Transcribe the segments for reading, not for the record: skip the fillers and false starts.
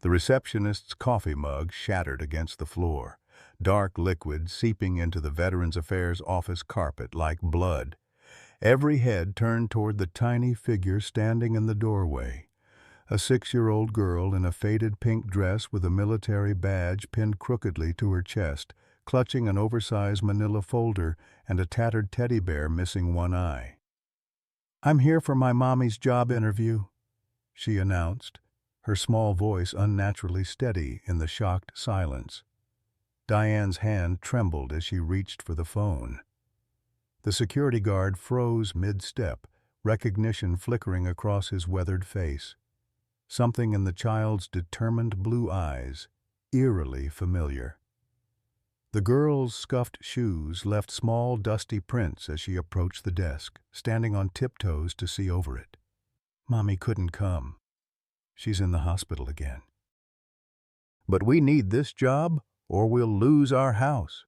The receptionist's coffee mug shattered against the floor, dark liquid seeping into the Veterans Affairs office carpet like blood. Every head turned toward the tiny figure standing in the doorway. A 6-year-old girl in a faded pink dress with a military badge pinned crookedly to her chest, clutching an oversized manila folder and a tattered teddy bear missing one eye. "I'm here for my mommy's job interview," she announced, her small voice unnaturally steady in the shocked silence. Diane's hand trembled as she reached for the phone. The security guard froze mid-step, recognition flickering across his weathered face. Something in the child's determined blue eyes, eerily familiar. The girl's scuffed shoes left small, dusty prints as she approached the desk, standing on tiptoes to see over it. "Mommy couldn't come. She's in the hospital again. But we need this job, or we'll lose our house."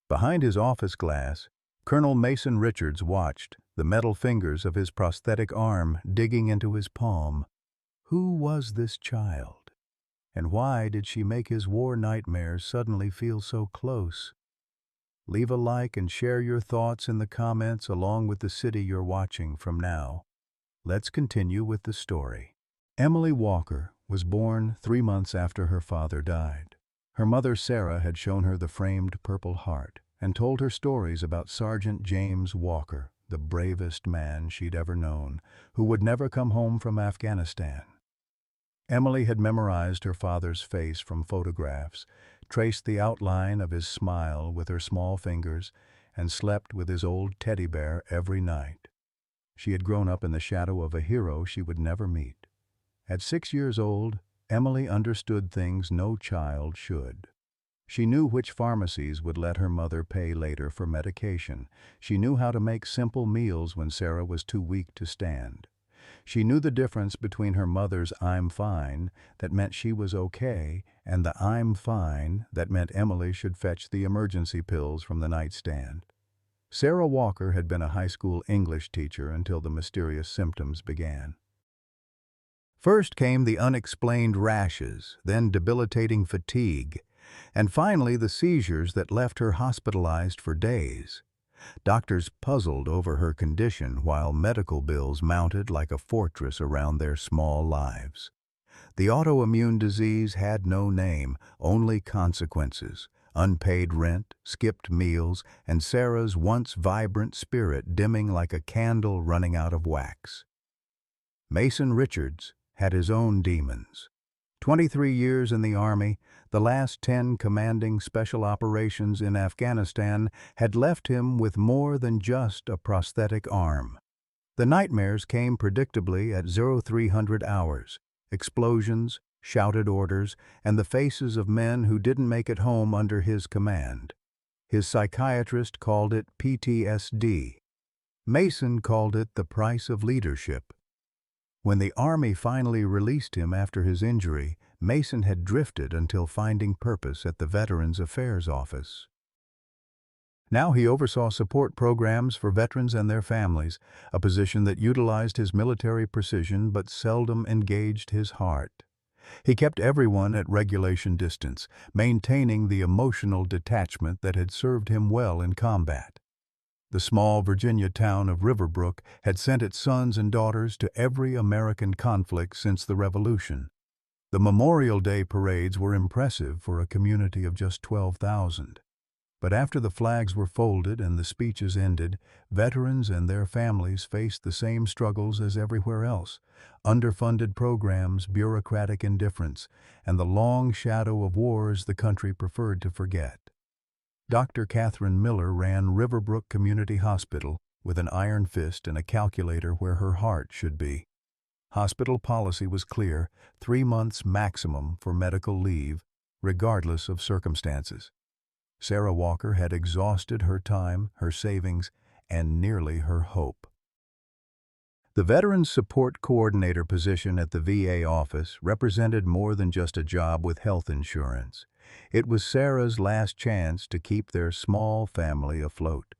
Behind his office glass, Colonel Mason Richards watched, the metal fingers of his prosthetic arm digging into his palm. Who was this child? And why did she make his war nightmares suddenly feel so close? Leave a like and share your thoughts in the comments along with the city you're watching from now. Let's continue with the story. Emily Walker was born 3 months after her father died. Her mother Sarah had shown her the framed Purple Heart and told her stories about Sergeant James Walker, the bravest man she'd ever known, who would never come home from Afghanistan. Emily had memorized her father's face from photographs, traced the outline of his smile with her small fingers, and slept with his old teddy bear every night. She had grown up in the shadow of a hero she would never meet. At 6 years old, Emily understood things no child should. She knew which pharmacies would let her mother pay later for medication. She knew how to make simple meals when Sarah was too weak to stand. She knew the difference between her mother's "I'm fine," that meant she was okay, and the "I'm fine," that meant Emily should fetch the emergency pills from the nightstand. Sarah Walker had been a high school English teacher until the mysterious symptoms began. First came the unexplained rashes, then debilitating fatigue, and finally the seizures that left her hospitalized for days. Doctors puzzled over her condition while medical bills mounted like a fortress around their small lives. The autoimmune disease had no name, only consequences: unpaid rent, skipped meals, and Sarah's once vibrant spirit dimming like a candle running out of wax. Mason Richards had his own demons. 23 years in the Army, the last 10 commanding special operations in Afghanistan, had left him with more than just a prosthetic arm. The nightmares came predictably at 0300 hours: explosions, shouted orders, and the faces of men who didn't make it home under his command. His psychiatrist called it PTSD. Mason called it the price of leadership. When the Army finally released him after his injury, Mason had drifted until finding purpose at the Veterans Affairs office. Now he oversaw support programs for veterans and their families, a position that utilized his military precision but seldom engaged his heart. He kept everyone at regulation distance, maintaining the emotional detachment that had served him well in combat. The small Virginia town of Riverbrook had sent its sons and daughters to every American conflict since the Revolution. The Memorial Day parades were impressive for a community of just 12,000. But after the flags were folded and the speeches ended, veterans and their families faced the same struggles as everywhere else: underfunded programs, bureaucratic indifference, and the long shadow of wars the country preferred to forget. Dr. Catherine Miller ran Riverbrook Community Hospital with an iron fist and a calculator where her heart should be. Hospital policy was clear: 3 months maximum for medical leave, regardless of circumstances. Sarah Walker had exhausted her time, her savings, and nearly her hope. The Veterans Support Coordinator position at the VA office represented more than just a job with health insurance. It was Sarah's last chance to keep their small family afloat.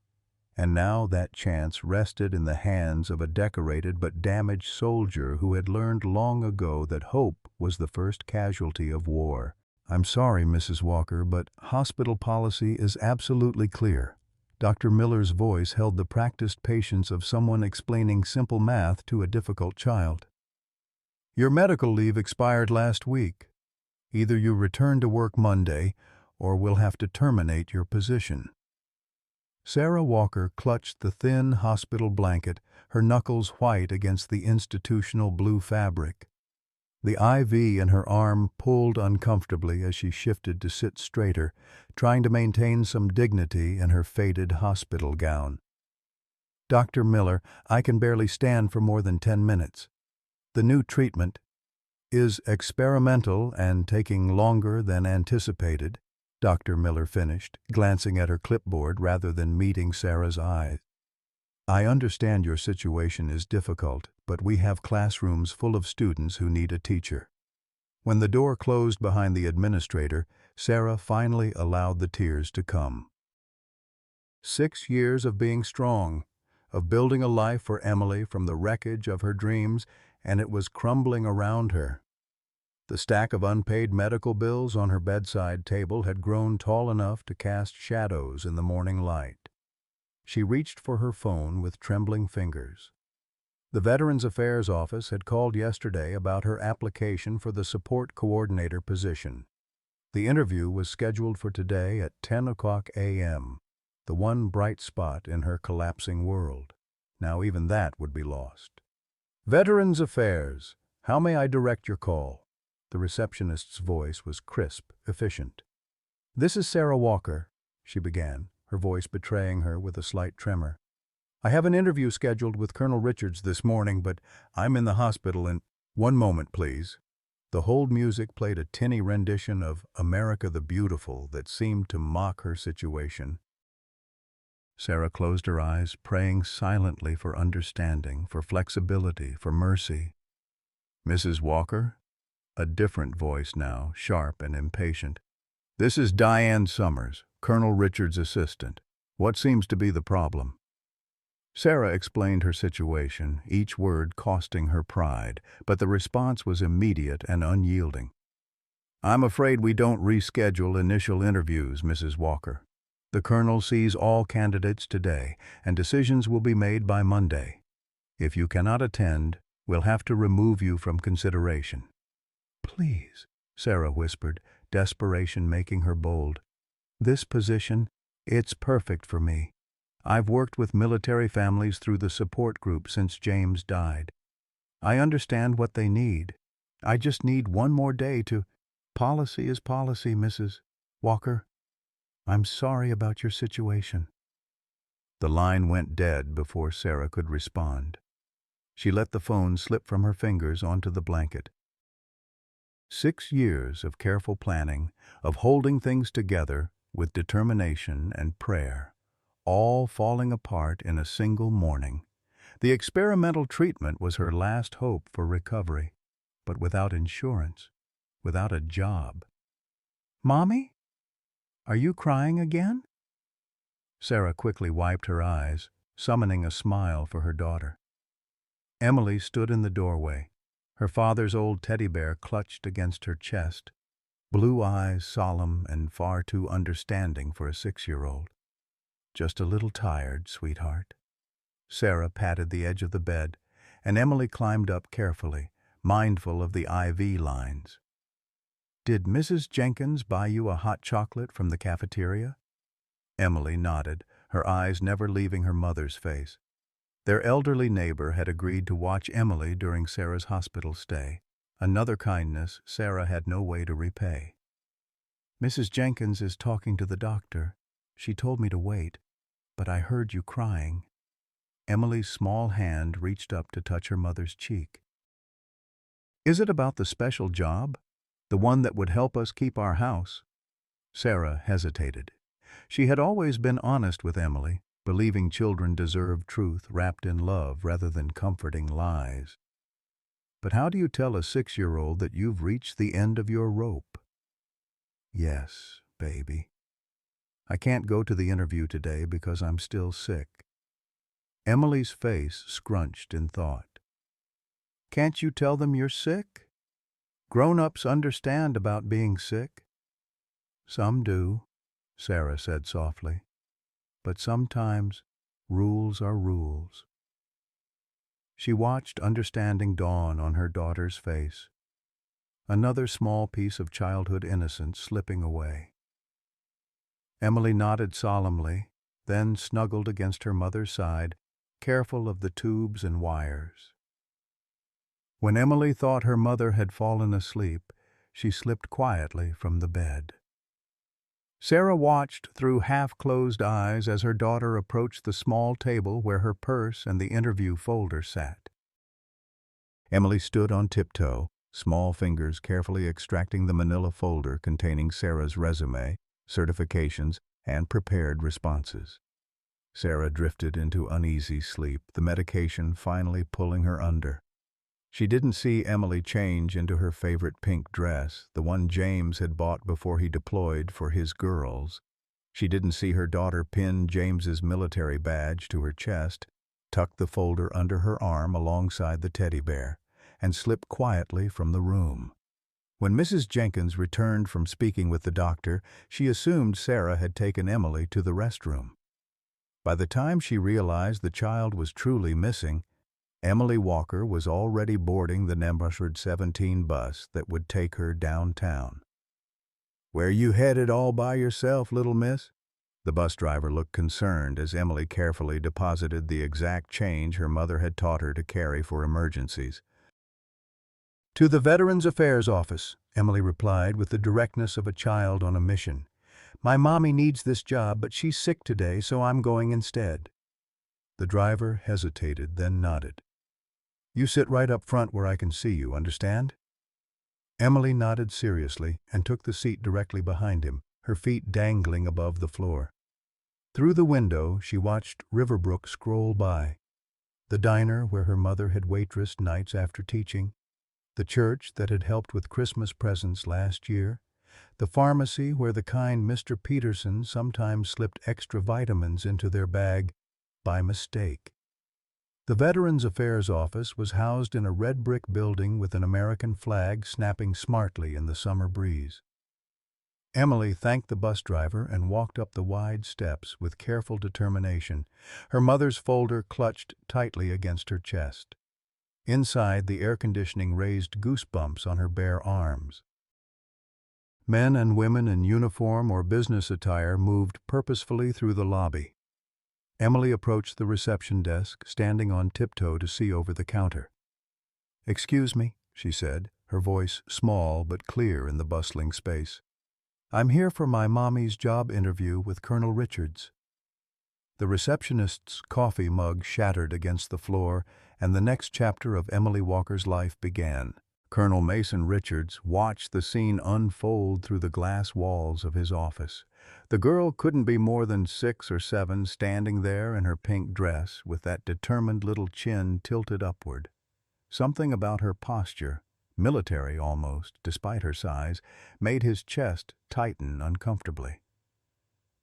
And now that chance rested in the hands of a decorated but damaged soldier who had learned long ago that hope was the first casualty of war. "I'm sorry, Mrs. Walker, but hospital policy is absolutely clear." Dr. Miller's voice held the practiced patience of someone explaining simple math to a difficult child. "Your medical leave expired last week. Either you return to work Monday, or we'll have to terminate your position." Sarah Walker clutched the thin hospital blanket, her knuckles white against the institutional blue fabric. The IV in her arm pulled uncomfortably as she shifted to sit straighter, trying to maintain some dignity in her faded hospital gown. "Dr. Miller, I can barely stand for more than 10 minutes. The new treatment is experimental and taking longer than anticipated," Dr. Miller finished, glancing at her clipboard rather than meeting Sarah's eyes. "I understand your situation is difficult, but we have classrooms full of students who need a teacher." When the door closed behind the administrator, Sarah finally allowed the tears to come. 6 years of being strong, of building a life for Emily from the wreckage of her dreams, and it was crumbling around her. The stack of unpaid medical bills on her bedside table had grown tall enough to cast shadows in the morning light. She reached for her phone with trembling fingers. The Veterans Affairs office had called yesterday about her application for the support coordinator position. The interview was scheduled for today at 10 a.m., the one bright spot in her collapsing world. Now even that would be lost. "Veterans Affairs, how may I direct your call?" The receptionist's voice was crisp, efficient. "This is Sarah Walker," she began, her voice betraying her with a slight tremor. "I have an interview scheduled with Colonel Richards this morning, but I'm in the hospital and—" "One moment, please." The hold music played a tinny rendition of "America the Beautiful" that seemed to mock her situation. Sarah closed her eyes, praying silently for understanding, for flexibility, for mercy. "Mrs. Walker?" A different voice now, sharp and impatient. "This is Diane Summers, Colonel Richards' assistant. What seems to be the problem?" Sarah explained her situation, each word costing her pride, but the response was immediate and unyielding. "I'm afraid we don't reschedule initial interviews, Mrs. Walker. The Colonel sees all candidates today, and decisions will be made by Monday. If you cannot attend, we'll have to remove you from consideration." "Please," Sarah whispered, desperation making her bold. "This position, it's perfect for me. I've worked with military families through the support group since James died. I understand what they need. I just need one more day to—" "Policy is policy, Mrs. Walker. I'm sorry about your situation." The line went dead before Sarah could respond. She let the phone slip from her fingers onto the blanket. 6 years of careful planning, of holding things together with determination and prayer, all falling apart in a single morning. The experimental treatment was her last hope for recovery, but without insurance, without a job. "Mommy? Are you crying again?" Sarah quickly wiped her eyes, summoning a smile for her daughter. Emily stood in the doorway, her father's old teddy bear clutched against her chest, blue eyes solemn and far too understanding for a 6-year-old. "Just a little tired, sweetheart." Sarah patted the edge of the bed, and Emily climbed up carefully, mindful of the IV lines. "Did Mrs. Jenkins buy you a hot chocolate from the cafeteria?" Emily nodded, her eyes never leaving her mother's face. Their elderly neighbor had agreed to watch Emily during Sarah's hospital stay, another kindness Sarah had no way to repay. "Mrs. Jenkins is talking to the doctor. She told me to wait, but I heard you crying." Emily's small hand reached up to touch her mother's cheek. "Is it about the special job? The one that would help us keep our house?" Sarah hesitated. She had always been honest with Emily, believing children deserve truth wrapped in love rather than comforting lies. "But how do you tell a 6-year-old that you've reached the end of your rope?" "Yes, baby. I can't go to the interview today because I'm still sick. Emily's face scrunched in thought. "Can't you tell them you're sick? Grown-ups understand about being sick." "Some do," Sarah said softly. "But sometimes rules are rules." She watched understanding dawn on her daughter's face. Another small piece of childhood innocence slipping away. Emily nodded solemnly, then snuggled against her mother's side, careful of the tubes and wires. When Emily thought her mother had fallen asleep, she slipped quietly from the bed. Sarah watched through half-closed eyes as her daughter approached the small table where her purse and the interview folder sat. Emily stood on tiptoe, small fingers carefully extracting the manila folder containing Sarah's resume, certifications, and prepared responses. Sarah drifted into uneasy sleep, the medication finally pulling her under. She didn't see Emily change into her favorite pink dress, the one James had bought before he deployed for his girls. She didn't see her daughter pin James's military badge to her chest, tuck the folder under her arm alongside the teddy bear, and slip quietly from the room. When Mrs. Jenkins returned from speaking with the doctor, she assumed Sarah had taken Emily to the restroom. By the time she realized the child was truly missing, Emily Walker was already boarding the number 17 bus that would take her downtown. "Where you headed all by yourself, little miss?" The bus driver looked concerned as Emily carefully deposited the exact change her mother had taught her to carry for emergencies. "To the Veterans Affairs office," Emily replied with the directness of a child on a mission. "My mommy needs this job, but she's sick today, so I'm going instead." The driver hesitated, then nodded. "You sit right up front where I can see you, understand?" Emily nodded seriously and took the seat directly behind him, her feet dangling above the floor. Through the window, she watched Riverbrook scroll by. The diner where her mother had waitressed nights after teaching, the church that had helped with Christmas presents last year, the pharmacy where the kind Mr. Peterson sometimes slipped extra vitamins into their bag by mistake. The Veterans Affairs office was housed in a red brick building with an American flag snapping smartly in the summer breeze. Emily thanked the bus driver and walked up the wide steps with careful determination, her mother's folder clutched tightly against her chest. Inside, the air conditioning raised goosebumps on her bare arms. Men and women in uniform or business attire moved purposefully through the lobby. Emily approached the reception desk, standing on tiptoe to see over the counter. "Excuse me," she said, her voice small but clear in the bustling space. "I'm here for my mommy's job interview with Colonel Richards." The receptionist's coffee mug shattered against the floor, and the next chapter of Emily Walker's life began. Colonel Mason Richards watched the scene unfold through the glass walls of his office. The girl couldn't be more than 6 or 7, standing there in her pink dress with that determined little chin tilted upward. Something about her posture, military almost, despite her size, made his chest tighten uncomfortably.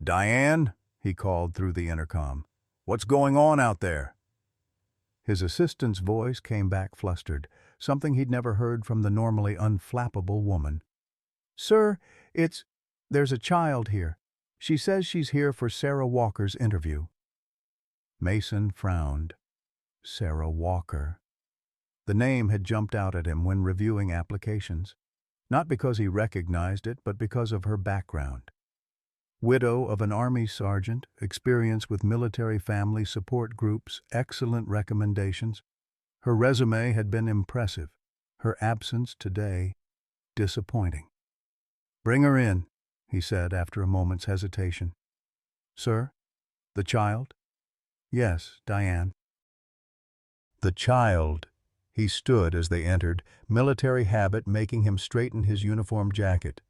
"Diane," he called through the intercom. "What's going on out there?" His assistant's voice came back flustered, something he'd never heard from the normally unflappable woman. "Sir, there's a child here. She says she's here for Sarah Walker's interview." Mason frowned. Sarah Walker. The name had jumped out at him when reviewing applications, not because he recognized it, but because of her background. Widow of an Army sergeant, experience with military family support groups, excellent recommendations. Her resume had been impressive. Her absence today, disappointing. "Bring her in," he said after a moment's hesitation. "Sir? The child?" "Yes, Diane." The child. He stood as they entered, military habit making him straighten his uniform jacket.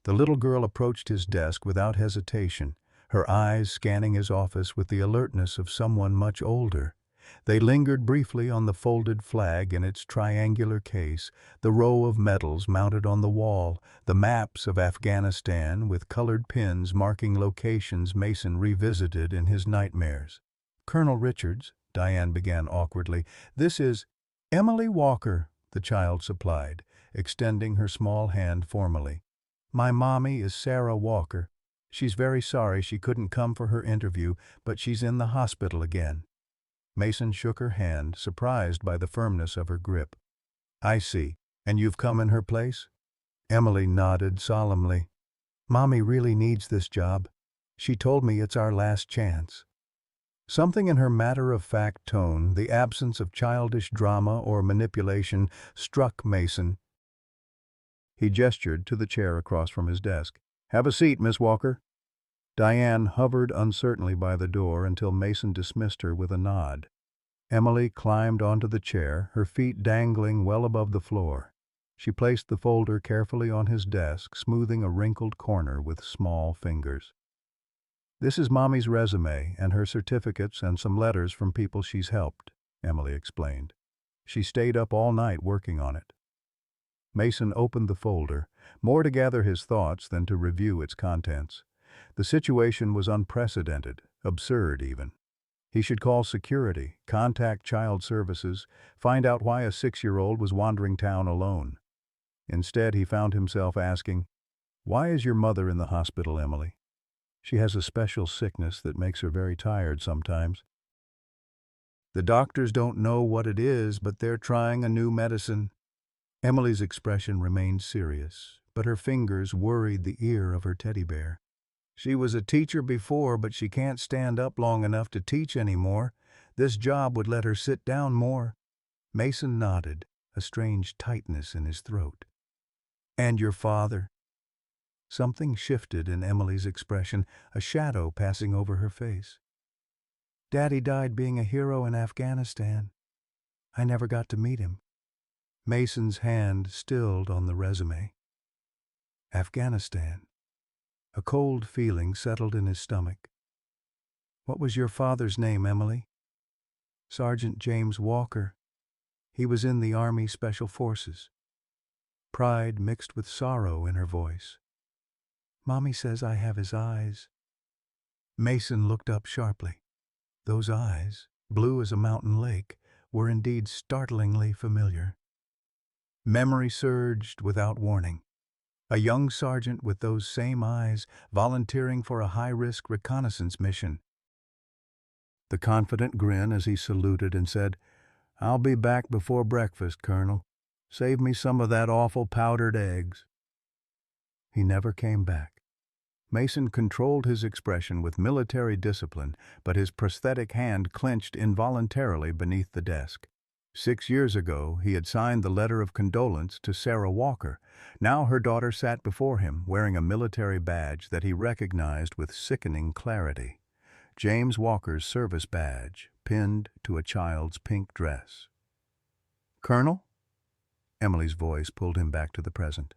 The little girl approached his desk without hesitation, her eyes scanning his office with the alertness of someone much older. They lingered briefly on the folded flag in its triangular case, the row of medals mounted on the wall, the maps of Afghanistan with colored pins marking locations Mason revisited in his nightmares. "Colonel Richards," Diane began awkwardly. "This is Emily Walker," the child supplied, extending her small hand formally. "My mommy is Sarah Walker. She's very sorry she couldn't come for her interview, but she's in the hospital again." Mason shook her hand, surprised by the firmness of her grip. "I see. And you've come in her place?" Emily nodded solemnly. "Mommy really needs this job. She told me it's our last chance." Something in her matter-of-fact tone, the absence of childish drama or manipulation, struck Mason. He gestured to the chair across from his desk. "Have a seat, Miss Walker." Diane hovered uncertainly by the door until Mason dismissed her with a nod. Emily climbed onto the chair, her feet dangling well above the floor. She placed the folder carefully on his desk, smoothing a wrinkled corner with small fingers. "This is Mommy's resume and her certificates and some letters from people she's helped," Emily explained. "She stayed up all night working on it." Mason opened the folder, more to gather his thoughts than to review its contents. The situation was unprecedented, absurd even. He should call security, contact child services, find out why a 6-year-old was wandering town alone. Instead, he found himself asking, "Why is your mother in the hospital, Emily?" "She has a special sickness that makes her very tired sometimes. The doctors don't know what it is, but they're trying a new medicine." Emily's expression remained serious, but her fingers worried the ear of her teddy bear. "She was a teacher before, but she can't stand up long enough to teach anymore. This job would let her sit down more." Mason nodded, a strange tightness in his throat. "And your father?" Something shifted in Emily's expression, a shadow passing over her face. "Daddy died being a hero in Afghanistan. I never got to meet him." Mason's hand stilled on the resume. Afghanistan. A cold feeling settled in his stomach. "What was your father's name, Emily?" "Sergeant James Walker. He was in the Army Special Forces." Pride mixed with sorrow in her voice. "Mommy says I have his eyes." Mason looked up sharply. Those eyes, blue as a mountain lake, were indeed startlingly familiar. Memory surged without warning. A young sergeant with those same eyes, volunteering for a high-risk reconnaissance mission. The confident grin as he saluted and said, "I'll be back before breakfast, Colonel. Save me some of that awful powdered eggs." He never came back. Mason controlled his expression with military discipline, but his prosthetic hand clenched involuntarily beneath the desk. 6 years ago, he had signed the letter of condolence to Sarah Walker. Now her daughter sat before him, wearing a military badge that he recognized with sickening clarity. James Walker's service badge, pinned to a child's pink dress. "Colonel?" Emily's voice pulled him back to the present.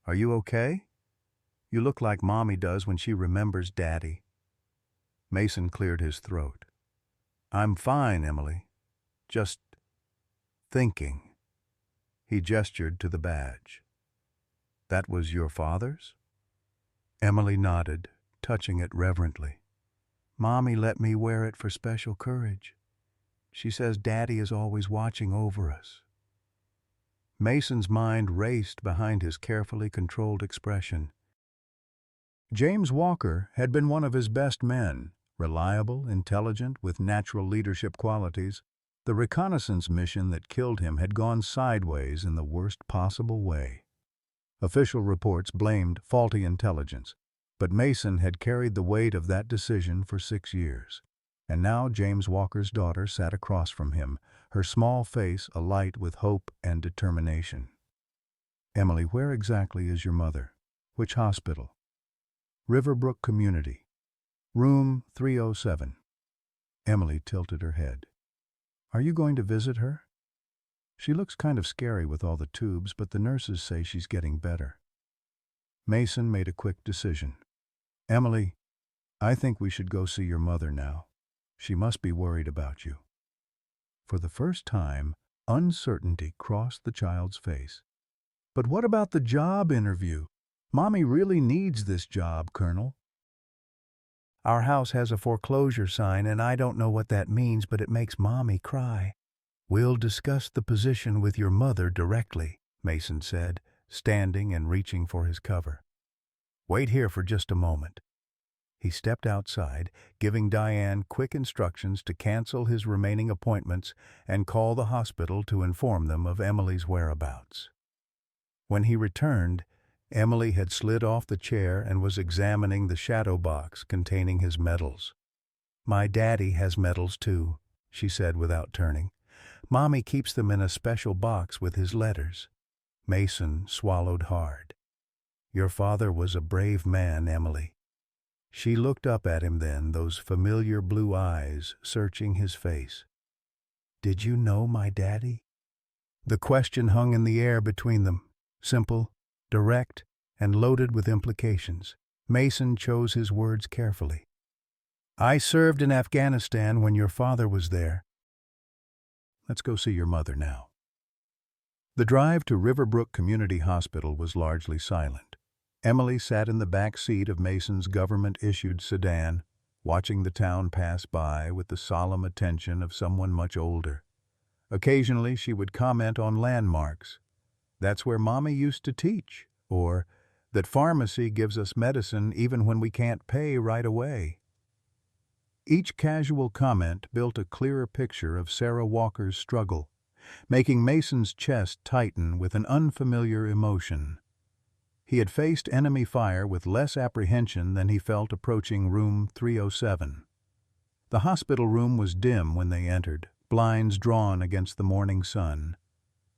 "Are you okay? You look like Mommy does when she remembers Daddy." Mason cleared his throat. "I'm fine, Emily. Just thinking." He gestured to the badge. "That was your father's?" Emily nodded, touching it reverently. "Mommy let me wear it for special courage. She says Daddy is always watching over us." Mason's mind raced behind his carefully controlled expression. James Walker had been one of his best men, reliable, intelligent, with natural leadership qualities. The reconnaissance mission that killed him had gone sideways in the worst possible way. Official reports blamed faulty intelligence, but Mason had carried the weight of that decision for 6 years. And now James Walker's daughter sat across from him, her small face alight with hope and determination. "Emily, where exactly is your mother? Which hospital?" "Riverbrook Community. Room 307. Emily tilted her head. "Are you going to visit her?" "She looks kind of scary with all the tubes, but the nurses say she's getting better." Mason made a quick decision. "Emily, I think we should go see your mother now. She must be worried about you." For the first time, uncertainty crossed the child's face. "But what about the job interview? Mommy really needs this job, Colonel." Our house has a foreclosure sign, and I don't know what that means, but it makes Mommy cry. We'll discuss the position with your mother directly, Mason said, standing and reaching for his cover. Wait here for just a moment. He stepped outside, giving Diane quick instructions to cancel his remaining appointments and call the hospital to inform them of Emily's whereabouts. When he returned, Emily had slid off the chair and was examining the shadow box containing his medals. My daddy has medals too, she said without turning. Mommy keeps them in a special box with his letters. Mason swallowed hard. Your father was a brave man, Emily. She looked up at him then, those familiar blue eyes searching his face. Did you know my daddy? The question hung in the air between them, simple, direct, and loaded with implications. Mason chose his words carefully. I served in Afghanistan when your father was there. Let's go see your mother now. The drive to Riverbrook Community Hospital was largely silent. Emily sat in the back seat of Mason's government-issued sedan, watching the town pass by with the solemn attention of someone much older. Occasionally she would comment on landmarks. That's where Mommy used to teach, or that pharmacy gives us medicine even when we can't pay right away. Each casual comment built a clearer picture of Sarah Walker's struggle, making Mason's chest tighten with an unfamiliar emotion. He had faced enemy fire with less apprehension than he felt approaching room 307. The hospital room was dim when they entered, blinds drawn against the morning sun.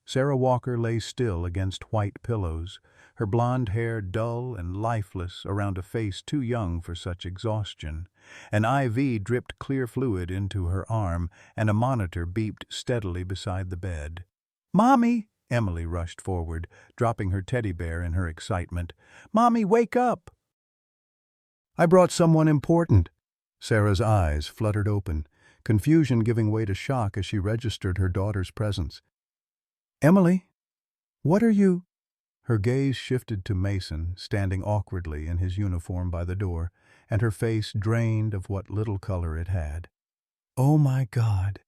Sarah Walker lay still against white pillows, her blonde hair dull and lifeless around a face too young for such exhaustion. An IV dripped clear fluid into her arm, and a monitor beeped steadily beside the bed. "Mommy!" Emily rushed forward, dropping her teddy bear in her excitement. "Mommy, wake up!" "I brought someone important." Sarah's eyes fluttered open, confusion giving way to shock as she registered her daughter's presence. "Emily, what are you—" Her gaze shifted to Mason, standing awkwardly in his uniform by the door, and her face drained of what little color it had. "Oh my God!"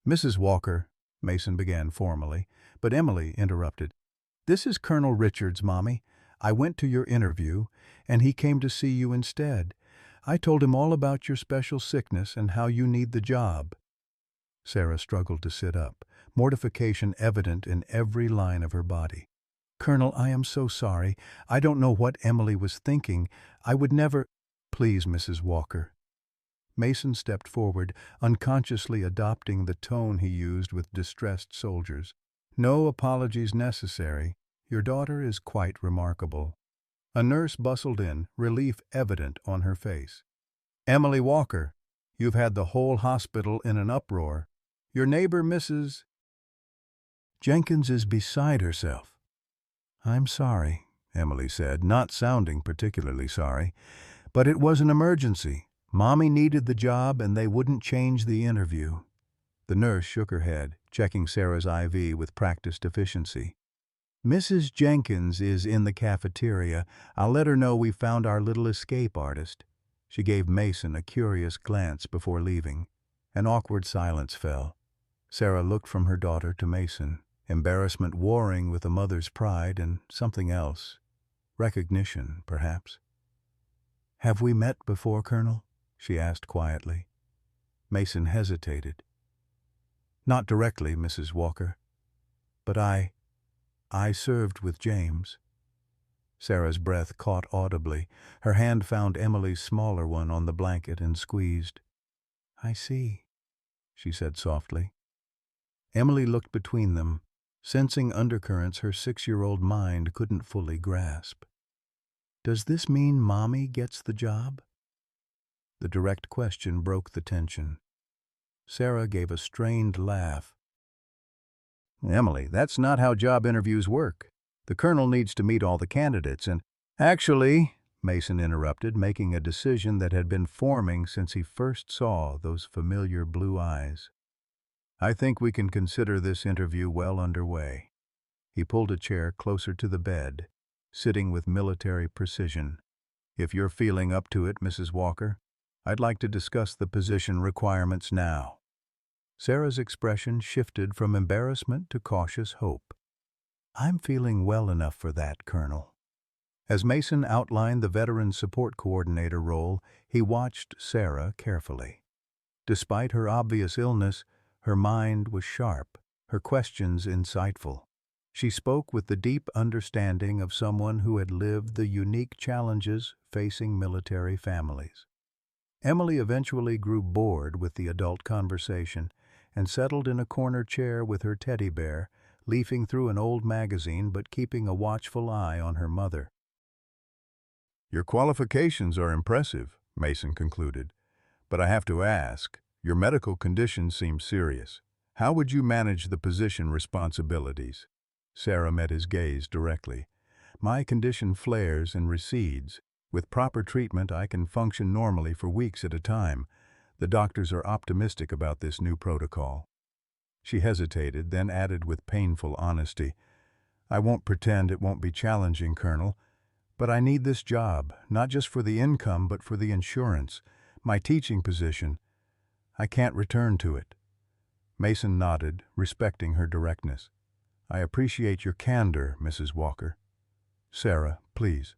"Mrs. Walker," Mason began formally, but Emily interrupted. "This is Colonel Richards, Mommy. I went to your interview, and he came to see you instead. I told him all about your special sickness and how you need the job." Sarah struggled to sit up, mortification evident in every line of her body. "Colonel, I am so sorry. I don't know what Emily was thinking. I would never—" "Please, Mrs. Walker." Mason stepped forward, unconsciously adopting the tone he used with distressed soldiers. "No apologies necessary. Your daughter is quite remarkable." A nurse bustled in, relief evident on her face. "Emily Walker, you've had the whole hospital in an uproar. Your neighbor, Mrs. Jenkins, is beside herself." "I'm sorry," Emily said, not sounding particularly sorry, "but it was an emergency. Mommy needed the job, and they wouldn't change the interview." The nurse shook her head, checking Sarah's IV with practiced efficiency. "Mrs. Jenkins is in the cafeteria. I'll let her know we found our little escape artist." She gave Mason a curious glance before leaving. An awkward silence fell. Sarah looked from her daughter to Mason, embarrassment warring with a mother's pride and something else. Recognition, perhaps. "Have we met before, Colonel?" she asked quietly. Mason hesitated. "Not directly, Mrs. Walker. But I served with James." Sarah's breath caught audibly. Her hand found Emily's smaller one on the blanket and squeezed. "I see," she said softly. Emily looked between them, sensing undercurrents her 6-year-old mind couldn't fully grasp. "Does this mean Mommy gets the job?" The direct question broke the tension. Sarah gave a strained laugh. "Emily, that's not how job interviews work. The colonel needs to meet all the candidates and—" "Actually," Mason interrupted, making a decision that had been forming since he first saw those familiar blue eyes. "I think we can consider this interview well underway." He pulled a chair closer to the bed, sitting with military precision. "If you're feeling up to it, Mrs. Walker." I'd like to discuss the position requirements now." Sarah's expression shifted from embarrassment to cautious hope. "I'm feeling well enough for that, Colonel." As Mason outlined the Veteran Support Coordinator role, he watched Sarah carefully. Despite her obvious illness, her mind was sharp, her questions insightful. She spoke with the deep understanding of someone who had lived the unique challenges facing military families. Emily eventually grew bored with the adult conversation and settled in a corner chair with her teddy bear, leafing through an old magazine but keeping a watchful eye on her mother. "Your qualifications are impressive," Mason concluded, "but I have to ask, your medical condition seems serious. How would you manage the position responsibilities?" Sarah met his gaze directly. "My condition flares and recedes. With proper treatment, I can function normally for weeks at a time. The doctors are optimistic about this new protocol." She hesitated, then added with painful honesty, "I won't pretend it won't be challenging, Colonel, but I need this job, not just for the income, but for the insurance. My teaching position, I can't return to it." Mason nodded, respecting her directness. "I appreciate your candor, Mrs. Walker." "Sarah, please."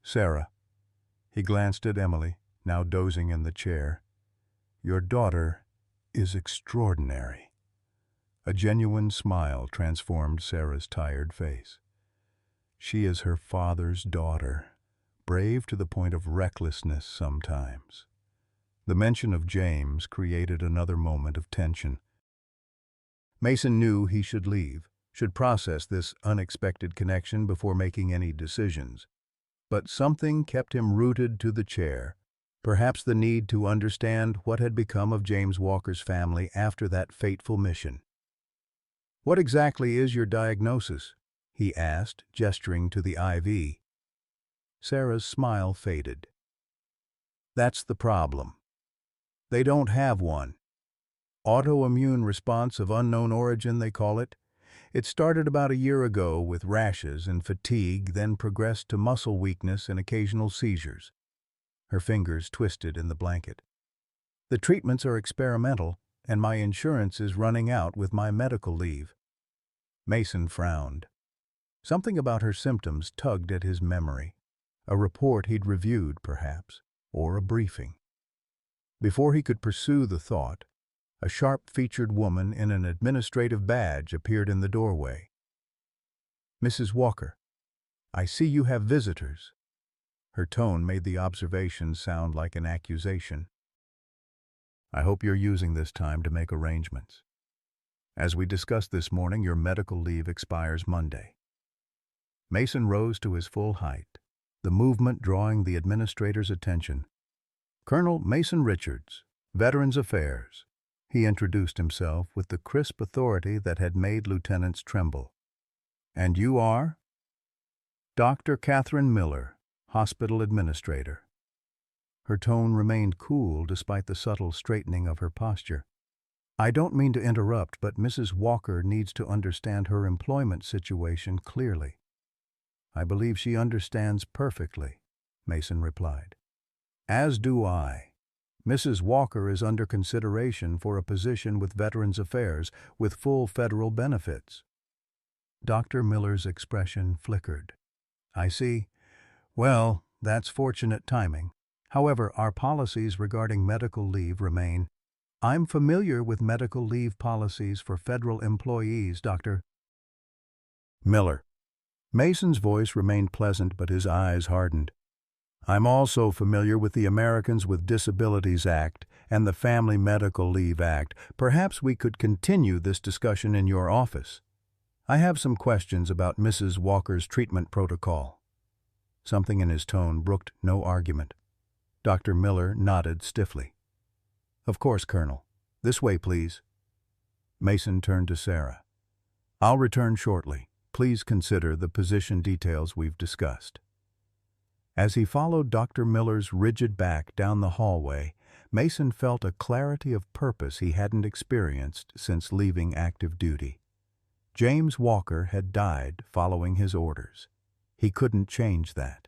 "Sarah." He glanced at Emily, now dozing in the chair. "Your daughter is extraordinary." A genuine smile transformed Sarah's tired face. "She is her father's daughter, brave to the point of recklessness sometimes." The mention of James created another moment of tension. Mason knew he should leave, should process this unexpected connection before making any decisions. But something kept him rooted to the chair, perhaps the need to understand what had become of James Walker's family after that fateful mission. "What exactly is your diagnosis?" he asked, gesturing to the IV. Sarah's smile faded. "That's the problem. They don't have one. Autoimmune response of unknown origin, they call it. It started about a year ago with rashes and fatigue, then progressed to muscle weakness and occasional seizures." Her fingers twisted in the blanket. "The treatments are experimental, and my insurance is running out with my medical leave." Mason frowned. Something about her symptoms tugged at his memory. A report he'd reviewed, perhaps, or a briefing. Before he could pursue the thought, a sharp-featured woman in an administrative badge appeared in the doorway. "Mrs. Walker, I see you have visitors." Her tone made the observation sound like an accusation. "I hope you're using this time to make arrangements. As we discussed this morning, your medical leave expires Monday." Mason rose to his full height, the movement drawing the administrator's attention. "Colonel Mason Richards, Veterans Affairs." He introduced himself with the crisp authority that had made lieutenants tremble. "And you are?" "Dr. Catherine Miller, Hospital Administrator." Her tone remained cool despite the subtle straightening of her posture. "I don't mean to interrupt, but Mrs. Walker needs to understand her employment situation clearly." "I believe she understands perfectly," Mason replied. "As do I. Mrs. Walker is under consideration for a position with Veterans Affairs with full federal benefits." Dr. Miller's expression flickered. "I see. Well, that's fortunate timing. However, our policies regarding medical leave remain." "I'm familiar with medical leave policies for federal employees, Dr. Miller." Mason's voice remained pleasant, but his eyes hardened. "I'm also familiar with the Americans with Disabilities Act and the Family Medical Leave Act. Perhaps we could continue this discussion in your office. I have some questions about Mrs. Walker's treatment protocol." Something in his tone brooked no argument. Dr. Miller nodded stiffly. "Of course, Colonel. This way, please." Mason turned to Sarah. "I'll return shortly. Please consider the position details we've discussed." As he followed Dr. Miller's rigid back down the hallway, Mason felt a clarity of purpose he hadn't experienced since leaving active duty. James Walker had died following his orders. He couldn't change that.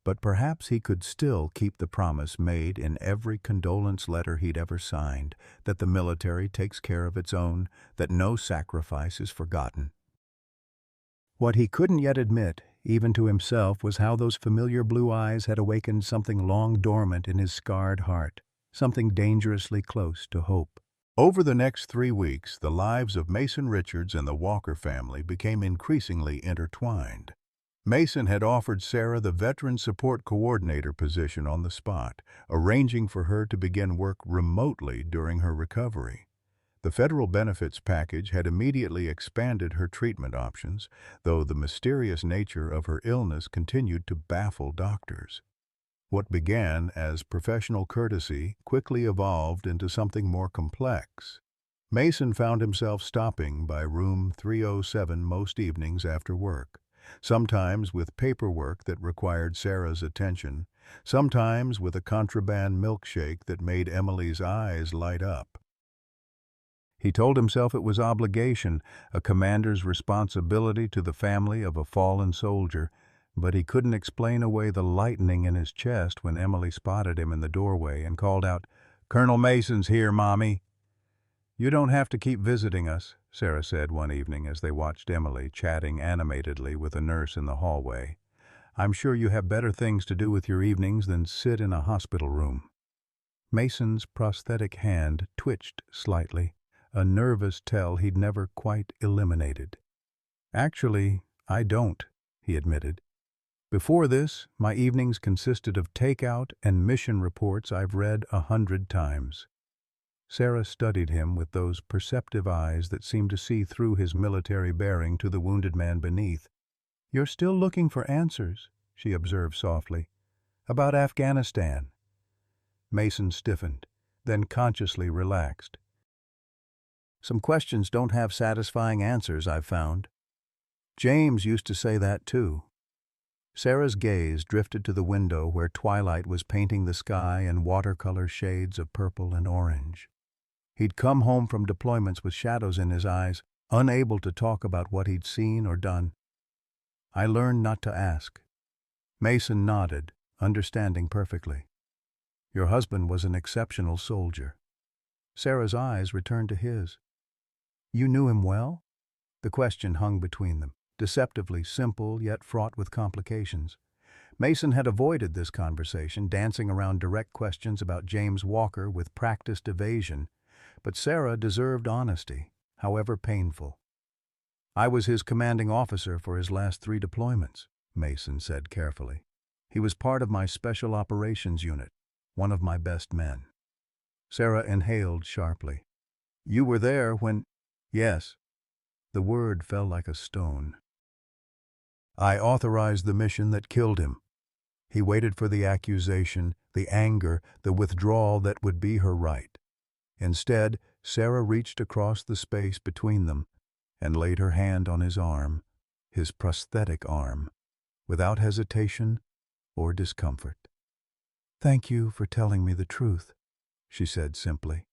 but perhaps he could still keep the promise made in every condolence letter he'd ever signed, that the military takes care of its own, that no sacrifice is forgotten. What he couldn't yet admit, even to himself, was how those familiar blue eyes had awakened something long dormant in his scarred heart, something dangerously close to hope. Over the next 3 weeks, the lives of Mason Richards and the Walker family became increasingly intertwined. Mason had offered Sarah the Veteran Support Coordinator position on the spot, arranging for her to begin work remotely during her recovery. The federal benefits package had immediately expanded her treatment options, though the mysterious nature of her illness continued to baffle doctors. What began as professional courtesy quickly evolved into something more complex. Mason found himself stopping by room 307 most evenings after work, sometimes with paperwork that required Sarah's attention, sometimes with a contraband milkshake that made Emily's eyes light up. He told himself it was obligation, a commander's responsibility to the family of a fallen soldier, but he couldn't explain away the lightening in his chest when Emily spotted him in the doorway and called out, "Colonel Mason's here, Mommy." "You don't have to keep visiting us," Sarah said one evening as they watched Emily chatting animatedly with a nurse in the hallway. "I'm sure you have better things to do with your evenings than sit in a hospital room." Mason's prosthetic hand twitched slightly, a nervous tell he'd never quite eliminated. "Actually, I don't," he admitted. "Before this, my evenings consisted of takeout and mission reports I've read 100 times. Sarah studied him with those perceptive eyes that seemed to see through his military bearing to the wounded man beneath. "You're still looking for answers," she observed softly. "About Afghanistan." Mason stiffened, then consciously relaxed. "Some questions don't have satisfying answers, I've found. James used to say that too." Sarah's gaze drifted to the window where twilight was painting the sky in watercolor shades of purple and orange. He'd come home from deployments with shadows in his eyes, unable to talk about what he'd seen or done. "I learned not to ask." Mason nodded, understanding perfectly. "Your husband was an exceptional soldier." Sarah's eyes returned to his. "You knew him well?" The question hung between them, deceptively simple yet fraught with complications. Mason had avoided this conversation, dancing around direct questions about James Walker with practiced evasion, but Sarah deserved honesty, however painful. "I was his commanding officer for his last 3 deployments," Mason said carefully. "He was part of my special operations unit, one of my best men." Sarah inhaled sharply. "You were there when—" "Yes." The word fell like a stone. "I authorized the mission that killed him." He waited for the accusation, the anger, the withdrawal that would be her right. Instead, Sarah reached across the space between them and laid her hand on his arm, his prosthetic arm, without hesitation or discomfort. "Thank you for telling me the truth," she said simply.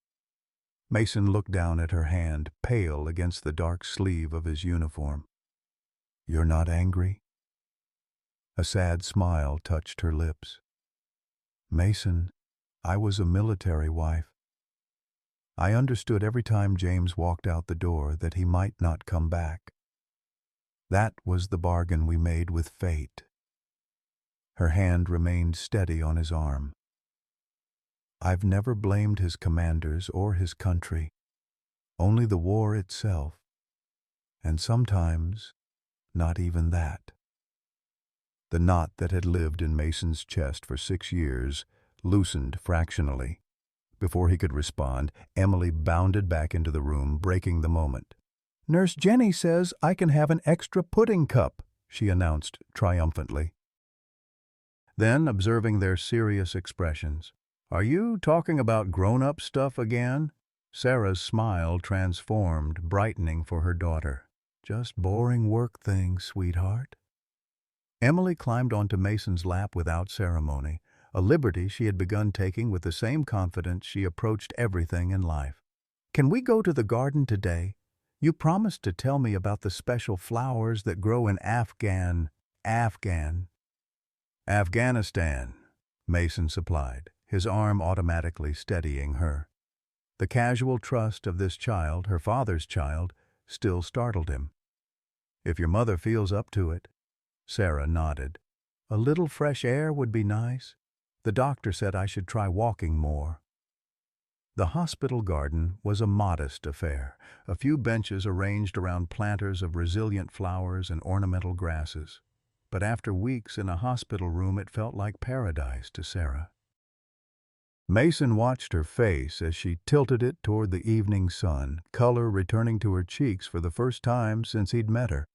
Mason looked down at her hand, pale against the dark sleeve of his uniform. "You're not angry?" A sad smile touched her lips. "Mason, I was a military wife. I understood every time James walked out the door that he might not come back. That was the bargain we made with fate." Her hand remained steady on his arm. "I've never blamed his commanders or his country, only the war itself, and sometimes not even that." The knot that had lived in Mason's chest for 6 years loosened fractionally. Before he could respond, Emily bounded back into the room, breaking the moment. "Nurse Jenny says I can have an extra pudding cup," she announced triumphantly. Then, observing their serious expressions, "Are you talking about grown-up stuff again?" Sarah's smile transformed, brightening for her daughter. "Just boring work things, sweetheart." Emily climbed onto Mason's lap without ceremony, a liberty she had begun taking with the same confidence she approached everything in life. "Can we go to the garden today? You promised to tell me about the special flowers that grow in Afghan. Afghanistan, Mason supplied, his arm automatically steadying her. The casual trust of this child, her father's child, still startled him. If your mother feels up to it. Sarah nodded. A little fresh air would be nice. The doctor said I should try walking more. The hospital garden was a modest affair, a few benches arranged around planters of resilient flowers and ornamental grasses. But after weeks in a hospital room, it felt like paradise to Sarah. Mason watched her face as she tilted it toward the evening sun, color returning to her cheeks for the first time since he'd met her.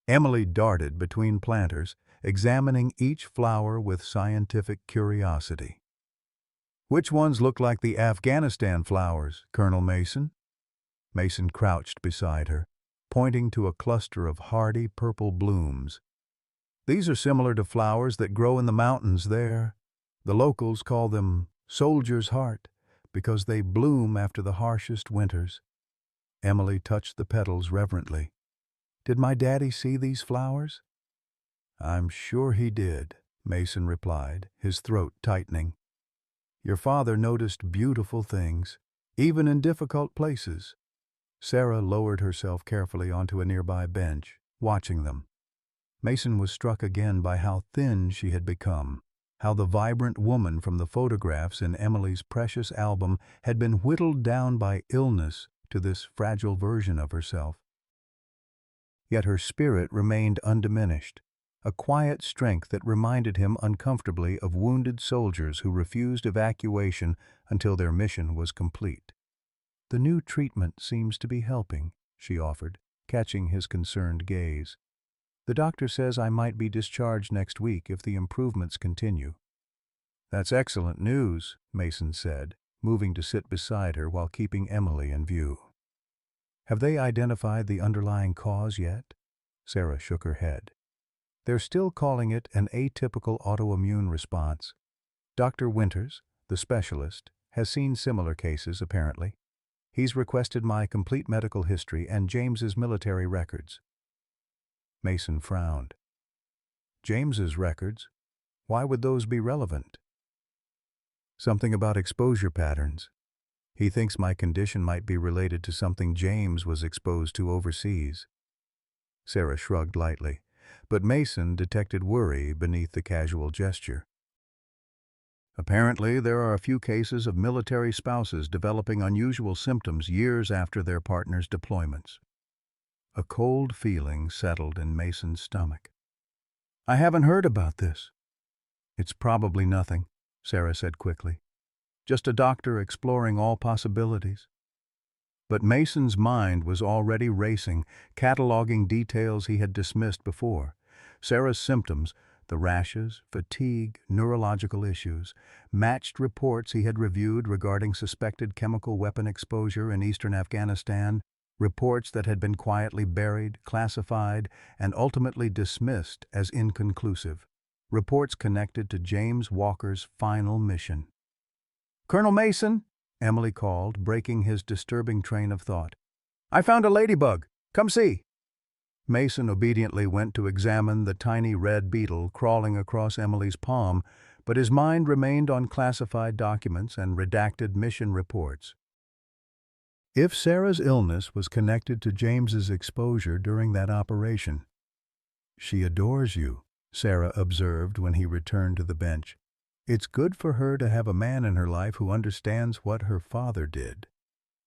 Emily darted between planters, examining each flower with scientific curiosity. "Which ones look like the Afghanistan flowers, Colonel Mason?" Mason crouched beside her, pointing to a cluster of hardy purple blooms. "These are similar to flowers that grow in the mountains there. The locals call them soldier's heart because they bloom after the harshest winters." Emily touched the petals reverently. "Did my daddy see these flowers?" "I'm sure he did," Mason replied, his throat tightening. "Your father noticed beautiful things, even in difficult places." Sarah lowered herself carefully onto a nearby bench, watching them. Mason was struck again by how thin she had become, how the vibrant woman from the photographs in Emily's precious album had been whittled down by illness to this fragile version of herself. Yet her spirit remained undiminished, a quiet strength that reminded him uncomfortably of wounded soldiers who refused evacuation until their mission was complete. "The new treatment seems to be helping," she offered, catching his concerned gaze. "The doctor says I might be discharged next week if the improvements continue." "That's excellent news," Mason said, moving to sit beside her while keeping Emily in view. "Have they identified the underlying cause yet?" Sarah shook her head. "They're still calling it an atypical autoimmune response. Dr. Winters, the specialist, has seen similar cases, apparently. He's requested my complete medical history and James's military records." Mason frowned. "James's records? Why would those be relevant?" "Something about exposure patterns. He thinks my condition might be related to something James was exposed to overseas." Sarah shrugged lightly, but Mason detected worry beneath the casual gesture. "Apparently, there are a few cases of military spouses developing unusual symptoms years after their partner's deployments." A cold feeling settled in Mason's stomach. "I haven't heard about this." "It's probably nothing," Sarah said quickly. "Just a doctor exploring all possibilities." But Mason's mind was already racing, cataloging details he had dismissed before. Sarah's symptoms, the rashes, fatigue, neurological issues, matched reports he had reviewed regarding suspected chemical weapon exposure in eastern Afghanistan, reports that had been quietly buried, classified, and ultimately dismissed as inconclusive. Reports connected to James Walker's final mission. "Colonel Mason," Emily called, breaking his disturbing train of thought. "I found a ladybug. Come see." Mason obediently went to examine the tiny red beetle crawling across Emily's palm, but his mind remained on classified documents and redacted mission reports. If Sarah's illness was connected to James's exposure during that operation. "She adores you," Sarah observed when he returned to the bench. "It's good for her to have a man in her life who understands what her father did.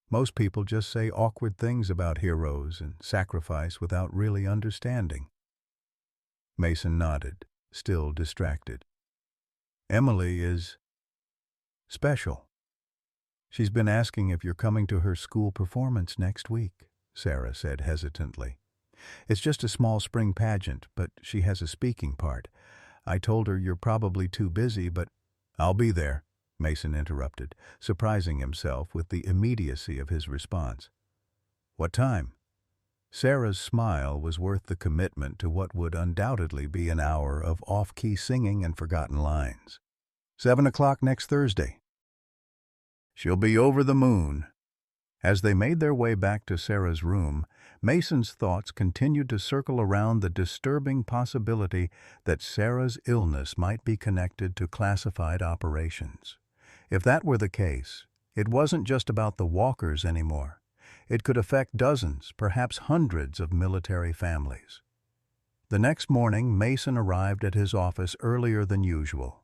Most people just say awkward things about heroes and sacrifice without really understanding." Mason nodded, still distracted. "Emily is special. She's been asking if you're coming to her school performance next week," Sarah said hesitantly. "It's just a small spring pageant, but she has a speaking part. I told her you're probably too busy, but—" "I'll be there," Mason interrupted, surprising himself with the immediacy of his response. "What time?" Sarah's smile was worth the commitment to what would undoubtedly be an hour of off-key singing and forgotten lines. 7 o'clock next Thursday." "She'll be over the moon." As they made their way back to Sarah's room, Mason's thoughts continued to circle around the disturbing possibility that Sarah's illness might be connected to classified operations. If that were the case, it wasn't just about the Walkers anymore. It could affect dozens, perhaps hundreds of military families. The next morning, Mason arrived at his office earlier than usual.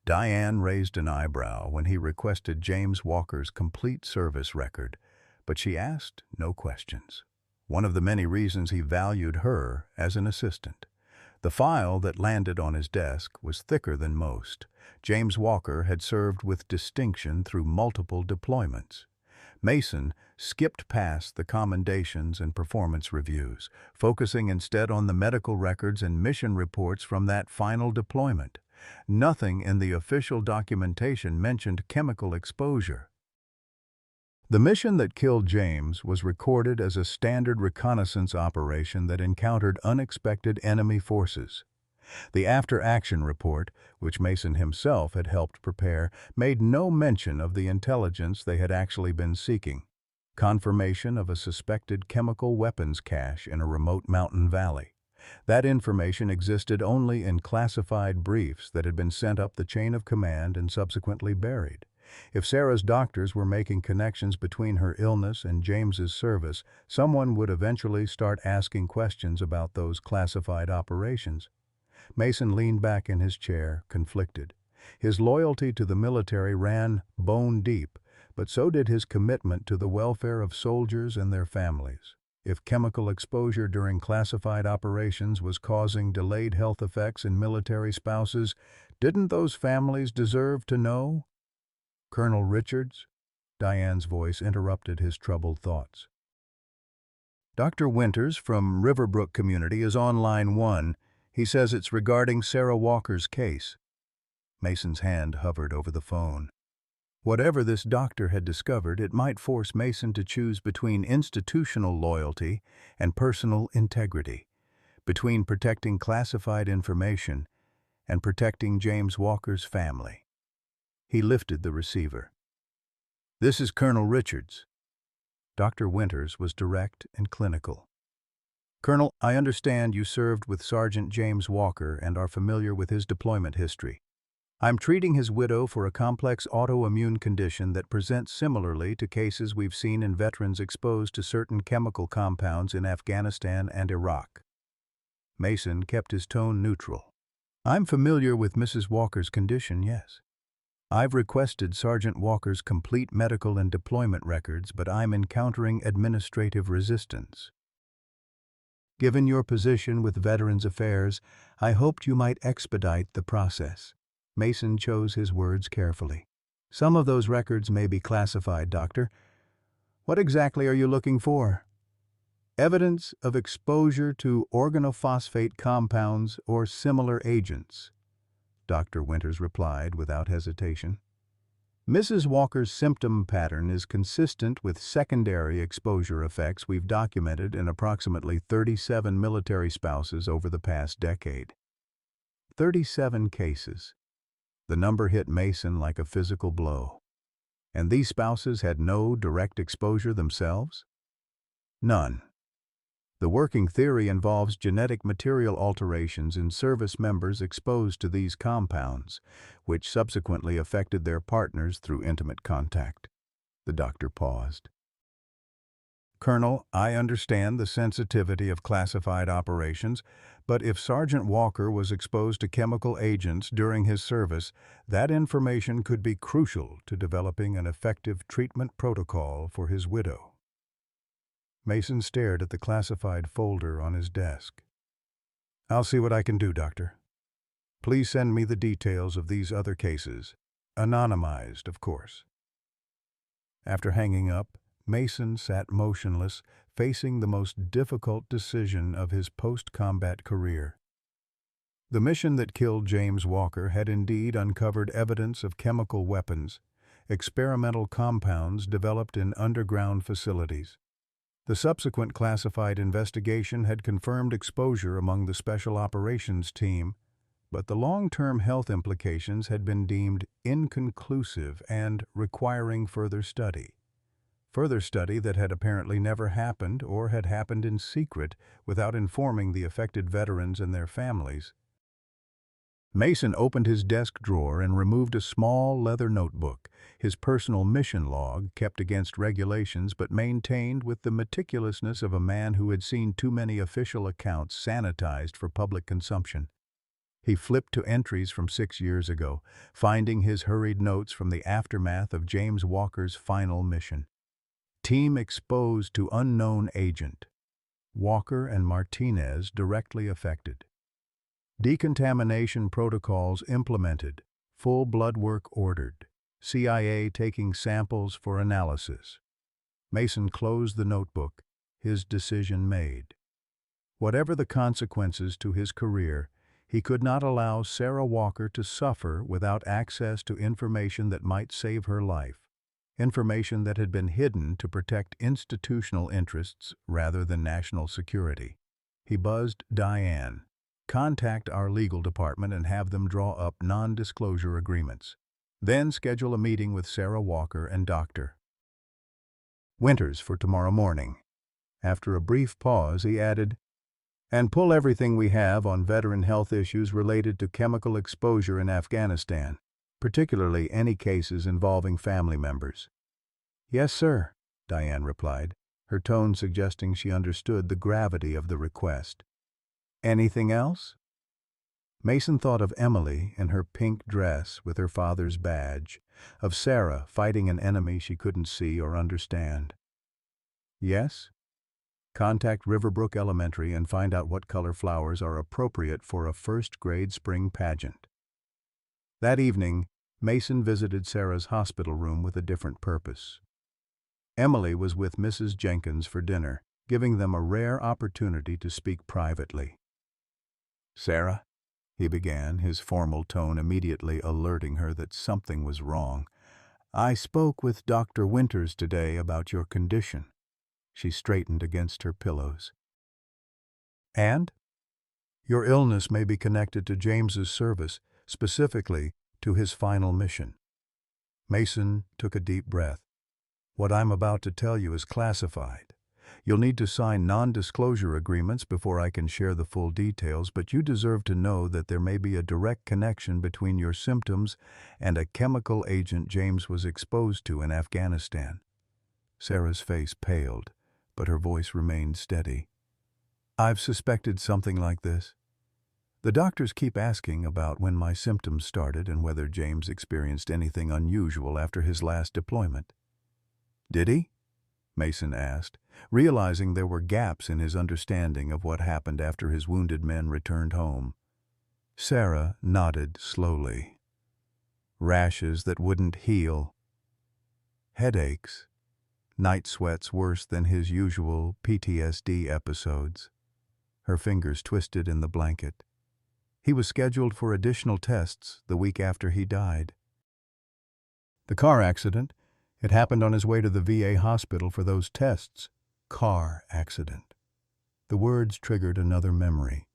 Diane raised an eyebrow when he requested James Walker's complete service record, but she asked no questions. One of the many reasons he valued her as an assistant. The file that landed on his desk was thicker than most. James Walker had served with distinction through multiple deployments. Mason skipped past the commendations and performance reviews, focusing instead on the medical records and mission reports from that final deployment. Nothing in the official documentation mentioned chemical exposure. The mission that killed James was recorded as a standard reconnaissance operation that encountered unexpected enemy forces. The after-action report, which Mason himself had helped prepare, made no mention of the intelligence they had actually been seeking: confirmation of a suspected chemical weapons cache in a remote mountain valley. That information existed only in classified briefs that had been sent up the chain of command and subsequently buried. If Sarah's doctors were making connections between her illness and James's service, someone would eventually start asking questions about those classified operations. Mason leaned back in his chair, conflicted. His loyalty to the military ran bone deep, but so did his commitment to the welfare of soldiers and their families. If chemical exposure during classified operations was causing delayed health effects in military spouses, didn't those families deserve to know? "Colonel Richards?" Diane's voice interrupted his troubled thoughts. "Dr. Winters from Riverbrook Community is on line 1. He says it's regarding Sarah Walker's case." Mason's hand hovered over the phone. Whatever this doctor had discovered, it might force Mason to choose between institutional loyalty and personal integrity, between protecting classified information and protecting James Walker's family. He lifted the receiver. "This is Colonel Richards." Dr. Winters was direct and clinical. "Colonel, I understand you served with Sergeant James Walker and are familiar with his deployment history. I'm treating his widow for a complex autoimmune condition that presents similarly to cases we've seen in veterans exposed to certain chemical compounds in Afghanistan and Iraq." Mason kept his tone neutral. "I'm familiar with Mrs. Walker's condition, yes. I've requested Sergeant Walker's complete medical and deployment records, but I'm encountering administrative resistance. Given your position with Veterans Affairs, I hoped you might expedite the process." Mason chose his words carefully. "Some of those records may be classified, Doctor. What exactly are you looking for?" "Evidence of exposure to organophosphate compounds or similar agents," Dr. Winters replied without hesitation. "Mrs. Walker's symptom pattern is consistent with secondary exposure effects we've documented in approximately 37 military spouses over the past decade." 37 cases. The number hit Mason like a physical blow. And these spouses had no direct exposure themselves? None. The working theory involves genetic material alterations in service members exposed to these compounds, which subsequently affected their partners through intimate contact. The doctor paused. "Colonel, I understand the sensitivity of classified operations, but if Sergeant Walker was exposed to chemical agents during his service, that information could be crucial to developing an effective treatment protocol for his widow." Mason stared at the classified folder on his desk. "I'll see what I can do, Doctor. Please send me the details of these other cases. Anonymized, of course." After hanging up, Mason sat motionless, facing the most difficult decision of his post-combat career. The mission that killed James Walker had indeed uncovered evidence of chemical weapons, experimental compounds developed in underground facilities. The subsequent classified investigation had confirmed exposure among the Special Operations Team, but the long-term health implications had been deemed inconclusive and requiring further study. Further study that had apparently never happened or had happened in secret without informing the affected veterans and their families. Mason opened his desk drawer and removed a small leather notebook, his personal mission log kept against regulations but maintained with the meticulousness of a man who had seen too many official accounts sanitized for public consumption. He flipped to entries from 6 years ago, finding his hurried notes from the aftermath of James Walker's final mission. Team exposed to unknown agent. Walker and Martinez directly affected. Decontamination protocols implemented. Full blood work ordered. CIA taking samples for analysis. Mason closed the notebook, his decision made. Whatever the consequences to his career, he could not allow Sarah Walker to suffer without access to information that might save her life. Information that had been hidden to protect institutional interests rather than national security. He buzzed Diane. Contact our legal department and have them draw up non-disclosure agreements. Then schedule a meeting with Sarah Walker and Dr. Winters for tomorrow morning. After a brief pause, he added, and pull everything we have on veteran health issues related to chemical exposure in Afghanistan, particularly any cases involving family members. Yes, sir, Diane replied, her tone suggesting she understood the gravity of the request. Anything else? Mason thought of Emily in her pink dress with her father's badge, of Sarah fighting an enemy she couldn't see or understand. Yes? Contact Riverbrook Elementary and find out what color flowers are appropriate for a first-grade spring pageant. That evening, Mason visited Sarah's hospital room with a different purpose. Emily was with Mrs. Jenkins for dinner, giving them a rare opportunity to speak privately. Sarah, he began, his formal tone immediately alerting her that something was wrong. I spoke with Dr. Winters today about your condition. She straightened against her pillows. And? Your illness may be connected to James's service, specifically to his final mission. Mason took a deep breath. What I'm about to tell you is classified. You'll need to sign non-disclosure agreements before I can share the full details, but you deserve to know that there may be a direct connection between your symptoms and a chemical agent James was exposed to in Afghanistan. Sarah's face paled, but her voice remained steady. I've suspected something like this. The doctors keep asking about when my symptoms started and whether James experienced anything unusual after his last deployment. Did he? Mason asked, realizing there were gaps in his understanding of what happened after his wounded men returned home. Sarah nodded slowly. Rashes that wouldn't heal. Headaches. Night sweats worse than his usual PTSD episodes. Her fingers twisted in the blanket. He was scheduled for additional tests the week after he died. The car accident. It happened on his way to the VA hospital for those tests. Car accident. The words triggered another memory.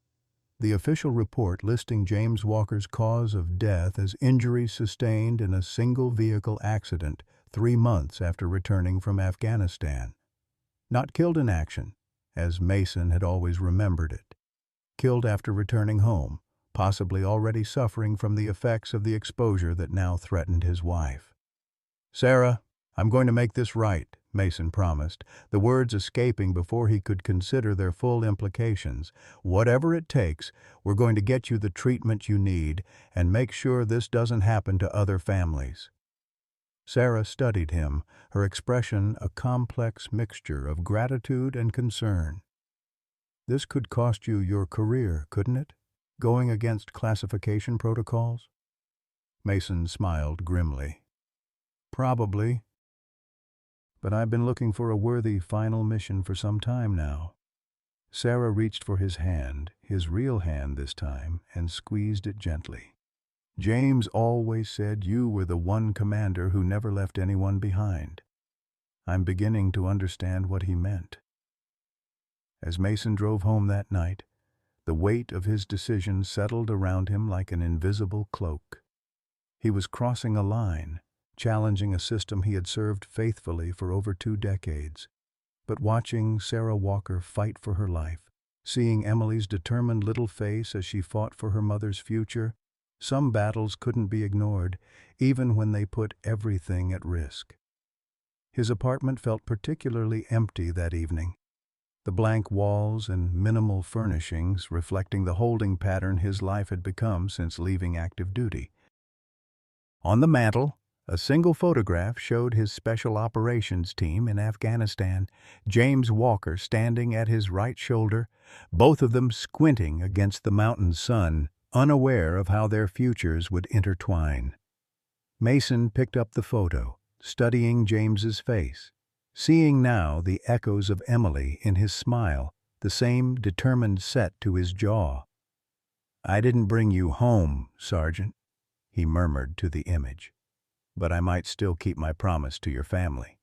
The official report listing James Walker's cause of death as injuries sustained in a single-vehicle accident 3 months after returning from Afghanistan. Not killed in action, as Mason had always remembered it. Killed after returning home, possibly already suffering from the effects of the exposure that now threatened his wife. Sarah, I'm going to make this right, Mason promised, the words escaping before he could consider their full implications. Whatever it takes, we're going to get you the treatment you need and make sure this doesn't happen to other families. Sarah studied him, her expression a complex mixture of gratitude and concern. This could cost you your career, couldn't it? Going against classification protocols? Mason smiled grimly. Probably. But I've been looking for a worthy final mission for some time now. Sarah reached for his hand, his real hand this time, and squeezed it gently. James always said you were the one commander who never left anyone behind. I'm beginning to understand what he meant. As Mason drove home that night, the weight of his decision settled around him like an invisible cloak. He was crossing a line, challenging a system he had served faithfully for over 2 decades. But watching Sarah Walker fight for her life, seeing Emily's determined little face as she fought for her mother's future, some battles couldn't be ignored, even when they put everything at risk. His apartment felt particularly empty that evening, the blank walls and minimal furnishings reflecting the holding pattern his life had become since leaving active duty. On the mantel, a single photograph showed his special operations team in Afghanistan, James Walker standing at his right shoulder, both of them squinting against the mountain sun, unaware of how their futures would intertwine. Mason picked up the photo, studying James's face, seeing now the echoes of Emily in his smile, the same determined set to his jaw. "I didn't bring you home, Sergeant," he murmured to the image, "but I might still keep my promise to your family."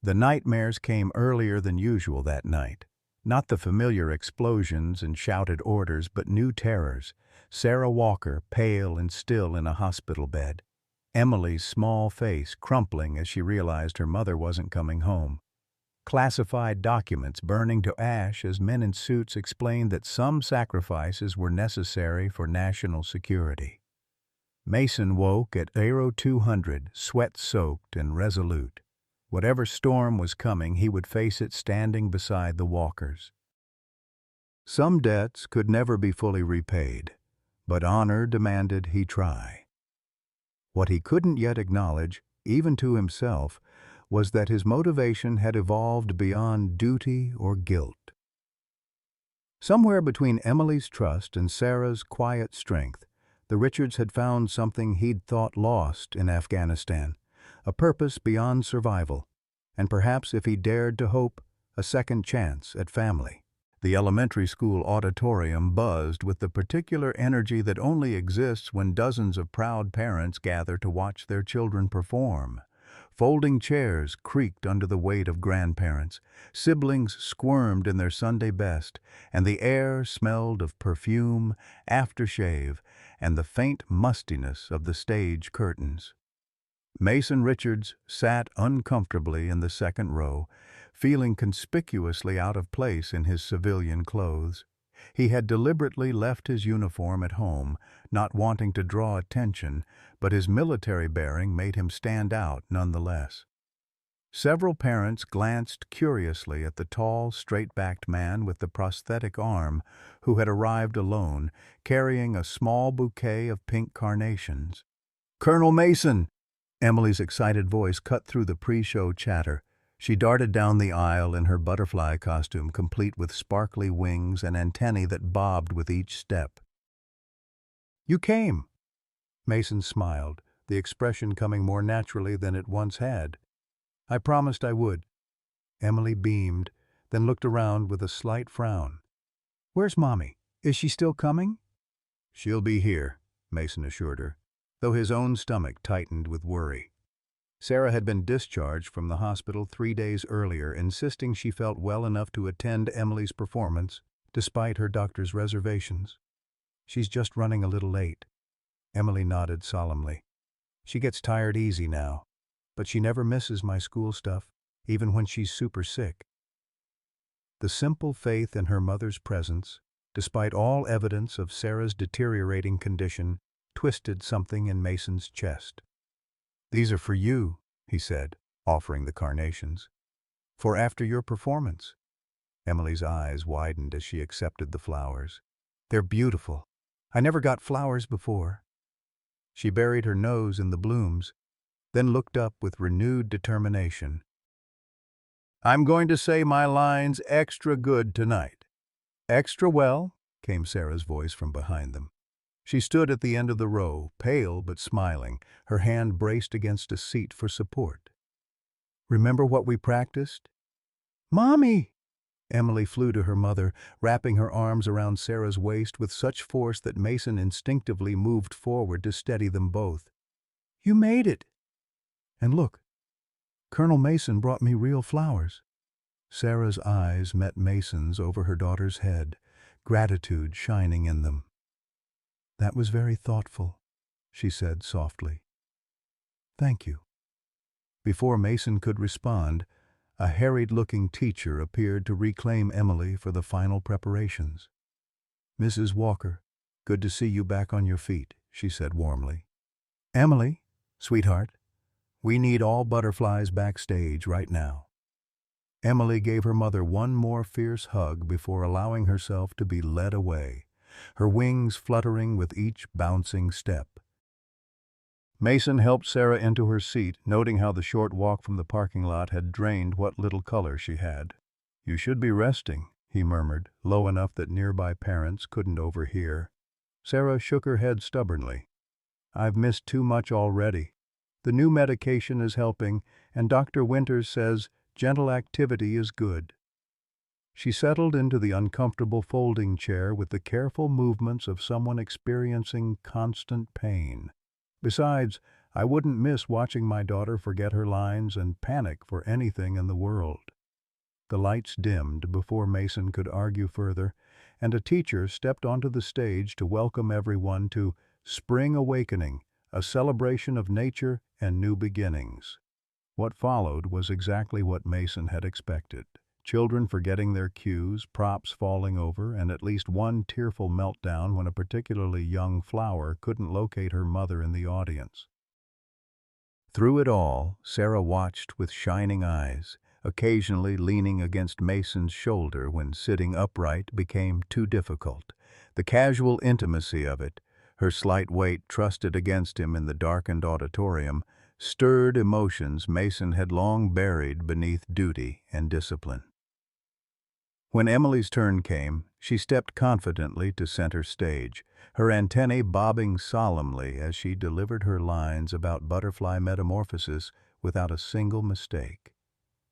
The nightmares came earlier than usual that night. Not the familiar explosions and shouted orders, but new terrors. Sarah Walker, pale and still in a hospital bed. Emily's small face crumpling as she realized her mother wasn't coming home. Classified documents burning to ash as men in suits explained that some sacrifices were necessary for national security. Mason woke at Aero 200, sweat-soaked and resolute. Whatever storm was coming, he would face it standing beside the Walkers. Some debts could never be fully repaid, but honor demanded he try. What he couldn't yet acknowledge, even to himself, was that his motivation had evolved beyond duty or guilt. Somewhere between Emily's trust and Sarah's quiet strength, the Richards had found something he'd thought lost in Afghanistan, a purpose beyond survival, and perhaps, if he dared to hope, a second chance at family. The elementary school auditorium buzzed with the particular energy that only exists when dozens of proud parents gather to watch their children perform. Folding chairs creaked under the weight of grandparents, siblings squirmed in their Sunday best, and the air smelled of perfume, aftershave, and the faint mustiness of the stage curtains. Mason Richards sat uncomfortably in the second row, feeling conspicuously out of place in his civilian clothes. He had deliberately left his uniform at home, not wanting to draw attention, but his military bearing made him stand out nonetheless. Several parents glanced curiously at the tall, straight-backed man with the prosthetic arm who had arrived alone, carrying a small bouquet of pink carnations. "Colonel Mason!" Emily's excited voice cut through the pre-show chatter. She darted down the aisle in her butterfly costume, complete with sparkly wings and antennae that bobbed with each step. "You came!" Mason smiled, the expression coming more naturally than it once had. "I promised I would." Emily beamed, then looked around with a slight frown. "Where's Mommy? Is she still coming?" "She'll be here," Mason assured her, though his own stomach tightened with worry. Sarah had been discharged from the hospital 3 days earlier, insisting she felt well enough to attend Emily's performance, despite her doctor's reservations. "She's just running a little late." Emily nodded solemnly. "She gets tired easy now, but she never misses my school stuff, even when she's super sick." The simple faith in her mother's presence, despite all evidence of Sarah's deteriorating condition, twisted something in Mason's chest. "These are for you," he said, offering the carnations. "For after your performance." Emily's eyes widened as she accepted the flowers. "They're beautiful. I never got flowers before." She buried her nose in the blooms, then looked up with renewed determination. "I'm going to say my lines extra good tonight." "Extra well?" came Sarah's voice from behind them. She stood at the end of the row, pale but smiling, her hand braced against a seat for support. "Remember what we practiced?" "Mommy!" Emily flew to her mother, wrapping her arms around Sarah's waist with such force that Mason instinctively moved forward to steady them both. "You made it! And look, Colonel Mason brought me real flowers." Sarah's eyes met Mason's over her daughter's head, gratitude shining in them. "That was very thoughtful," she said softly. Thank you." Before Mason could respond, a harried-looking teacher appeared to reclaim Emily for the final preparations. "Mrs. Walker, good to see you back on your feet," she said warmly. "Emily, sweetheart, we need all butterflies backstage right now." Emily gave her mother one more fierce hug before allowing herself to be led away, her wings fluttering with each bouncing step. Mason helped Sarah into her seat, noting how the short walk from the parking lot had drained what little color she had. "You should be resting," he murmured, low enough that nearby parents couldn't overhear. Sarah shook her head stubbornly. "I've missed too much already. The new medication is helping, and Dr. Winters says gentle activity is good." She settled into the uncomfortable folding chair with the careful movements of someone experiencing constant pain. "Besides, I wouldn't miss watching my daughter forget her lines and panic for anything in the world." The lights dimmed before Mason could argue further, and a teacher stepped onto the stage to welcome everyone to Spring Awakening, a celebration of nature and new beginnings. What followed was exactly what Mason had expected. Children forgetting their cues, props falling over, and at least one tearful meltdown when a particularly young flower couldn't locate her mother in the audience. Through it all, Sarah watched with shining eyes, occasionally leaning against Mason's shoulder when sitting upright became too difficult. The casual intimacy of it, her slight weight trusted against him in the darkened auditorium, stirred emotions Mason had long buried beneath duty and discipline. When Emily's turn came, she stepped confidently to center stage, her antennae bobbing solemnly as she delivered her lines about butterfly metamorphosis without a single mistake.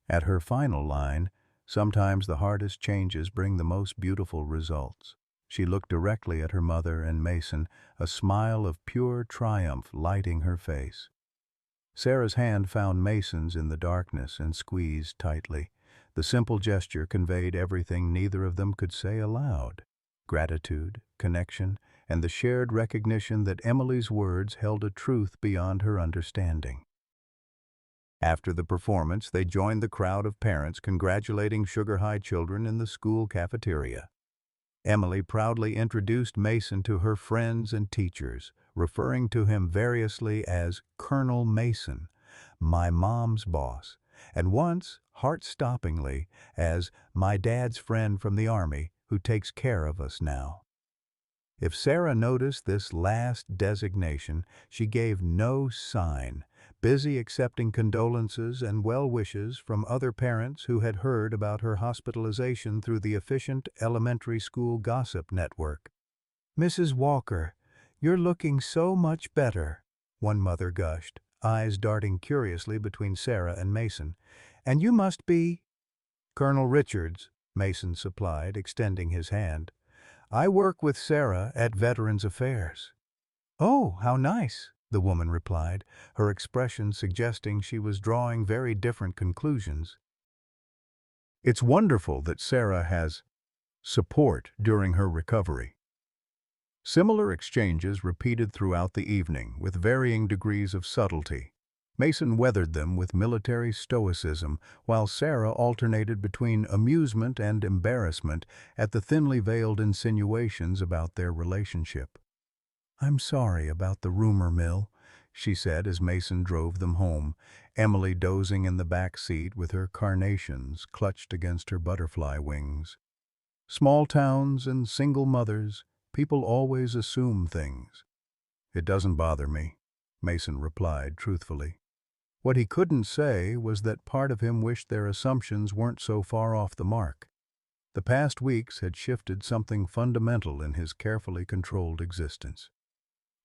At her final line, sometimes the hardest changes bring the most beautiful results. She looked directly at her mother and Mason, a smile of pure triumph lighting her face. Sarah's hand found Mason's in the darkness and squeezed tightly. The simple gesture conveyed everything neither of them could say aloud: gratitude, connection, and the shared recognition that Emily's words held a truth beyond her understanding. After the performance, they joined the crowd of parents congratulating Sugar High children in the school cafeteria. Emily proudly introduced Mason to her friends and teachers, referring to him variously as Colonel Mason, my mom's boss, and once, heart-stoppingly, as my dad's friend from the Army who takes care of us now. If Sarah noticed this last designation, she gave no sign, busy accepting condolences and well-wishes from other parents who had heard about her hospitalization through the efficient elementary school gossip network. "Mrs. Walker, you're looking so much better," one mother gushed, eyes darting curiously between Sarah and Mason. "And you must be—" "Colonel Richards," Mason supplied, extending his hand. "I work with Sarah at Veterans Affairs." "Oh, how nice," the woman replied, her expression suggesting she was drawing very different conclusions. "It's wonderful that Sarah has support during her recovery." Similar exchanges repeated throughout the evening, with varying degrees of subtlety. Mason weathered them with military stoicism, while Sarah alternated between amusement and embarrassment at the thinly veiled insinuations about their relationship. "I'm sorry about the rumor mill," she said as Mason drove them home, Emily dozing in the back seat with her carnations clutched against her butterfly wings. Small towns and single mothers, people always assume things. "It doesn't bother me," Mason replied truthfully. What he couldn't say was that part of him wished their assumptions weren't so far off the mark. The past weeks had shifted something fundamental in his carefully controlled existence.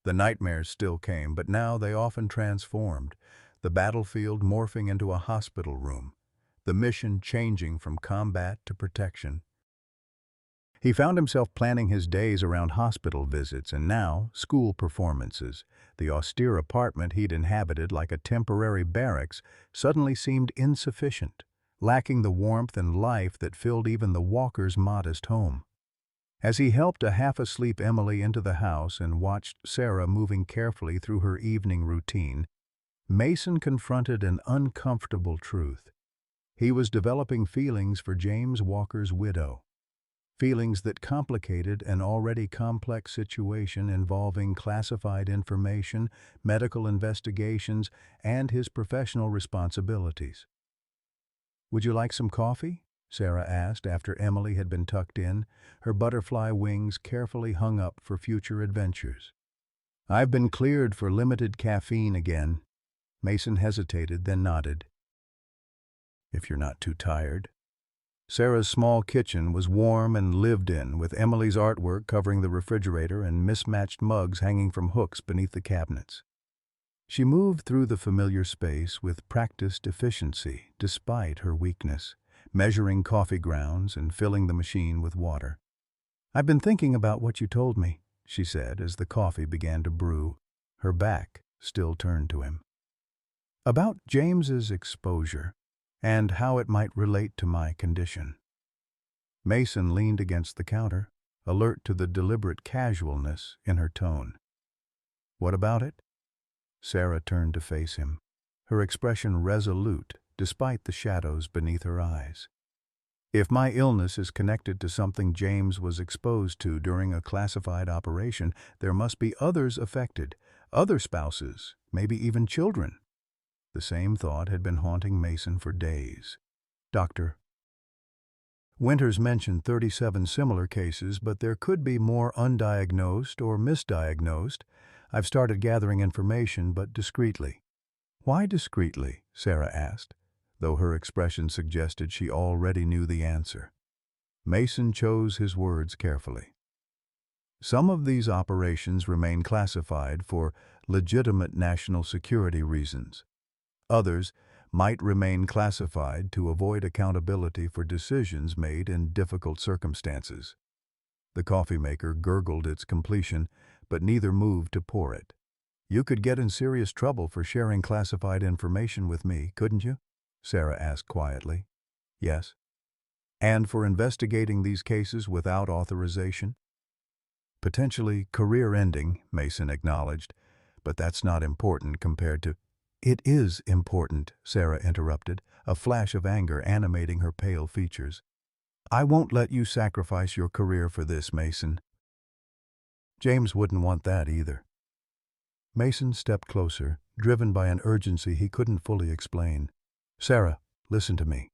The nightmares still came, but now they often transformed, the battlefield morphing into a hospital room, the mission changing from combat to protection. He found himself planning his days around hospital visits and now school performances. The austere apartment he'd inhabited like a temporary barracks suddenly seemed insufficient, lacking the warmth and life that filled even the Walkers' modest home. As he helped a half-asleep Emily into the house and watched Sarah moving carefully through her evening routine, Mason confronted an uncomfortable truth. He was developing feelings for James Walker's widow. Feelings that complicated an already complex situation involving classified information, medical investigations, and his professional responsibilities. "Would you like some coffee?" Sarah asked after Emily had been tucked in, her butterfly wings carefully hung up for future adventures. "I've been cleared for limited caffeine again." Mason hesitated, then nodded. "If you're not too tired." Sarah's small kitchen was warm and lived in, with Emily's artwork covering the refrigerator and mismatched mugs hanging from hooks beneath the cabinets. She moved through the familiar space with practiced efficiency, despite her weakness, measuring coffee grounds and filling the machine with water. "I've been thinking about what you told me," she said as the coffee began to brew, her back still turned to him. "About James's exposure, and how it might relate to my condition." Mason leaned against the counter, alert to the deliberate casualness in her tone. "What about it?" Sarah turned to face him, her expression resolute despite the shadows beneath her eyes. "If my illness is connected to something James was exposed to during a classified operation, there must be others affected, other spouses, maybe even children." The same thought had been haunting Mason for days. Dr. Winters mentioned 37 similar cases, but there could be more undiagnosed or misdiagnosed. "I've started gathering information, but discreetly." "Why discreetly?" Sarah asked, though her expression suggested she already knew the answer. Mason chose his words carefully. "Some of these operations remain classified for legitimate national security reasons. Others might remain classified to avoid accountability for decisions made in difficult circumstances." The coffee maker gurgled its completion, but neither moved to pour it. "You could get in serious trouble for sharing classified information with me, couldn't you?" Sarah asked quietly. "Yes." "And for investigating these cases without authorization?" "Potentially career-ending," Mason acknowledged, "but that's not important compared to—" "It is important," Sarah interrupted, a flash of anger animating her pale features. "I won't let you sacrifice your career for this, Mason." "James wouldn't want that either." Mason stepped closer, driven by an urgency he couldn't fully explain. "Sarah, listen to me.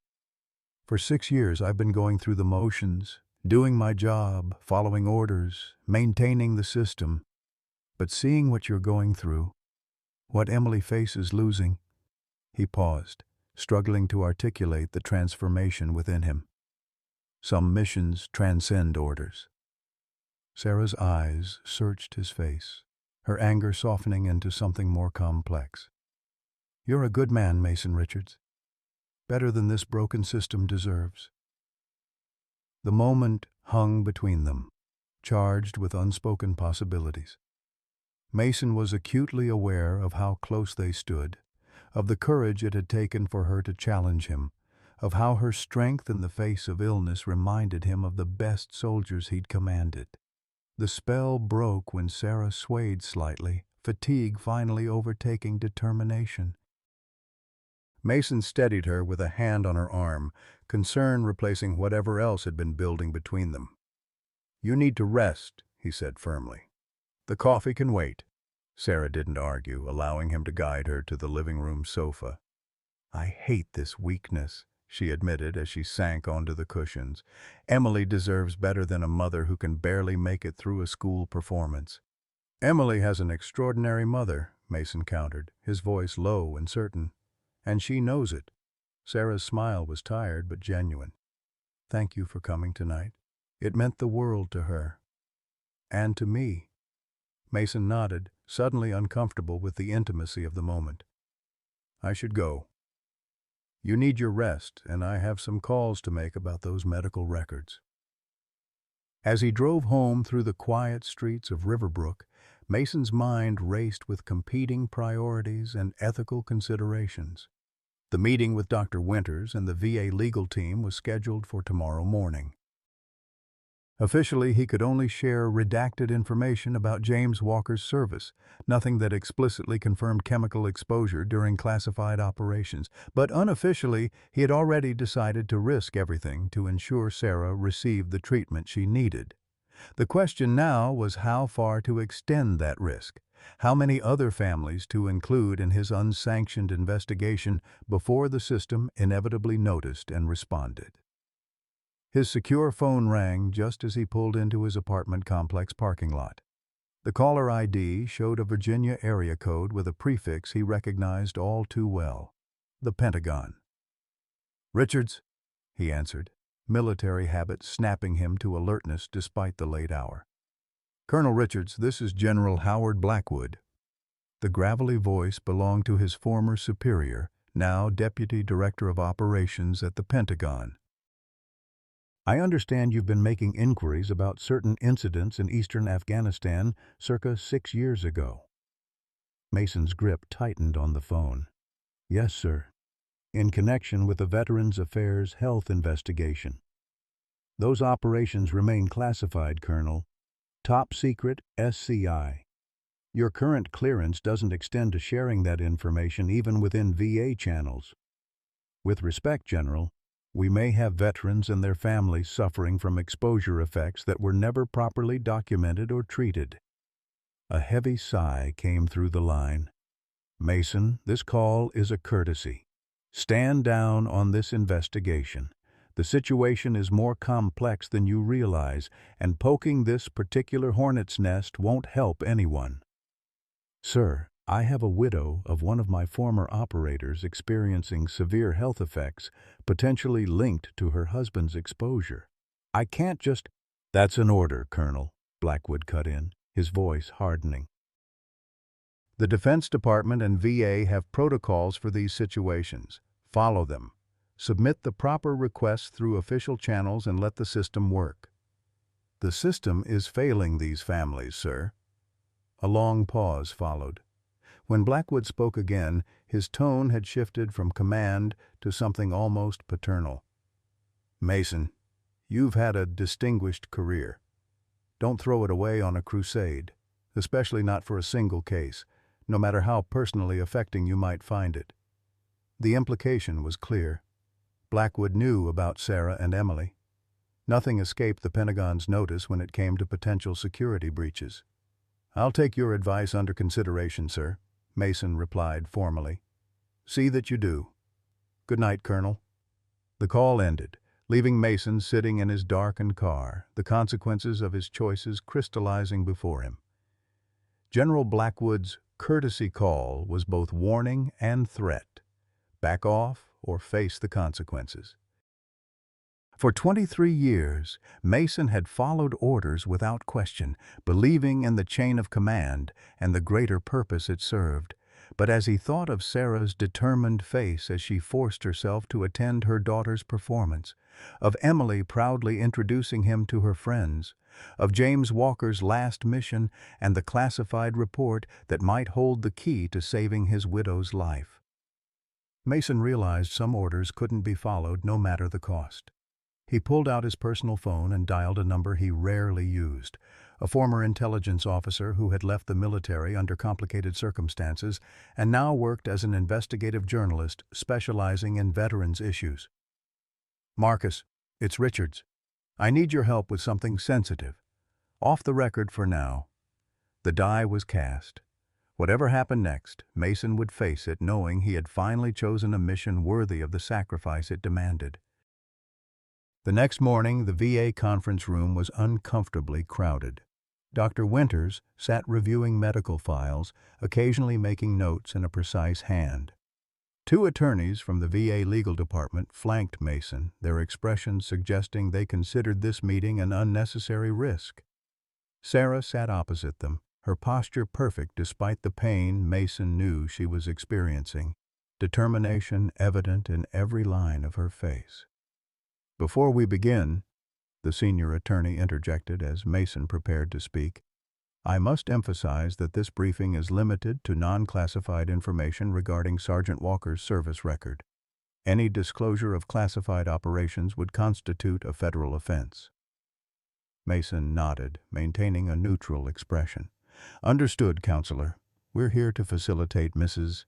For 6 years I've been going through the motions, doing my job, following orders, maintaining the system. But seeing what you're going through, what Emily faces losing—" He paused, struggling to articulate the transformation within him. "Some missions transcend orders." Sarah's eyes searched his face, her anger softening into something more complex. "You're a good man, Mason Richards. Better than this broken system deserves." The moment hung between them, charged with unspoken possibilities. Mason was acutely aware of how close they stood, of the courage it had taken for her to challenge him, of how her strength in the face of illness reminded him of the best soldiers he'd commanded. The spell broke when Sarah swayed slightly, fatigue finally overtaking determination. Mason steadied her with a hand on her arm, concern replacing whatever else had been building between them. "You need to rest," he said firmly. "The coffee can wait." Sarah didn't argue, allowing him to guide her to the living room sofa. "I hate this weakness," she admitted as she sank onto the cushions. "Emily deserves better than a mother who can barely make it through a school performance." "Emily has an extraordinary mother," Mason countered, his voice low and certain. "And she knows it." Sarah's smile was tired but genuine. "Thank you for coming tonight. It meant the world to her." "And to me." Mason nodded, suddenly uncomfortable with the intimacy of the moment. "I should go. You need your rest, and I have some calls to make about those medical records." As he drove home through the quiet streets of Riverbrook, Mason's mind raced with competing priorities and ethical considerations. The meeting with Dr. Winters and the VA legal team was scheduled for tomorrow morning. Officially, he could only share redacted information about James Walker's service, nothing that explicitly confirmed chemical exposure during classified operations. But unofficially, he had already decided to risk everything to ensure Sarah received the treatment she needed. The question now was how far to extend that risk, how many other families to include in his unsanctioned investigation before the system inevitably noticed and responded. His secure phone rang just as he pulled into his apartment complex parking lot. The caller ID showed a Virginia area code with a prefix he recognized all too well: the Pentagon. "Richards," he answered, military habit snapping him to alertness despite the late hour. "Colonel Richards, this is General Howard Blackwood." The gravelly voice belonged to his former superior, now Deputy Director of Operations at the Pentagon. "I understand you've been making inquiries about certain incidents in eastern Afghanistan circa 6 years ago." Mason's grip tightened on the phone. "Yes, sir. In connection with the Veterans Affairs Health investigation. Those operations remain classified, Colonel. Top secret SCI. Your current clearance doesn't extend to sharing that information even within VA channels. With respect, General, we may have veterans and their families suffering from exposure effects that were never properly documented or treated." A heavy sigh came through the line. "Mason, this call is a courtesy. Stand down on this investigation. The situation is more complex than you realize, and poking this particular hornet's nest won't help anyone." "Sir, I have a widow of one of my former operators experiencing severe health effects potentially linked to her husband's exposure. I can't just—" "That's an order, Colonel," Blackwood cut in, his voice hardening. "The Defense Department and VA have protocols for these situations. Follow them. Submit the proper requests through official channels and let the system work." "The system is failing these families, sir." A long pause followed. When Blackwood spoke again, his tone had shifted from command to something almost paternal. "Mason, you've had a distinguished career. Don't throw it away on a crusade, especially not for a single case, no matter how personally affecting you might find it." The implication was clear. Blackwood knew about Sarah and Emily. Nothing escaped the Pentagon's notice when it came to potential security breaches. "I'll take your advice under consideration, sir," Mason replied formally. "See that you do. Good night, Colonel." The call ended, leaving Mason sitting in his darkened car, the consequences of his choices crystallizing before him. General Blackwood's courtesy call was both warning and threat. Back off or face the consequences. For 23 years, Mason had followed orders without question, believing in the chain of command and the greater purpose it served. But as he thought of Sarah's determined face as she forced herself to attend her daughter's performance, of Emily proudly introducing him to her friends, of James Walker's last mission and the classified report that might hold the key to saving his widow's life, Mason realized some orders couldn't be followed no matter the cost. He pulled out his personal phone and dialed a number he rarely used, a former intelligence officer who had left the military under complicated circumstances and now worked as an investigative journalist specializing in veterans issues. "Marcus, it's Richards. I need your help with something sensitive. Off the record for now." The die was cast. Whatever happened next, Mason would face it knowing he had finally chosen a mission worthy of the sacrifice it demanded. The next morning, the VA conference room was uncomfortably crowded. Dr. Winters sat reviewing medical files, occasionally making notes in a precise hand. Two attorneys from the VA legal department flanked Mason, their expressions suggesting they considered this meeting an unnecessary risk. Sarah sat opposite them, her posture perfect despite the pain Mason knew she was experiencing, determination evident in every line of her face. "Before we begin," the senior attorney interjected as Mason prepared to speak, "I must emphasize that this briefing is limited to non-classified information regarding Sergeant Walker's service record. Any disclosure of classified operations would constitute a federal offense." Mason nodded, maintaining a neutral expression. Understood, counselor. We're here to facilitate Mrs.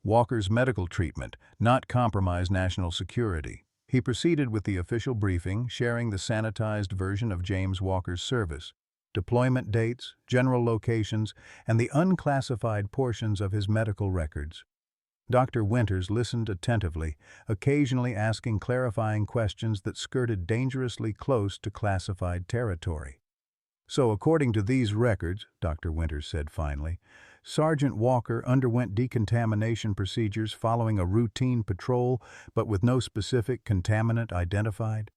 Walker's medical treatment, not compromise national security. He proceeded with the official briefing, sharing the sanitized version of James Walker's service, deployment dates, general locations, and the unclassified portions of his medical records. Dr. Winters listened attentively, occasionally asking clarifying questions that skirted dangerously close to classified territory. So, according to these records, Dr. Winters said finally, Sergeant Walker underwent decontamination procedures following a routine patrol, but with no specific contaminant identified.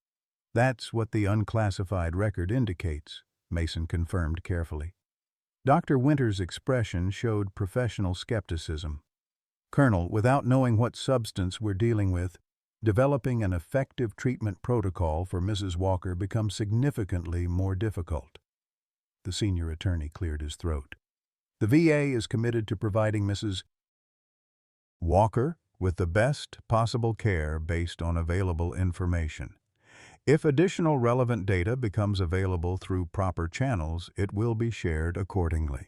That's what the unclassified record indicates, Mason confirmed carefully. Dr. Winters' expression showed professional skepticism. Colonel, without knowing what substance we're dealing with, developing an effective treatment protocol for Mrs. Walker becomes significantly more difficult. The senior attorney cleared his throat. The VA is committed to providing Mrs. Walker with the best possible care based on available information. If additional relevant data becomes available through proper channels, it will be shared accordingly.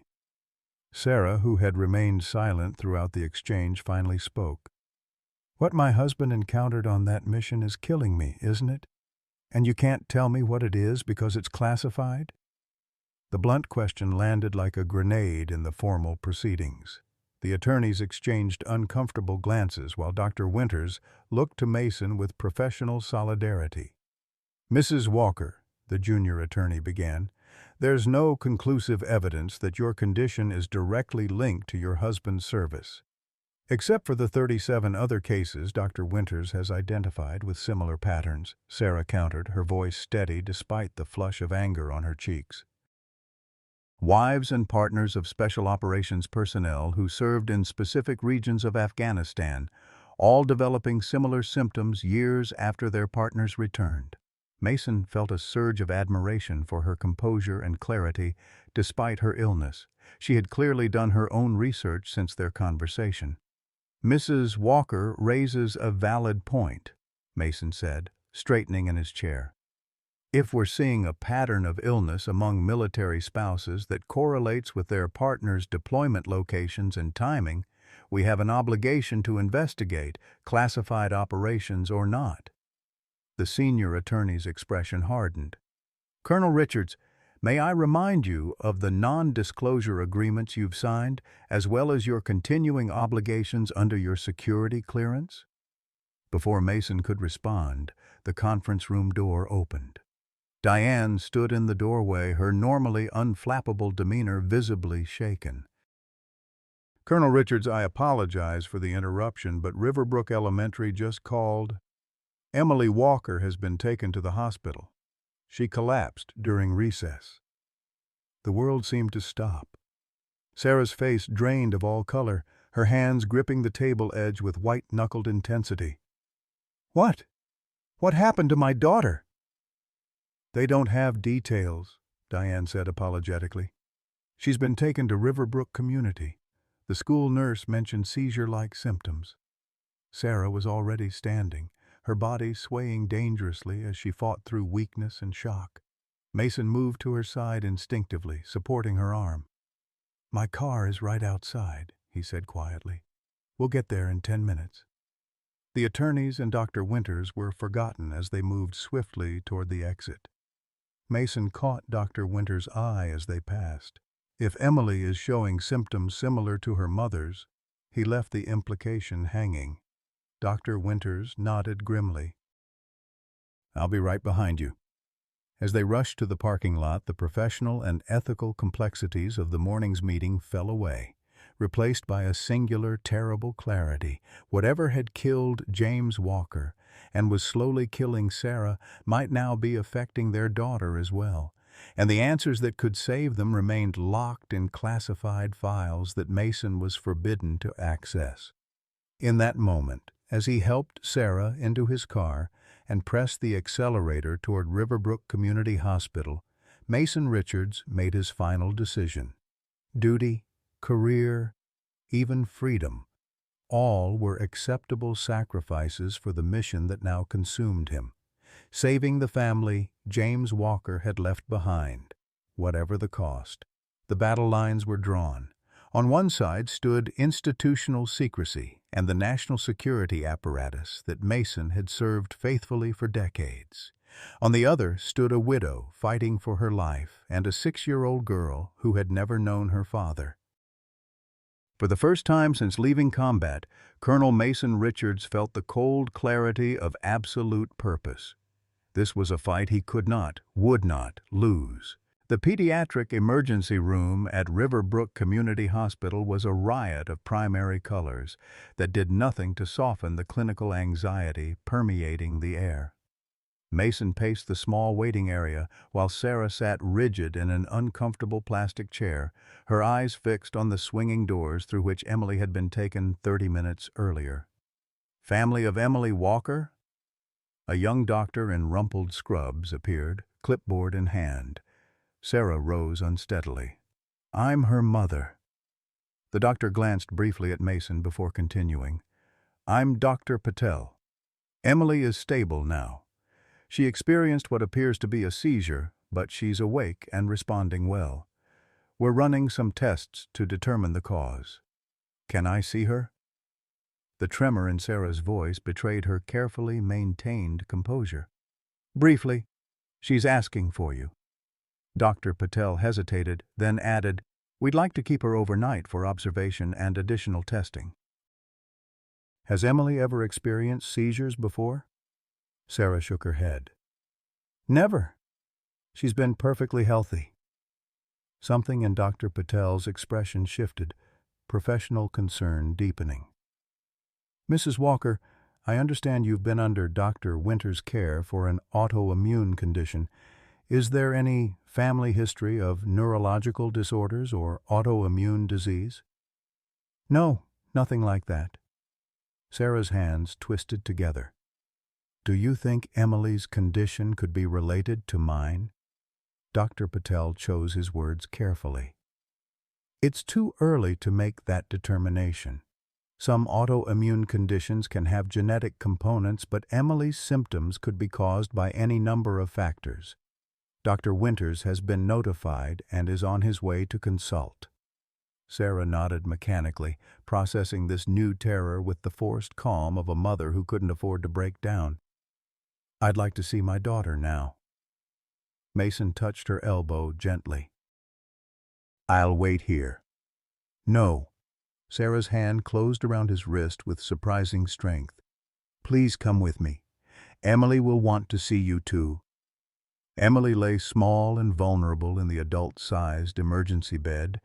Sarah, who had remained silent throughout the exchange, finally spoke. What my husband encountered on that mission is killing me, isn't it? And you can't tell me what it is because it's classified? The blunt question landed like a grenade in the formal proceedings. The attorneys exchanged uncomfortable glances while Dr. Winters looked to Mason with professional solidarity. Mrs. Walker, the junior attorney began, there's no conclusive evidence that your condition is directly linked to your husband's service. Except for the 37 other cases Dr. Winters has identified with similar patterns, Sarah countered, her voice steady despite the flush of anger on her cheeks. Wives and partners of Special Operations personnel who served in specific regions of Afghanistan, all developing similar symptoms years after their partners returned. Mason felt a surge of admiration for her composure and clarity despite her illness. She had clearly done her own research since their conversation. Mrs. Walker raises a valid point, Mason said, straightening in his chair. If we're seeing a pattern of illness among military spouses that correlates with their partner's deployment locations and timing, we have an obligation to investigate, classified operations or not. The senior attorney's expression hardened. Colonel Richards, may I remind you of the non-disclosure agreements you've signed, as well as your continuing obligations under your security clearance? Before Mason could respond, the conference room door opened. Diane stood in the doorway, her normally unflappable demeanor visibly shaken. Colonel Richards, I apologize for the interruption, but Riverbrook Elementary just called. Emily Walker has been taken to the hospital. She collapsed during recess. The world seemed to stop. Sarah's face drained of all color, her hands gripping the table edge with white-knuckled intensity. What? What happened to my daughter? They don't have details, Diane said apologetically. She's been taken to Riverbrook Community. The school nurse mentioned seizure-like symptoms. Sarah was already standing, her body swaying dangerously as she fought through weakness and shock. Mason moved to her side instinctively, supporting her arm. My car is right outside, he said quietly. We'll get there in 10 minutes. The attorneys and Dr. Winters were forgotten as they moved swiftly toward the exit. Mason caught Dr. Winters' eye as they passed. If Emily is showing symptoms similar to her mother's, he left the implication hanging. Dr. Winters nodded grimly. I'll be right behind you. As they rushed to the parking lot, the professional and ethical complexities of the morning's meeting fell away, replaced by a singular, terrible clarity. Whatever had killed James Walker and was slowly killing Sarah might now be affecting their daughter as well, and the answers that could save them remained locked in classified files that Mason was forbidden to access. In that moment, as he helped Sarah into his car and pressed the accelerator toward Riverbrook Community Hospital, Mason Richards made his final decision. Duty, career, even freedom, all were acceptable sacrifices for the mission that now consumed him. saving the family James Walker had left behind, whatever the cost. The battle lines were drawn. On one side stood institutional secrecy and the national security apparatus that Mason had served faithfully for decades. On the other stood a widow fighting for her life and a 6-year-old girl who had never known her father. For the first time since leaving combat, Colonel Mason Richards felt the cold clarity of absolute purpose. This was a fight he could not, would not, lose. The pediatric emergency room at Riverbrook Community Hospital was a riot of primary colors that did nothing to soften the clinical anxiety permeating the air. Mason paced the small waiting area while Sarah sat rigid in an uncomfortable plastic chair, her eyes fixed on the swinging doors through which Emily had been taken 30 minutes earlier. "Family of Emily Walker?" A young doctor in rumpled scrubs appeared, clipboard in hand. Sarah rose unsteadily. "I'm her mother." The doctor glanced briefly at Mason before continuing. "I'm Dr. Patel. Emily is stable now. She experienced what appears to be a seizure, but she's awake and responding well. We're running some tests to determine the cause. Can I see her?" The tremor in Sarah's voice betrayed her carefully maintained composure. "Briefly, she's asking for you." Dr. Patel hesitated, then added, "We'd like to keep her overnight for observation and additional testing." "Has Emily ever experienced seizures before?" Sarah shook her head. "Never. She's been perfectly healthy." Something in Dr. Patel's expression shifted, professional concern deepening. "Mrs. Walker, I understand you've been under Dr. Winter's care for an autoimmune condition. Is there any family history of neurological disorders or autoimmune disease?" "No, nothing like that." Sarah's hands twisted together. "Do you think Emily's condition could be related to mine?" Dr. Patel chose his words carefully. "It's too early to make that determination. Some autoimmune conditions can have genetic components, but Emily's symptoms could be caused by any number of factors. Dr. Winters has been notified and is on his way to consult." Sarah nodded mechanically, processing this new terror with the forced calm of a mother who couldn't afford to break down. "I'd like to see my daughter now." Mason touched her elbow gently. "I'll wait here." "No." Sarah's hand closed around his wrist with surprising strength. "Please come with me. Emily will want to see you too." Emily lay small and vulnerable in the adult-sized emergency bed,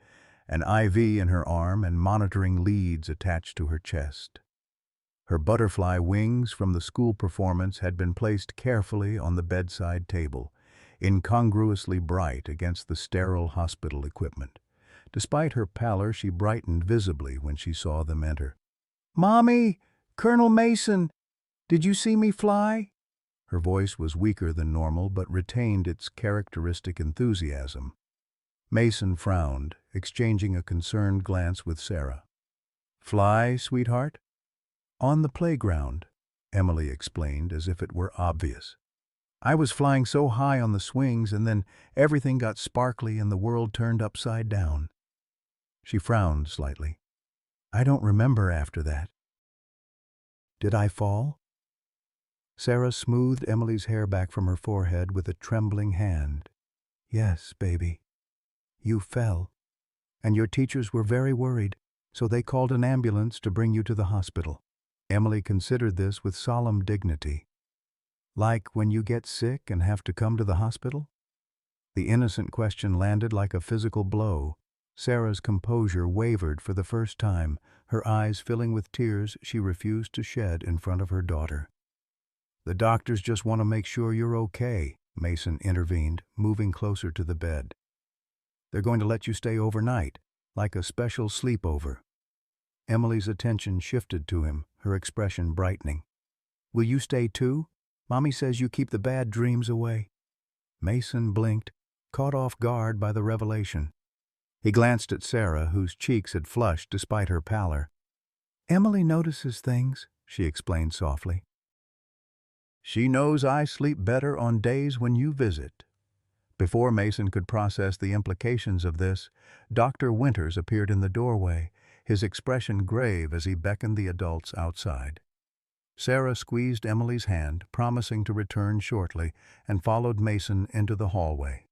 an IV in her arm and monitoring leads attached to her chest. Her butterfly wings from the school performance had been placed carefully on the bedside table, incongruously bright against the sterile hospital equipment. Despite her pallor, she brightened visibly when she saw them enter. "Mommy! Colonel Mason! Did you see me fly?" Her voice was weaker than normal, but retained its characteristic enthusiasm. Mason frowned, exchanging a concerned glance with Sarah. "Fly, sweetheart?" "On the playground," Emily explained as if it were obvious. "I was flying so high on the swings and then everything got sparkly and the world turned upside down." She frowned slightly. "I don't remember after that." "Did I fall?" Sarah smoothed Emily's hair back from her forehead with a trembling hand. "Yes, baby. You fell. And your teachers were very worried, so they called an ambulance to bring you to the hospital." Emily considered this with solemn dignity. "Like when you get sick and have to come to the hospital?" The innocent question landed like a physical blow. Sarah's composure wavered for the first time, her eyes filling with tears she refused to shed in front of her daughter. "The doctors just want to make sure you're okay," Mason intervened, moving closer to the bed. "They're going to let you stay overnight, like a special sleepover." Emily's attention shifted to him, her expression brightening. "Will you stay too? Mommy says you keep the bad dreams away." Mason blinked, caught off guard by the revelation. He glanced at Sarah, whose cheeks had flushed despite her pallor. "Emily notices things," she explained softly. She knows I sleep better on days when you visit." Before Mason could process the implications of this, Dr. Winters appeared in the doorway, his expression grave as he beckoned the adults outside. Sarah squeezed Emily's hand, promising to return shortly, and followed Mason into the hallway.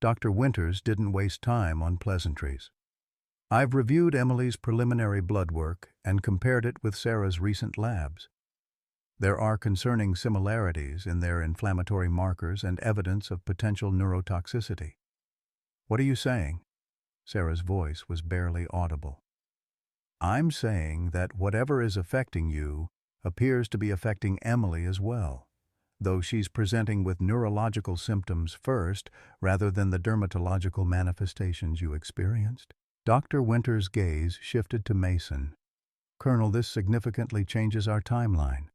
Dr. Winters didn't waste time on pleasantries. "I've reviewed Emily's preliminary blood work and compared it with Sarah's recent labs. There are concerning similarities in their inflammatory markers and evidence of potential neurotoxicity." "What are you saying?" Sarah's voice was barely audible. "I'm saying that whatever is affecting you appears to be affecting Emily as well, though she's presenting with neurological symptoms first rather than the dermatological manifestations you experienced." Dr. Winters' gaze shifted to Mason. "Colonel, this significantly changes our timeline.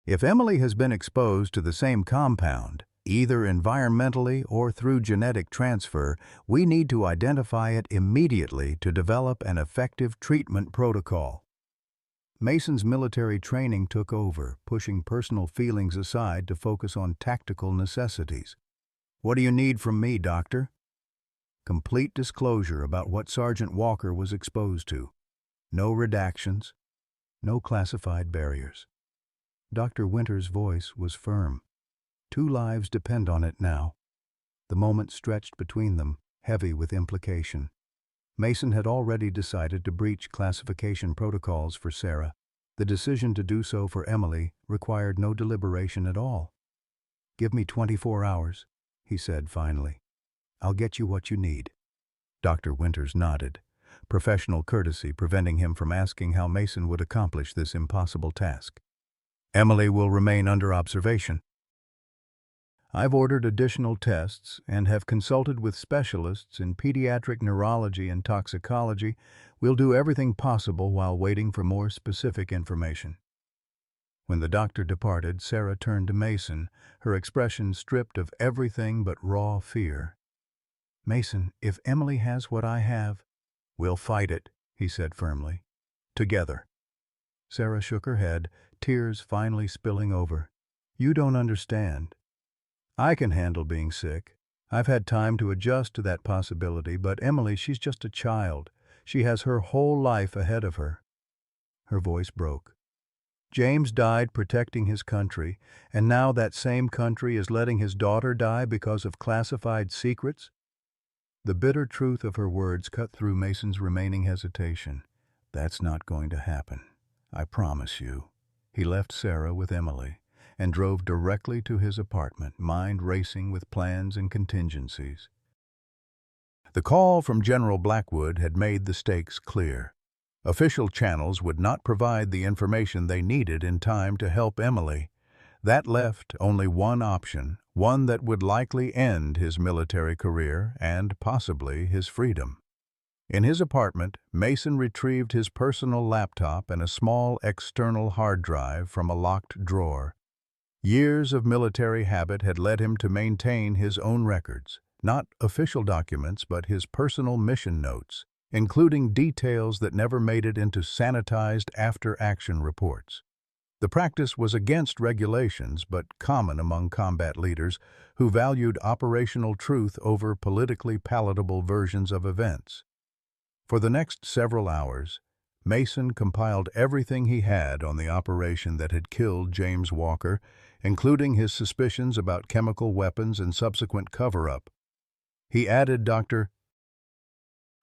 If Emily has been exposed to the same compound, either environmentally or through genetic transfer, we need to identify it immediately to develop an effective treatment protocol." Mason's military training took over, pushing personal feelings aside to focus on tactical necessities. "What do you need from me, Doctor?" "Complete disclosure about what Sergeant Walker was exposed to. No redactions, no classified barriers." Dr. Winters' voice was firm. 2 lives depend on it now. The moment stretched between them, heavy with implication. Mason had already decided to breach classification protocols for Sarah. The decision to do so for Emily required no deliberation at all. "Give me 24 hours, he said finally. "I'll get you what you need." Dr. Winters nodded, professional courtesy preventing him from asking how Mason would accomplish this impossible task. "Emily will remain under observation. I've ordered additional tests and have consulted with specialists in pediatric neurology and toxicology. We'll do everything possible while waiting for more specific information." When the doctor departed, Sarah turned to Mason, her expression stripped of everything but raw fear. "Mason, if Emily has what I have—" "We'll fight it," he said firmly. "Together." Sarah shook her head, tears finally spilling over. "You don't understand. I can handle being sick. I've had time to adjust to that possibility, but Emily, she's just a child. She has her whole life ahead of her." Her voice broke. "James died protecting his country, and now that same country is letting his daughter die because of classified secrets?" The bitter truth of her words cut through Mason's remaining hesitation. "That's not going to happen. I promise you." He left Sarah with Emily and drove directly to his apartment, mind racing with plans and contingencies. The call from General Blackwood had made the stakes clear. Official channels would not provide the information they needed in time to help Emily. That left only one option, one that would likely end his military career and possibly his freedom. In his apartment, Mason retrieved his personal laptop and a small external hard drive from a locked drawer. Years of military habit had led him to maintain his own records, not official documents but his personal mission notes, including details that never made it into sanitized after-action reports. The practice was against regulations but common among combat leaders who valued operational truth over politically palatable versions of events. For the next several hours, Mason compiled everything he had on the operation that had killed James Walker, including his suspicions about chemical weapons and subsequent cover-up. He added Dr.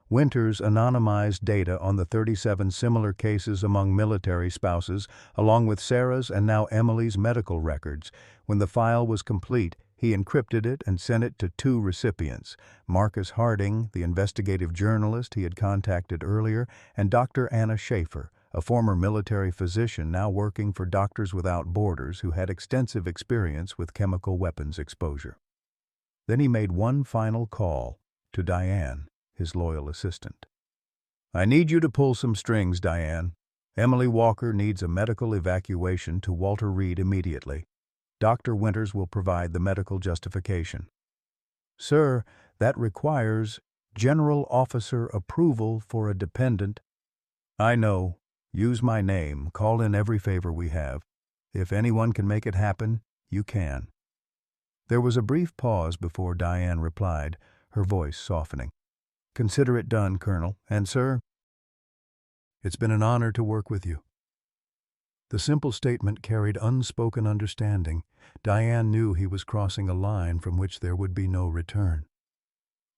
Winters' anonymized data on the 37 similar cases among military spouses, along with Sarah's and now Emily's medical records. When the file was complete, he encrypted it and sent it to 2 recipients, Marcus Harding, the investigative journalist he had contacted earlier, and Dr. Anna Schaefer, a former military physician now working for Doctors Without Borders who had extensive experience with chemical weapons exposure. Then he made one final call to Diane, his loyal assistant. "I need you to pull some strings, Diane. Emily Walker needs a medical evacuation to Walter Reed immediately. Dr. Winters will provide the medical justification." "Sir, that requires general officer approval for a dependent." "I know. Use my name. Call in every favor we have. If anyone can make it happen, you can." There was a brief pause before Diane replied, her voice softening. "Consider it done, Colonel. And, sir, it's been an honor to work with you." The simple statement carried unspoken understanding. Diane knew he was crossing a line from which there would be no return.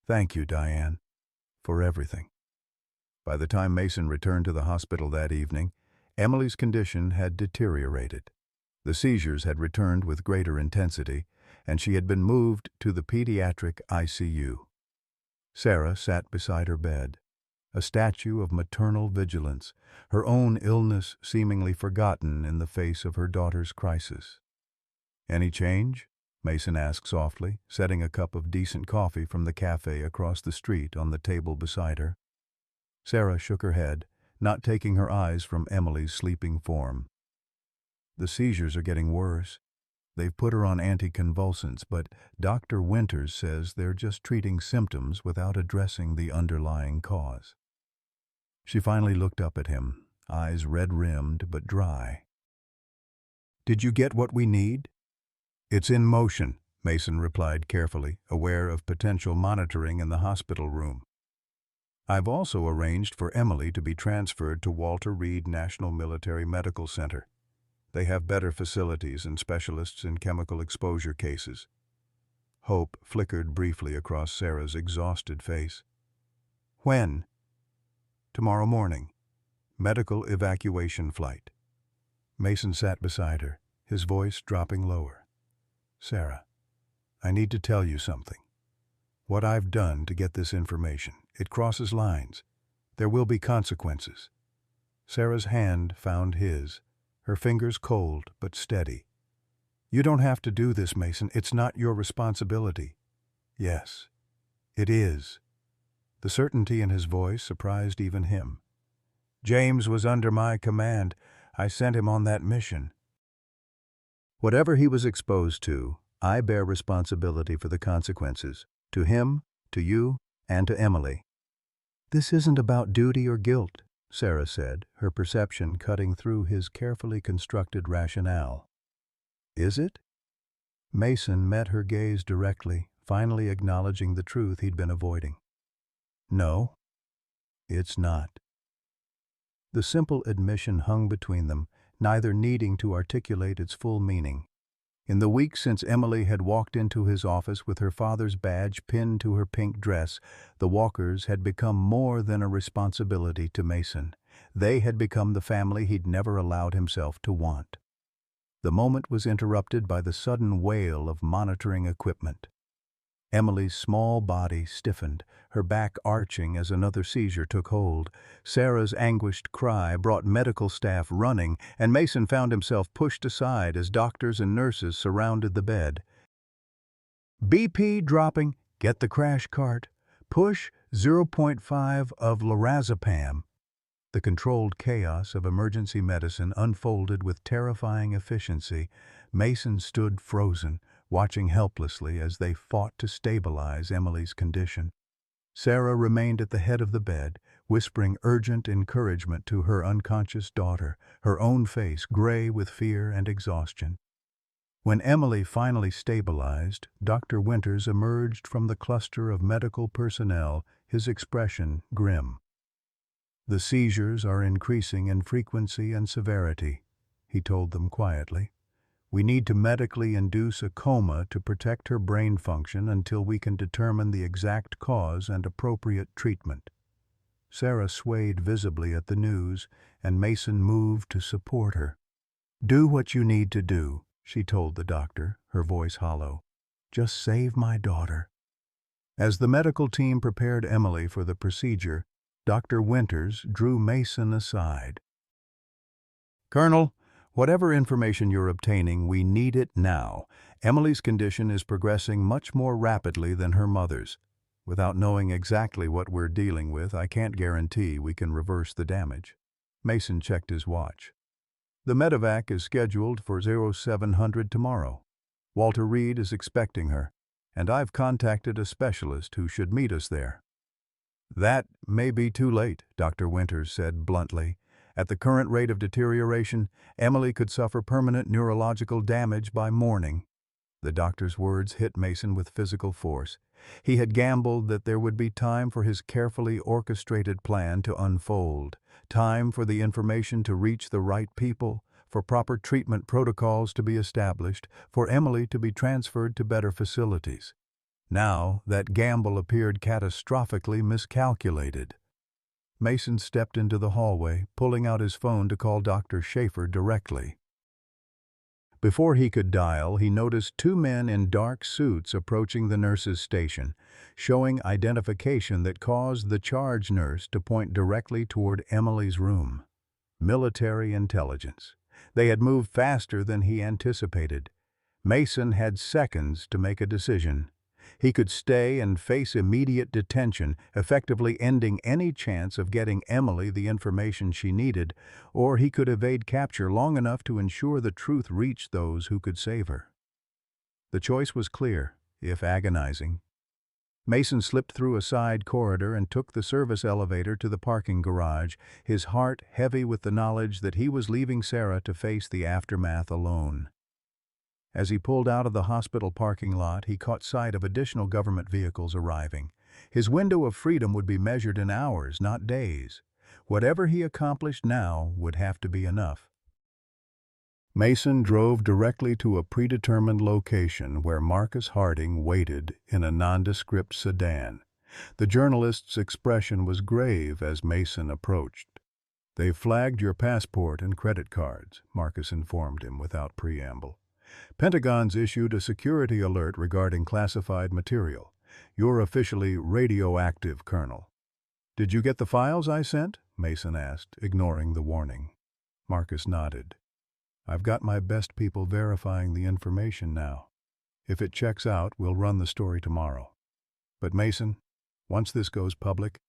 "Thank you, Diane, for everything." By the time Mason returned to the hospital that evening, Emily's condition had deteriorated. The seizures had returned with greater intensity, and she had been moved to the pediatric ICU. Sarah sat beside her bed, a statue of maternal vigilance, her own illness seemingly forgotten in the face of her daughter's crisis. "Any change?" Mason asked softly, setting a cup of decent coffee from the cafe across the street on the table beside her. Sarah shook her head, not taking her eyes from Emily's sleeping form. "The seizures are getting worse. They've put her on anticonvulsants, but Dr. Winters says they're just treating symptoms without addressing the underlying cause." She finally looked up at him, eyes red-rimmed but dry. "Did you get what we need?" "It's in motion," Mason replied carefully, aware of potential monitoring in the hospital room. "I've also arranged for Emily to be transferred to Walter Reed National Military Medical Center. They have better facilities and specialists in chemical exposure cases." Hope flickered briefly across Sarah's exhausted face. "When?" "Tomorrow morning. Medical evacuation flight." Mason sat beside her, his voice dropping lower. "Sarah, I need to tell you something. What I've done to get this information, it crosses lines. There will be consequences." Sarah's hand found his, her fingers cold but steady. "You don't have to do this, Mason. It's not your responsibility." "Yes, it is." The certainty in his voice surprised even him. "James was under my command. I sent him on that mission. Whatever he was exposed to, I bear responsibility for the consequences. To him, to you, and to Emily." "This isn't about duty or guilt," Sarah said, her perception cutting through his carefully constructed rationale. "Is it?" Mason met her gaze directly, finally acknowledging the truth he'd been avoiding. "No, it's not." The simple admission hung between them, neither needing to articulate its full meaning. In the weeks since Emily had walked into his office with her father's badge pinned to her pink dress, the Walkers had become more than a responsibility to Mason. They had become the family he'd never allowed himself to want. The moment was interrupted by the sudden wail of monitoring equipment. Emily's small body stiffened, her back arching as another seizure took hold. Sarah's anguished cry brought medical staff running, and Mason found himself pushed aside as doctors and nurses surrounded the bed. "BP dropping. Get the crash cart. Push 0.5 of lorazepam." The controlled chaos of emergency medicine unfolded with terrifying efficiency. Mason stood frozen, watching helplessly as they fought to stabilize Emily's condition. Sarah remained at the head of the bed, whispering urgent encouragement to her unconscious daughter, her own face gray with fear and exhaustion. When Emily finally stabilized, Dr. Winters emerged from the cluster of medical personnel, his expression grim. "The seizures are increasing in frequency and severity," he told them quietly. "We need to medically induce a coma to protect her brain function until we can determine the exact cause and appropriate treatment." Sarah swayed visibly at the news, and Mason moved to support her. "Do what you need to do," she told the doctor, her voice hollow. "Just save my daughter." As the medical team prepared Emily for the procedure, Dr. Winters drew Mason aside. "Colonel, whatever information you're obtaining, we need it now. Emily's condition is progressing much more rapidly than her mother's. Without knowing exactly what we're dealing with, I can't guarantee we can reverse the damage." Mason checked his watch. "The medevac is scheduled for 0700 tomorrow. Walter Reed is expecting her, and I've contacted a specialist who should meet us there." "That may be too late," Dr. Winters said bluntly. At the current rate of deterioration, Emily could suffer permanent neurological damage by morning. The doctor's words hit Mason with physical force. He had gambled that there would be time for his carefully orchestrated plan to unfold, time for the information to reach the right people, for proper treatment protocols to be established, for Emily to be transferred to better facilities. Now, that gamble appeared catastrophically miscalculated. Mason stepped into the hallway, pulling out his phone to call Dr. Schaefer directly. Before he could dial, he noticed two men in dark suits approaching the nurse's station, showing identification that caused the charge nurse to point directly toward Emily's room. Military intelligence. They had moved faster than he anticipated. Mason had seconds to make a decision. He could stay and face immediate detention, effectively ending any chance of getting Emily the information she needed, or he could evade capture long enough to ensure the truth reached those who could save her. The choice was clear, if agonizing. Mason slipped through a side corridor and took the service elevator to the parking garage, his heart heavy with the knowledge that he was leaving Sarah to face the aftermath alone. As he pulled out of the hospital parking lot, he caught sight of additional government vehicles arriving. His window of freedom would be measured in hours, not days. Whatever he accomplished now would have to be enough. Mason drove directly to a predetermined location where Marcus Harding waited in a nondescript sedan. The journalist's expression was grave as Mason approached. "They've flagged your passport and credit cards," Marcus informed him without preamble. "Pentagon's issued a security alert regarding classified material. You're officially radioactive, Colonel." "Did you get the files I sent?" Mason asked, ignoring the warning. Marcus nodded. "I've got my best people verifying the information now. If it checks out, we'll run the story tomorrow. But Mason, once this goes public,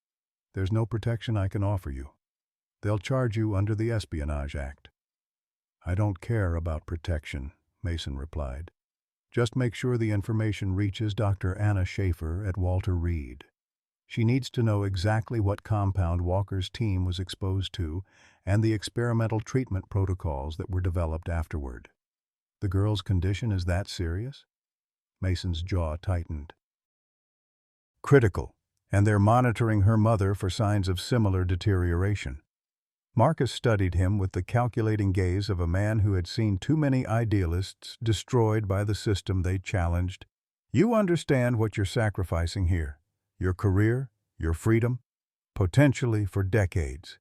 there's no protection I can offer you. They'll charge you under the Espionage Act." "I don't care about protection," Mason replied. "Just make sure the information reaches Dr. Anna Schaefer at Walter Reed. She needs to know exactly what compound Walker's team was exposed to and the experimental treatment protocols that were developed afterward." "The girl's condition is that serious?" Mason's jaw tightened. "Critical, and they're monitoring her mother for signs of similar deterioration." Marcus studied him with the calculating gaze of a man who had seen too many idealists destroyed by the system they challenged. "You understand what you're sacrificing here. Your career, your freedom, potentially for decades."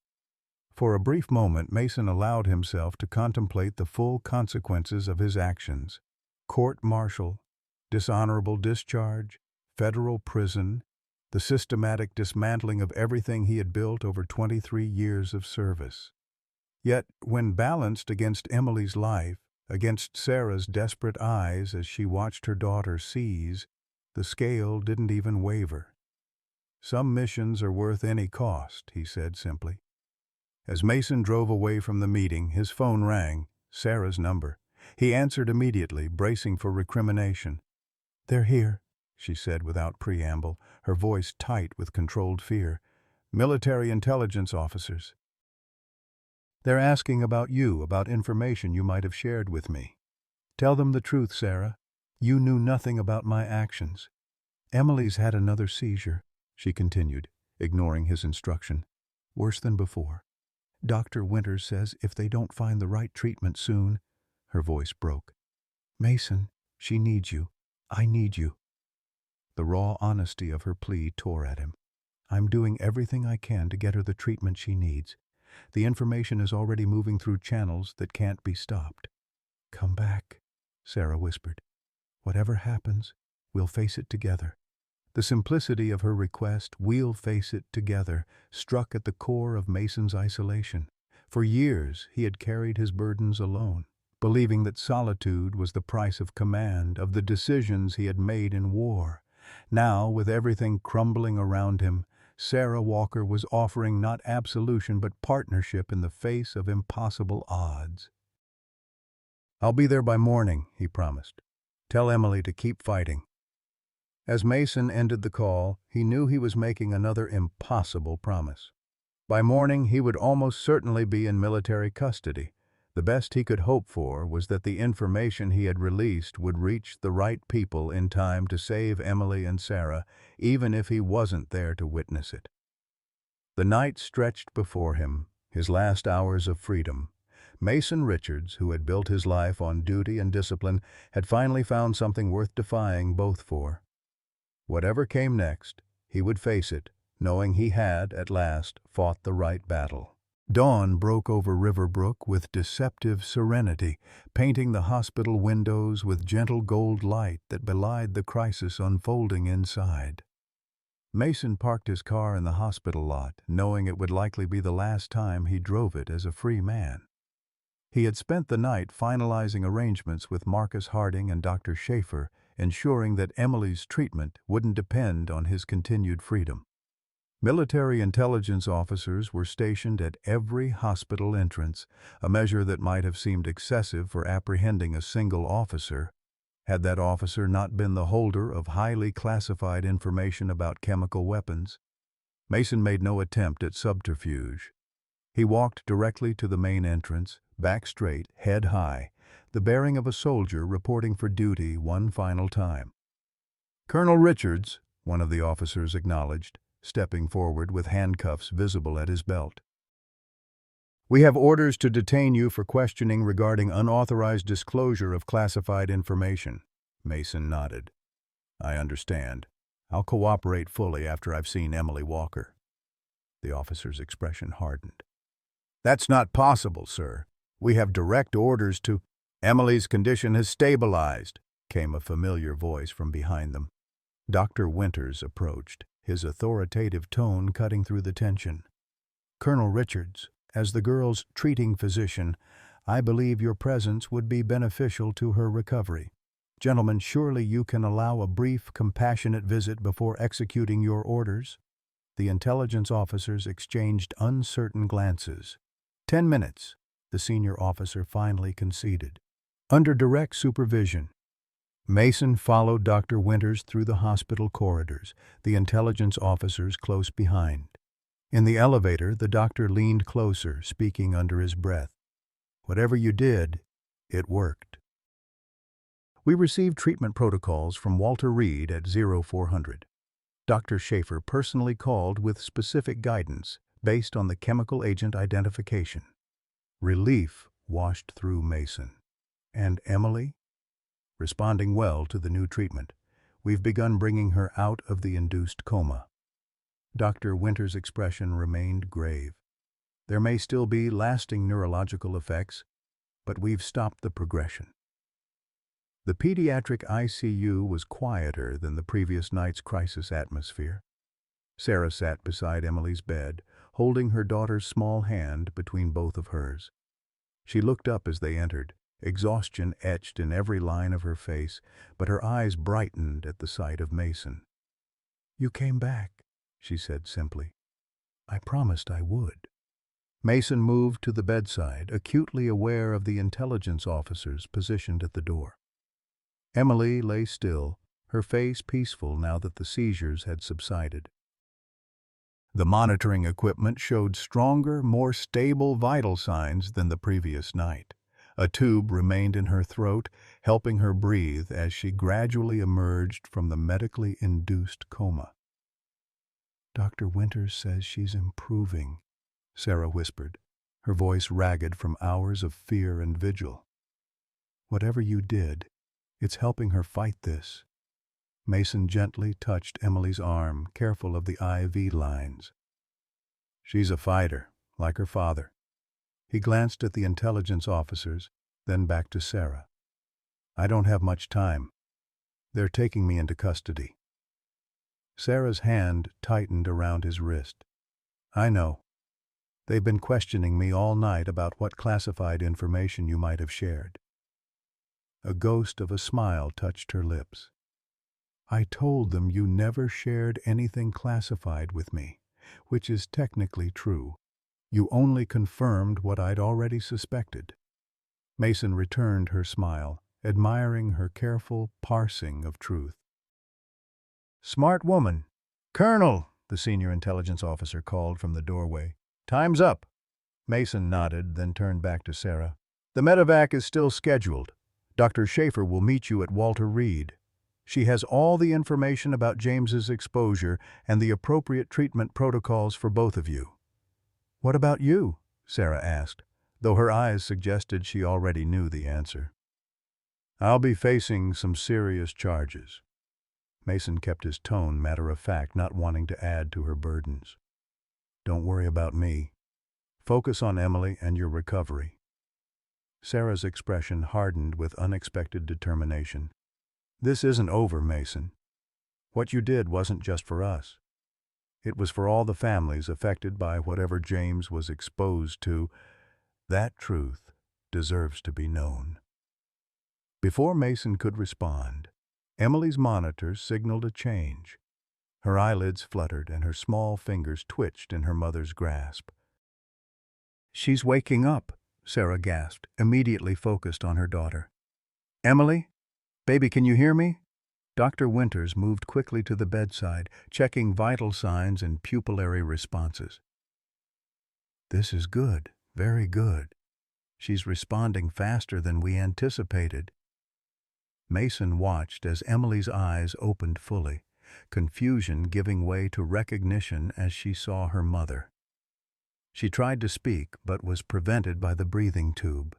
For a brief moment, Mason allowed himself to contemplate the full consequences of his actions. Court-martial, dishonorable discharge, federal prison, the systematic dismantling of everything he had built over 23 years of service. Yet, when balanced against Emily's life, against Sarah's desperate eyes as she watched her daughter seize, the scale didn't even waver. "Some missions are worth any cost," he said simply. As Mason drove away from the meeting, his phone rang, Sarah's number. He answered immediately, bracing for recrimination. "They're here," she said without preamble, her voice tight with controlled fear. "Military intelligence officers. They're asking about you, about information you might have shared with me. Tell them the truth, Sarah. You knew nothing about my actions." "Emily's had another seizure," she continued, ignoring his instruction. "Worse than before. Dr. Winters says if they don't find the right treatment soon—" Her voice broke. "Mason, she needs you. I need you." The raw honesty of her plea tore at him. "I'm doing everything I can to get her the treatment she needs. The information is already moving through channels that can't be stopped." "Come back," Sarah whispered. "Whatever happens, we'll face it together." The simplicity of her request, "we'll face it together," struck at the core of Mason's isolation. For years, he had carried his burdens alone, believing that solitude was the price of command, of the decisions he had made in war. Now, with everything crumbling around him, Sarah Walker was offering not absolution but partnership in the face of impossible odds. "I'll be there by morning," he promised. "Tell Emily to keep fighting." As Mason ended the call, he knew he was making another impossible promise. By morning, he would almost certainly be in military custody. The best he could hope for was that the information he had released would reach the right people in time to save Emily and Sarah, even if he wasn't there to witness it. The night stretched before him, his last hours of freedom. Mason Richards, who had built his life on duty and discipline, had finally found something worth defying both for. Whatever came next, he would face it, knowing he had, at last, fought the right battle. Dawn broke over Riverbrook with deceptive serenity, painting the hospital windows with gentle gold light that belied the crisis unfolding inside. Mason parked his car in the hospital lot, knowing it would likely be the last time he drove it as a free man. He had spent the night finalizing arrangements with Marcus Harding and Dr. Schaefer, ensuring that Emily's treatment wouldn't depend on his continued freedom. Military intelligence officers were stationed at every hospital entrance, a measure that might have seemed excessive for apprehending a single officer, had that officer not been the holder of highly classified information about chemical weapons. Mason made no attempt at subterfuge. He walked directly to the main entrance, back straight, head high, the bearing of a soldier reporting for duty one final time. "Colonel Richards," one of the officers acknowledged, stepping forward with handcuffs visible at his belt. "We have orders to detain you for questioning regarding unauthorized disclosure of classified information." Mason nodded. "I understand. I'll cooperate fully after I've seen Emily Walker." The officer's expression hardened. "That's not possible, sir. We have direct orders to—" "Emily's condition has stabilized," came a familiar voice from behind them. Dr. Winters approached, his authoritative tone cutting through the tension. "Colonel Richards, as the girl's treating physician, I believe your presence would be beneficial to her recovery. Gentlemen, surely you can allow a brief, compassionate visit before executing your orders?" The intelligence officers exchanged uncertain glances. 10 minutes, the senior officer finally conceded. Under direct supervision, Mason followed Dr. Winters through the hospital corridors, the intelligence officers close behind. In the elevator, the doctor leaned closer, speaking under his breath. "Whatever you did, it worked." "We received treatment protocols from Walter Reed at 0400. Dr. Schaefer personally called with specific guidance based on the chemical agent identification." Relief washed through Mason. "And Emily?" "Responding well to the new treatment. We've begun bringing her out of the induced coma." Dr. Winters' expression remained grave. "There may still be lasting neurological effects, but we've stopped the progression." The pediatric ICU was quieter than the previous night's crisis atmosphere. Sarah sat beside Emily's bed, holding her daughter's small hand between both of hers. She looked up as they entered, exhaustion etched in every line of her face, but her eyes brightened at the sight of Mason. "You came back," she said simply. "I promised I would." Mason moved to the bedside, acutely aware of the intelligence officers positioned at the door. Emily lay still, her face peaceful now that the seizures had subsided. The monitoring equipment showed stronger, more stable vital signs than the previous night. A tube remained in her throat, helping her breathe as she gradually emerged from the medically induced coma. "Dr. Winters says she's improving," Sarah whispered, her voice ragged from hours of fear and vigil. "Whatever you did, it's helping her fight this." Mason gently touched Emily's arm, careful of the IV lines. "She's a fighter, like her father." He glanced at the intelligence officers, then back to Sarah. "I don't have much time. They're taking me into custody." Sarah's hand tightened around his wrist. "I know. They've been questioning me all night about what classified information you might have shared." A ghost of a smile touched her lips. "I told them you never shared anything classified with me, which is technically true. You only confirmed what I'd already suspected." Mason returned her smile, admiring her careful parsing of truth. "Smart woman." "Colonel," the senior intelligence officer called from the doorway. Time's up. Mason nodded, then turned back to Sarah. The medevac is still scheduled. Dr. Schaefer will meet you at Walter Reed. She has all the information about James's exposure and the appropriate treatment protocols for both of you. What about you? Sarah asked, though her eyes suggested she already knew the answer. I'll be facing some serious charges. Mason kept his tone matter-of-fact, not wanting to add to her burdens. Don't worry about me. Focus on Emily and your recovery. Sarah's expression hardened with unexpected determination. This isn't over, Mason. What you did wasn't just for us. It was for all the families affected by whatever James was exposed to. That truth deserves to be known. Before Mason could respond, Emily's monitor signaled a change. Her eyelids fluttered and her small fingers twitched in her mother's grasp. She's waking up, Sarah gasped, immediately focused on her daughter. Emily? Baby, can you hear me? Dr. Winters moved quickly to the bedside, checking vital signs and pupillary responses. This is good, very good. She's responding faster than we anticipated. Mason watched as Emily's eyes opened fully, confusion giving way to recognition as she saw her mother. She tried to speak, but was prevented by the breathing tube.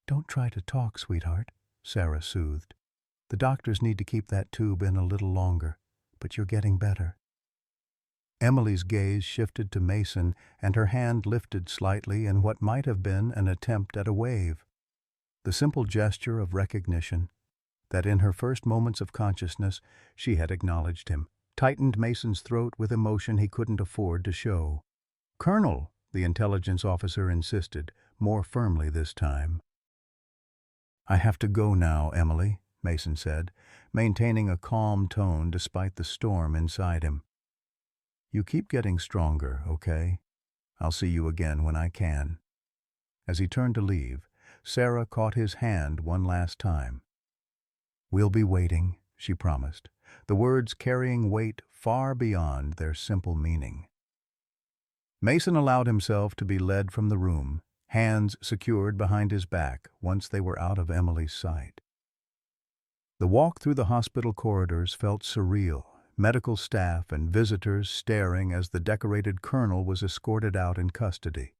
Don't try to talk, sweetheart, Sarah soothed. The doctors need to keep that tube in a little longer, but you're getting better. Emily's gaze shifted to Mason, and her hand lifted slightly in what might have been an attempt at a wave. The simple gesture of recognition, that in her first moments of consciousness she had acknowledged him, tightened Mason's throat with emotion he couldn't afford to show. Colonel, the intelligence officer insisted, more firmly this time. I have to go now, Emily, Mason said, maintaining a calm tone despite the storm inside him. You keep getting stronger, okay? I'll see you again when I can. As he turned to leave, Sarah caught his hand one last time. We'll be waiting, she promised, the words carrying weight far beyond their simple meaning. Mason allowed himself to be led from the room, hands secured behind his back once they were out of Emily's sight. The walk through the hospital corridors felt surreal, medical staff and visitors staring as the decorated colonel was escorted out in custody.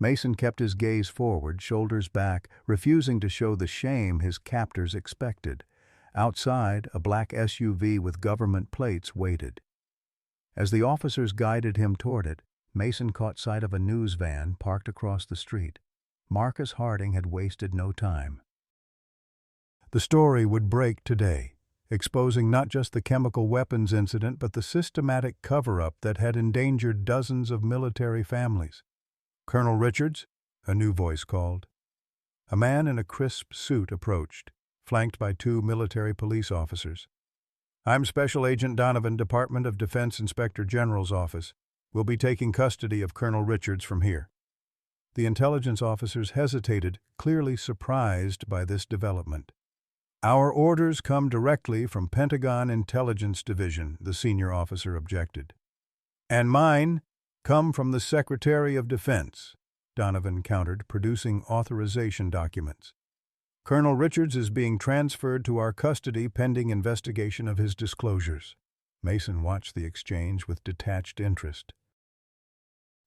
Mason kept his gaze forward, shoulders back, refusing to show the shame his captors expected. Outside, a black SUV with government plates waited. As the officers guided him toward it, Mason caught sight of a news van parked across the street. Marcus Harding had wasted no time. The story would break today, exposing not just the chemical weapons incident but the systematic cover-up that had endangered dozens of military families. Colonel Richards, a new voice called. A man in a crisp suit approached, flanked by two military police officers. I'm Special Agent Donovan, Department of Defense Inspector General's office. We'll be taking custody of Colonel Richards from here. The intelligence officers hesitated, clearly surprised by this development. Our orders come directly from Pentagon Intelligence Division, the senior officer objected. And mine come from the Secretary of Defense, Donovan countered, producing authorization documents. Colonel Richards is being transferred to our custody pending investigation of his disclosures. Mason watched the exchange with detached interest.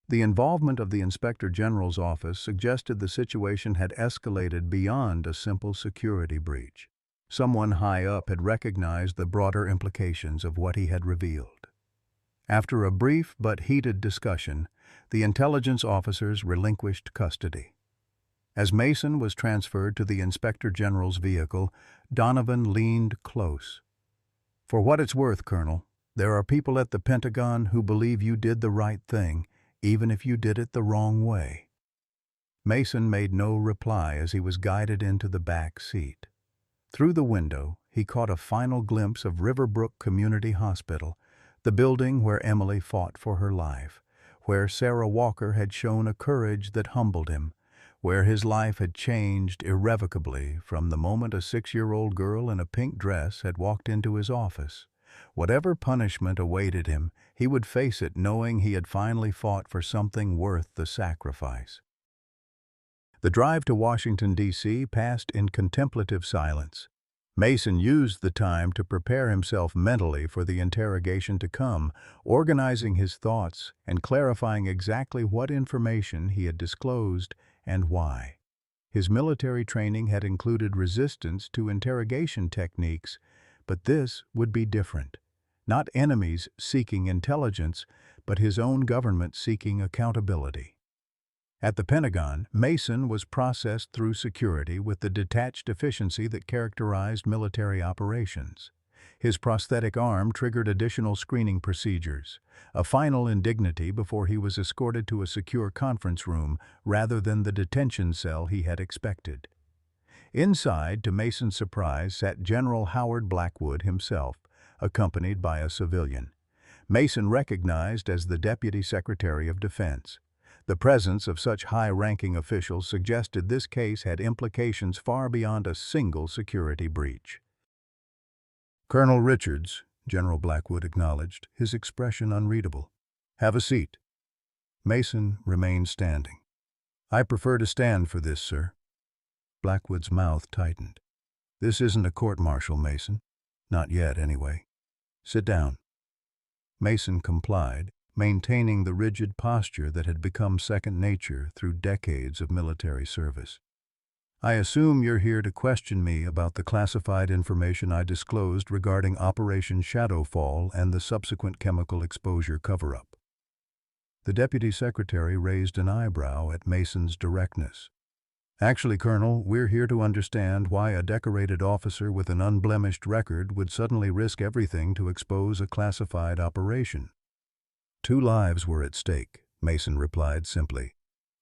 The involvement of the Inspector General's office suggested the situation had escalated beyond a simple security breach. Someone high up had recognized the broader implications of what he had revealed. After a brief but heated discussion, the intelligence officers relinquished custody. As Mason was transferred to the Inspector General's vehicle, Donovan leaned close. For what it's worth, Colonel, there are people at the Pentagon who believe you did the right thing, even if you did it the wrong way. Mason made no reply as he was guided into the back seat. Through the window, he caught a final glimpse of Riverbrook Community Hospital, the building where Emily fought for her life, where Sarah Walker had shown a courage that humbled him, where his life had changed irrevocably from the moment a 6-year-old girl in a pink dress had walked into his office, Whatever punishment awaited him, he would face it knowing he had finally fought for something worth the sacrifice. The drive to Washington, D.C. passed in contemplative silence. Mason used the time to prepare himself mentally for the interrogation to come, organizing his thoughts and clarifying exactly what information he had disclosed and why. His military training had included resistance to interrogation techniques, but this would be different. Not enemies seeking intelligence, but his own government seeking accountability. At the Pentagon, Mason was processed through security with the detached efficiency that characterized military operations. His prosthetic arm triggered additional screening procedures, a final indignity before he was escorted to a secure conference room rather than the detention cell he had expected. Inside, to Mason's surprise, sat General Howard Blackwood himself, accompanied by a civilian. Mason recognized as the Deputy Secretary of Defense. The presence of such high-ranking officials suggested this case had implications far beyond a single security breach. "Colonel Richards," General Blackwood acknowledged, his expression unreadable. "Have a seat." Mason remained standing. "I prefer to stand for this, sir." Blackwood's mouth tightened. "This isn't a court-martial, Mason. Not yet, anyway. Sit down." Mason complied, maintaining the rigid posture that had become second nature through decades of military service. "I assume you're here to question me about the classified information I disclosed regarding Operation Shadowfall and the subsequent chemical exposure cover-up." The Deputy Secretary raised an eyebrow at Mason's directness. "Actually, Colonel, we're here to understand why a decorated officer with an unblemished record would suddenly risk everything to expose a classified operation." "Two lives were at stake," Mason replied simply.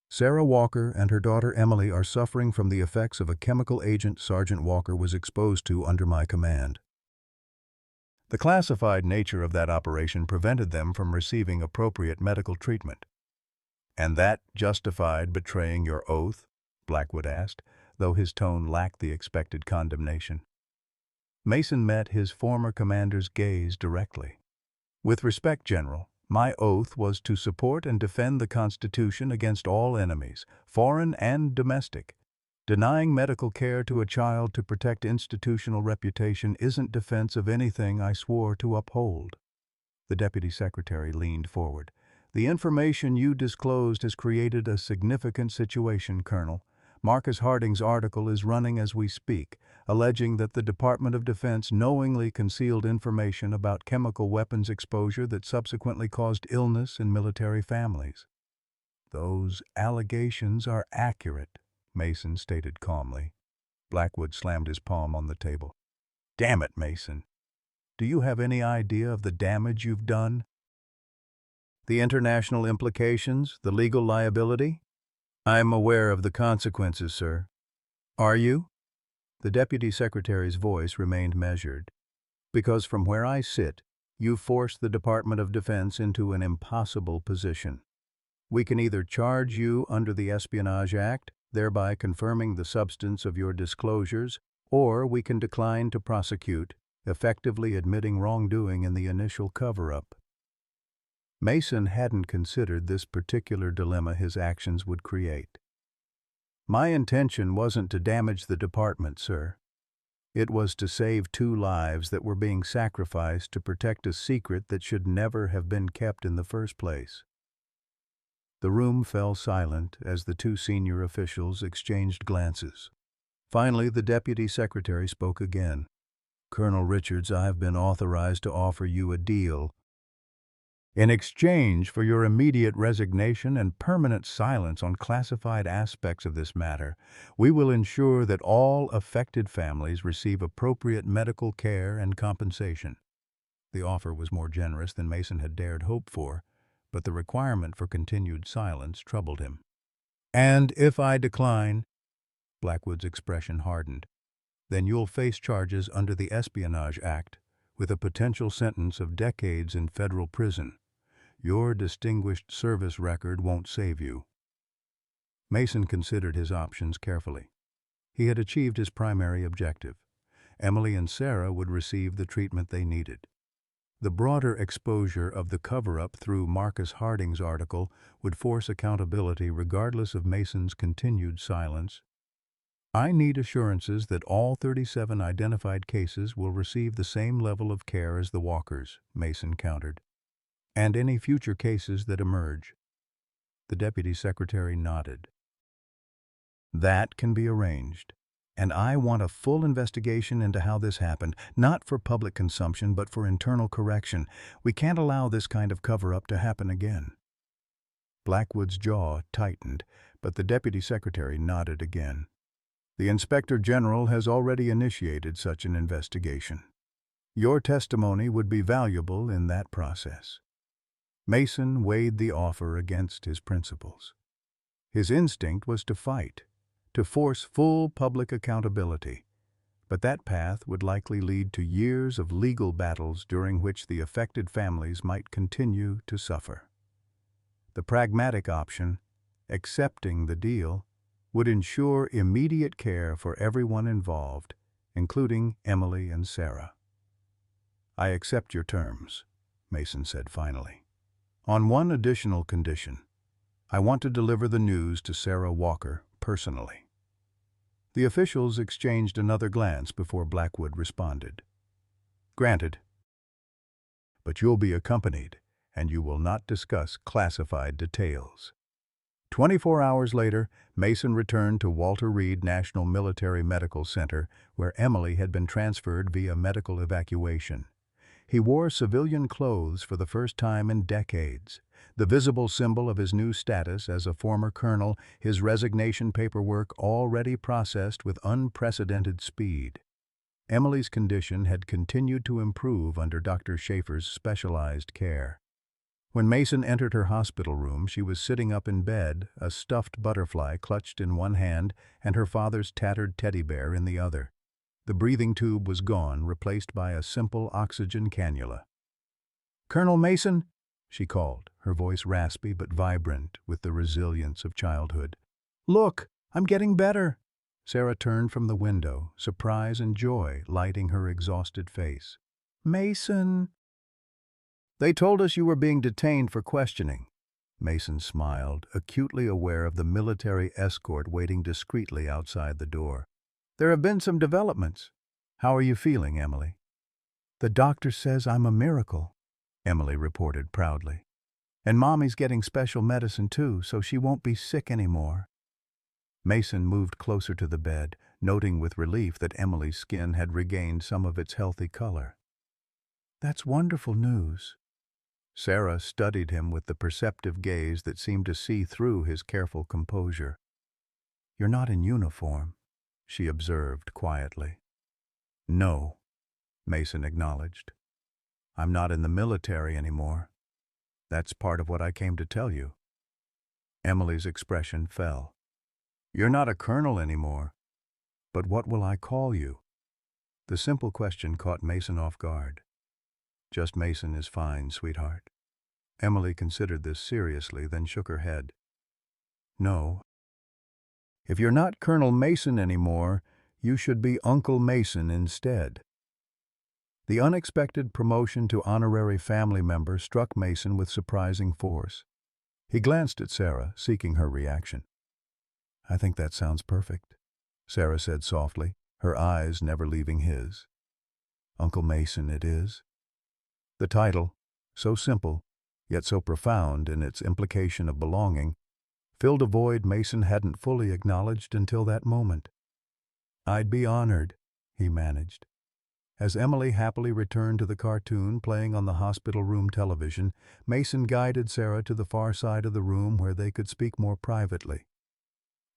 "Sarah Walker and her daughter Emily are suffering from the effects of a chemical agent Sergeant Walker was exposed to under my command. The classified nature of that operation prevented them from receiving appropriate medical treatment." "And that justified betraying your oath?" Blackwood asked, though his tone lacked the expected condemnation. Mason met his former commander's gaze directly. "With respect, General, my oath was to support and defend the Constitution against all enemies, foreign and domestic. Denying medical care to a child to protect institutional reputation isn't defense of anything I swore to uphold." The Deputy Secretary leaned forward. "The information you disclosed has created a significant situation, Colonel. Marcus Harding's article is running as we speak, alleging that the Department of Defense knowingly concealed information about chemical weapons exposure that subsequently caused illness in military families." "Those allegations are accurate," Mason stated calmly. Blackwood slammed his palm on the table. "Damn it, Mason. Do you have any idea of the damage you've done? The international implications, the legal liability?" "I'm aware of the consequences, sir." "Are you?" The Deputy Secretary's voice remained measured. "Because from where I sit, you forced the Department of Defense into an impossible position. We can either charge you under the Espionage Act, thereby confirming the substance of your disclosures, or we can decline to prosecute, effectively admitting wrongdoing in the initial cover-up." Mason hadn't considered this particular dilemma his actions would create. "My intention wasn't to damage the department, sir. It was to save two lives that were being sacrificed to protect a secret that should never have been kept in the first place." The room fell silent as the two senior officials exchanged glances. Finally, the Deputy Secretary spoke again. "Colonel Richards, I have been authorized to offer you a deal. In exchange for your immediate resignation and permanent silence on classified aspects of this matter, we will ensure that all affected families receive appropriate medical care and compensation." The offer was more generous than Mason had dared hope for, but the requirement for continued silence troubled him. "And if I decline?" Blackwood's expression hardened. "Then you'll face charges under the Espionage Act, with a potential sentence of decades in federal prison. Your distinguished service record won't save you." Mason considered his options carefully. He had achieved his primary objective. Emily and Sarah would receive the treatment they needed. The broader exposure of the cover-up through Marcus Harding's article would force accountability regardless of Mason's continued silence. I need assurances that all 37 identified cases will receive the same level of care as the Walkers, Mason countered, and any future cases that emerge. The Deputy Secretary nodded. That can be arranged. And I want a full investigation into how this happened, not for public consumption, but for internal correction. We can't allow this kind of cover-up to happen again. Blackwood's jaw tightened, but the Deputy Secretary nodded again. The Inspector General has already initiated such an investigation. Your testimony would be valuable in that process. Mason weighed the offer against his principles. His instinct was to fight, to force full public accountability, but that path would likely lead to years of legal battles during which the affected families might continue to suffer. The pragmatic option, accepting the deal, would ensure immediate care for everyone involved, including Emily and Sarah. I accept your terms, Mason said finally. On one additional condition. I want to deliver the news to Sarah Walker personally. The officials exchanged another glance before Blackwood responded. Granted. But you'll be accompanied, and you will not discuss classified details. 24 hours later, Mason returned to Walter Reed National Military Medical Center, where Emily had been transferred via medical evacuation. He wore civilian clothes for the first time in decades, the visible symbol of his new status as a former colonel, his resignation paperwork already processed with unprecedented speed. Emily's condition had continued to improve under Dr. Schaefer's specialized care. When Mason entered her hospital room, she was sitting up in bed, a stuffed butterfly clutched in one hand and her father's tattered teddy bear in the other. The breathing tube was gone, replaced by a simple oxygen cannula. "Colonel Mason?" she called, her voice raspy but vibrant with the resilience of childhood. "Look, I'm getting better." Sarah turned from the window, surprise and joy lighting her exhausted face. "Mason." "They told us you were being detained for questioning." Mason smiled, acutely aware of the military escort waiting discreetly outside the door. "There have been some developments. How are you feeling, Emily?" "The doctor says I'm a miracle," Emily reported proudly. "And Mommy's getting special medicine too, so she won't be sick anymore." Mason moved closer to the bed, noting with relief that Emily's skin had regained some of its healthy color. "That's wonderful news." Sarah studied him with the perceptive gaze that seemed to see through his careful composure. "You're not in uniform," she observed quietly. "No," Mason acknowledged. "I'm not in the military anymore. That's part of what I came to tell you." Emily's expression fell. "You're not a colonel anymore. But what will I call you?" The simple question caught Mason off guard. "Just Mason is fine, sweetheart." Emily considered this seriously, then shook her head. "No. If you're not Colonel Mason anymore, you should be Uncle Mason instead." The unexpected promotion to honorary family member struck Mason with surprising force. He glanced at Sarah, seeking her reaction. "I think that sounds perfect," Sarah said softly, her eyes never leaving his. "Uncle Mason it is." The title, so simple, yet so profound in its implication of belonging, filled a void Mason hadn't fully acknowledged until that moment. "I'd be honored," he managed. As Emily happily returned to the cartoon playing on the hospital room television, Mason guided Sarah to the far side of the room where they could speak more privately.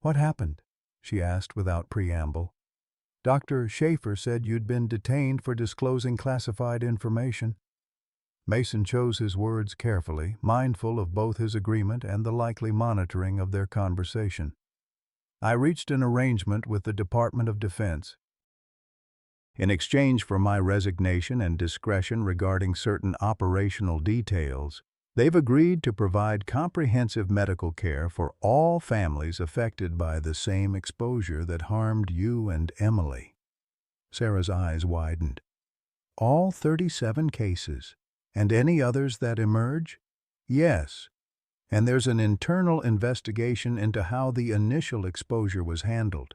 "What happened?" she asked without preamble. "Dr. Schaefer said you'd been detained for disclosing classified information." Mason chose his words carefully, mindful of both his agreement and the likely monitoring of their conversation. "I reached an arrangement with the Department of Defense. In exchange for my resignation and discretion regarding certain operational details, they've agreed to provide comprehensive medical care for all families affected by the same exposure that harmed you and Emily." Sarah's eyes widened. "All 37 cases?" And any others that emerge? Yes. And there's an internal investigation into how the initial exposure was handled.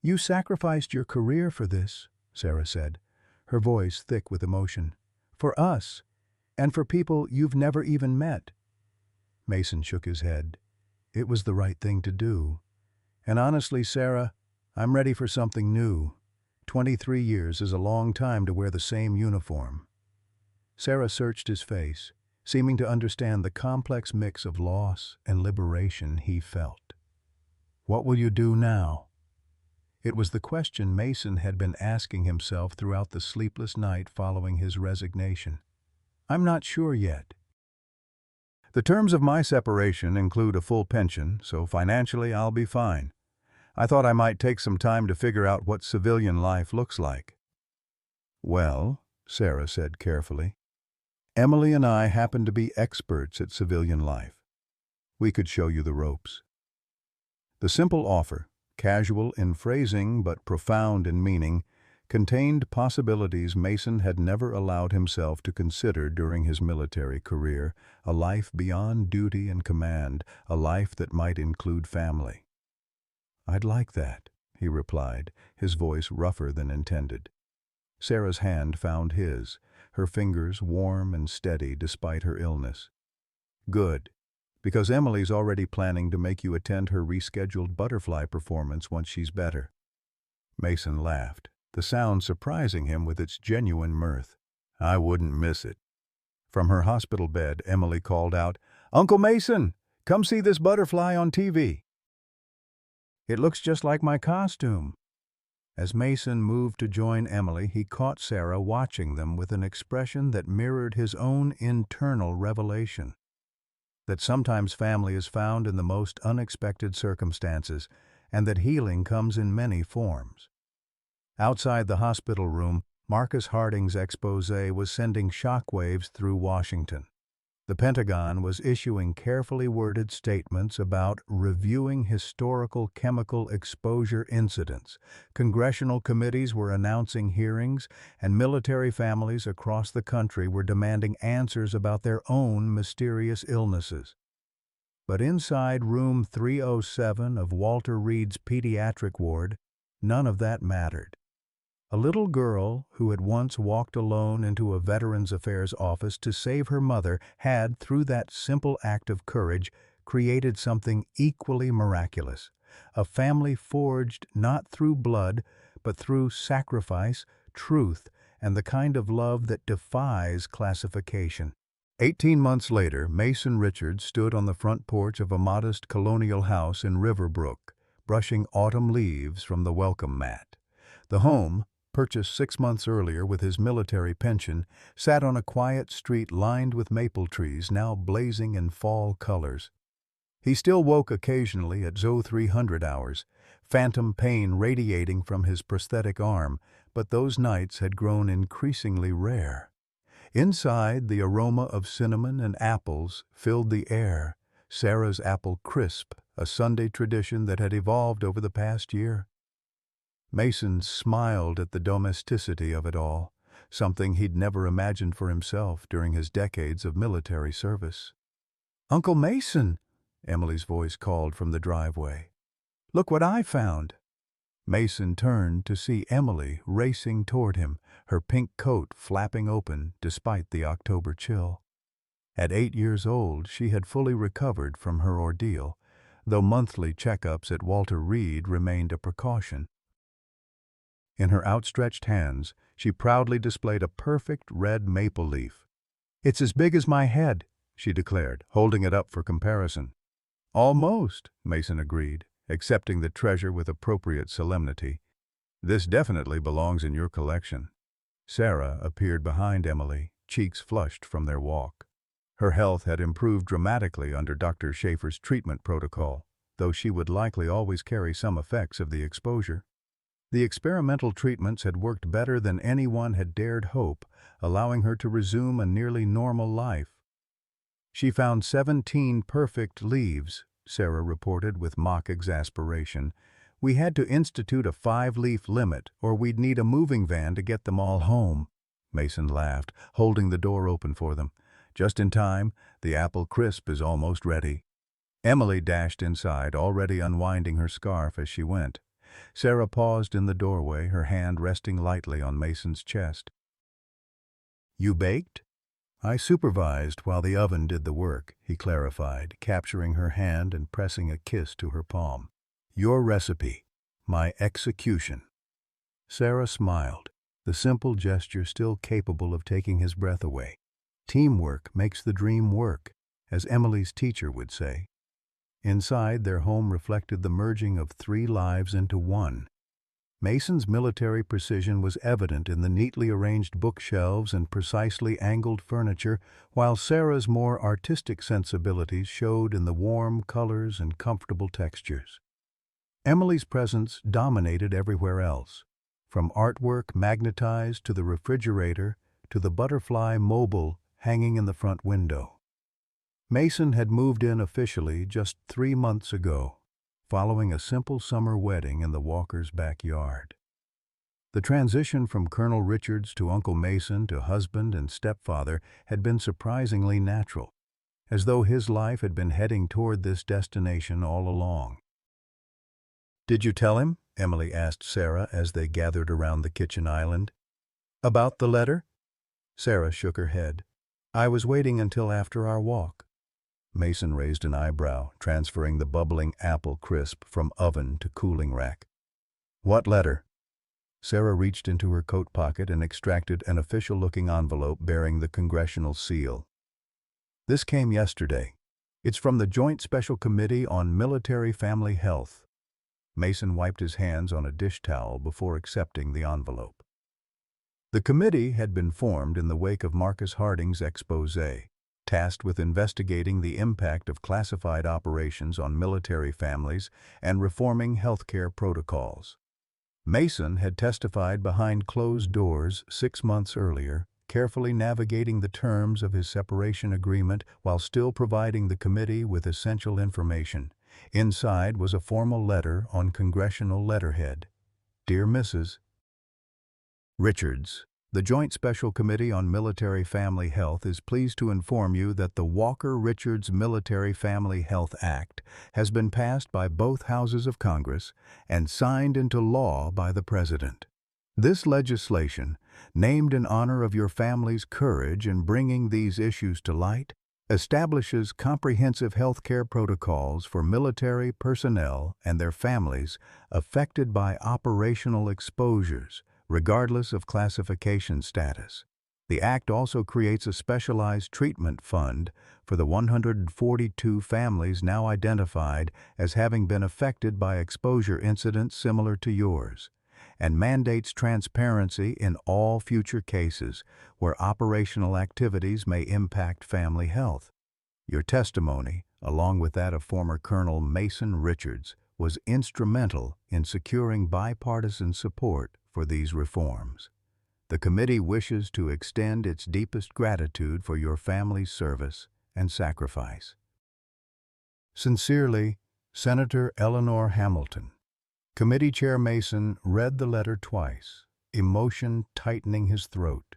You sacrificed your career for this, Sarah said, her voice thick with emotion. For us, and for people you've never even met. Mason shook his head. It was the right thing to do. And honestly, Sarah, I'm ready for something new. 23 years is a long time to wear the same uniform. Sarah searched his face, seeming to understand the complex mix of loss and liberation he felt. What will you do now? It was the question Mason had been asking himself throughout the sleepless night following his resignation. I'm not sure yet. The terms of my separation include a full pension, so financially I'll be fine. I thought I might take some time to figure out what civilian life looks like. Well, Sarah said carefully, Emily and I happen to be experts at civilian life. We could show you the ropes. The simple offer, casual in phrasing but profound in meaning, contained possibilities Mason had never allowed himself to consider during his military career, a life beyond duty and command, a life that might include family. I'd like that, he replied, his voice rougher than intended. Sarah's hand found his, her fingers warm and steady despite her illness. Good, because Emily's already planning to make you attend her rescheduled butterfly performance once she's better. Mason laughed, the sound surprising him with its genuine mirth. I wouldn't miss it. From her hospital bed, Emily called out, Uncle Mason, come see this butterfly on TV. It looks just like my costume. As Mason moved to join Emily, he caught Sarah watching them with an expression that mirrored his own internal revelation. That sometimes family is found in the most unexpected circumstances, and that healing comes in many forms. Outside the hospital room, Marcus Harding's exposé was sending shockwaves through Washington. The Pentagon was issuing carefully worded statements about reviewing historical chemical exposure incidents. Congressional committees were announcing hearings, and military families across the country were demanding answers about their own mysterious illnesses. But inside room 307 of Walter Reed's pediatric ward, none of that mattered. A little girl who had once walked alone into a Veterans Affairs office to save her mother had, through that simple act of courage, created something equally miraculous. A family forged not through blood, but through sacrifice, truth, and the kind of love that defies classification. 18 months later, Mason Richards stood on the front porch of a modest colonial house in Riverbrook, brushing autumn leaves from the welcome mat. The home, purchased 6 months earlier with his military pension, sat on a quiet street lined with maple trees now blazing in fall colors. He still woke occasionally at ZO 300 hours, phantom pain radiating from his prosthetic arm, but those nights had grown increasingly rare. Inside, the aroma of cinnamon and apples filled the air, Sarah's apple crisp, a Sunday tradition that had evolved over the past year. Mason smiled at the domesticity of it all, something he'd never imagined for himself during his decades of military service. Uncle Mason, Emily's voice called from the driveway. Look what I found. Mason turned to see Emily racing toward him, her pink coat flapping open despite the October chill. At 8 years old, she had fully recovered from her ordeal, though monthly checkups at Walter Reed remained a precaution. In her outstretched hands, she proudly displayed a perfect red maple leaf. It's as big as my head, she declared, holding it up for comparison. Almost, Mason agreed, accepting the treasure with appropriate solemnity. This definitely belongs in your collection. Sarah appeared behind Emily, cheeks flushed from their walk. Her health had improved dramatically under Dr. Schaefer's treatment protocol, though she would likely always carry some effects of the exposure. The experimental treatments had worked better than anyone had dared hope, allowing her to resume a nearly normal life. She found 17 perfect leaves, Sarah reported with mock exasperation. We had to institute a 5-leaf limit, or we'd need a moving van to get them all home. Mason laughed, holding the door open for them. Just in time, the apple crisp is almost ready. Emily dashed inside, already unwinding her scarf as she went. Sarah paused in the doorway, her hand resting lightly on Mason's chest. "You baked?" "I supervised while the oven did the work," he clarified, capturing her hand and pressing a kiss to her palm. "Your recipe, my execution." Sarah smiled, the simple gesture still capable of taking his breath away. Teamwork makes the dream work, as Emily's teacher would say. Inside, their home reflected the merging of 3 lives into one. Mason's military precision was evident in the neatly arranged bookshelves and precisely angled furniture, while Sarah's more artistic sensibilities showed in the warm colors and comfortable textures. Emily's presence dominated everywhere else, from artwork magnetized to the refrigerator to the butterfly mobile hanging in the front window. Mason had moved in officially just 3 months ago, following a simple summer wedding in the Walkers' backyard. The transition from Colonel Richards to Uncle Mason to husband and stepfather had been surprisingly natural, as though his life had been heading toward this destination all along. "Did you tell him?" Emily asked Sarah as they gathered around the kitchen island. "About the letter?" Sarah shook her head. "I was waiting until after our walk." Mason raised an eyebrow, transferring the bubbling apple crisp from oven to cooling rack. "What letter?" Sarah reached into her coat pocket and extracted an official-looking envelope bearing the congressional seal. "This came yesterday. It's from the Joint Special Committee on Military Family Health." Mason wiped his hands on a dish towel before accepting the envelope. The committee had been formed in the wake of Marcus Harding's exposé, tasked with investigating the impact of classified operations on military families and reforming healthcare protocols. Mason had testified behind closed doors 6 months earlier, carefully navigating the terms of his separation agreement while still providing the committee with essential information. Inside was a formal letter on congressional letterhead. "Dear Mrs. Richards, the Joint Special Committee on Military Family Health is pleased to inform you that the Walker-Richards Military Family Health Act has been passed by both houses of Congress and signed into law by the President. This legislation, named in honor of your family's courage in bringing these issues to light, establishes comprehensive health care protocols for military personnel and their families affected by operational exposures, regardless of classification status. The Act also creates a specialized treatment fund for the 142 families now identified as having been affected by exposure incidents similar to yours, and mandates transparency in all future cases where operational activities may impact family health. Your testimony, along with that of former Colonel Mason Richards, was instrumental in securing bipartisan support for these reforms. The committee wishes to extend its deepest gratitude for your family's service and sacrifice. Sincerely, Senator Eleanor Hamilton. Committee Chair Mason read the letter twice, emotion tightening his throat.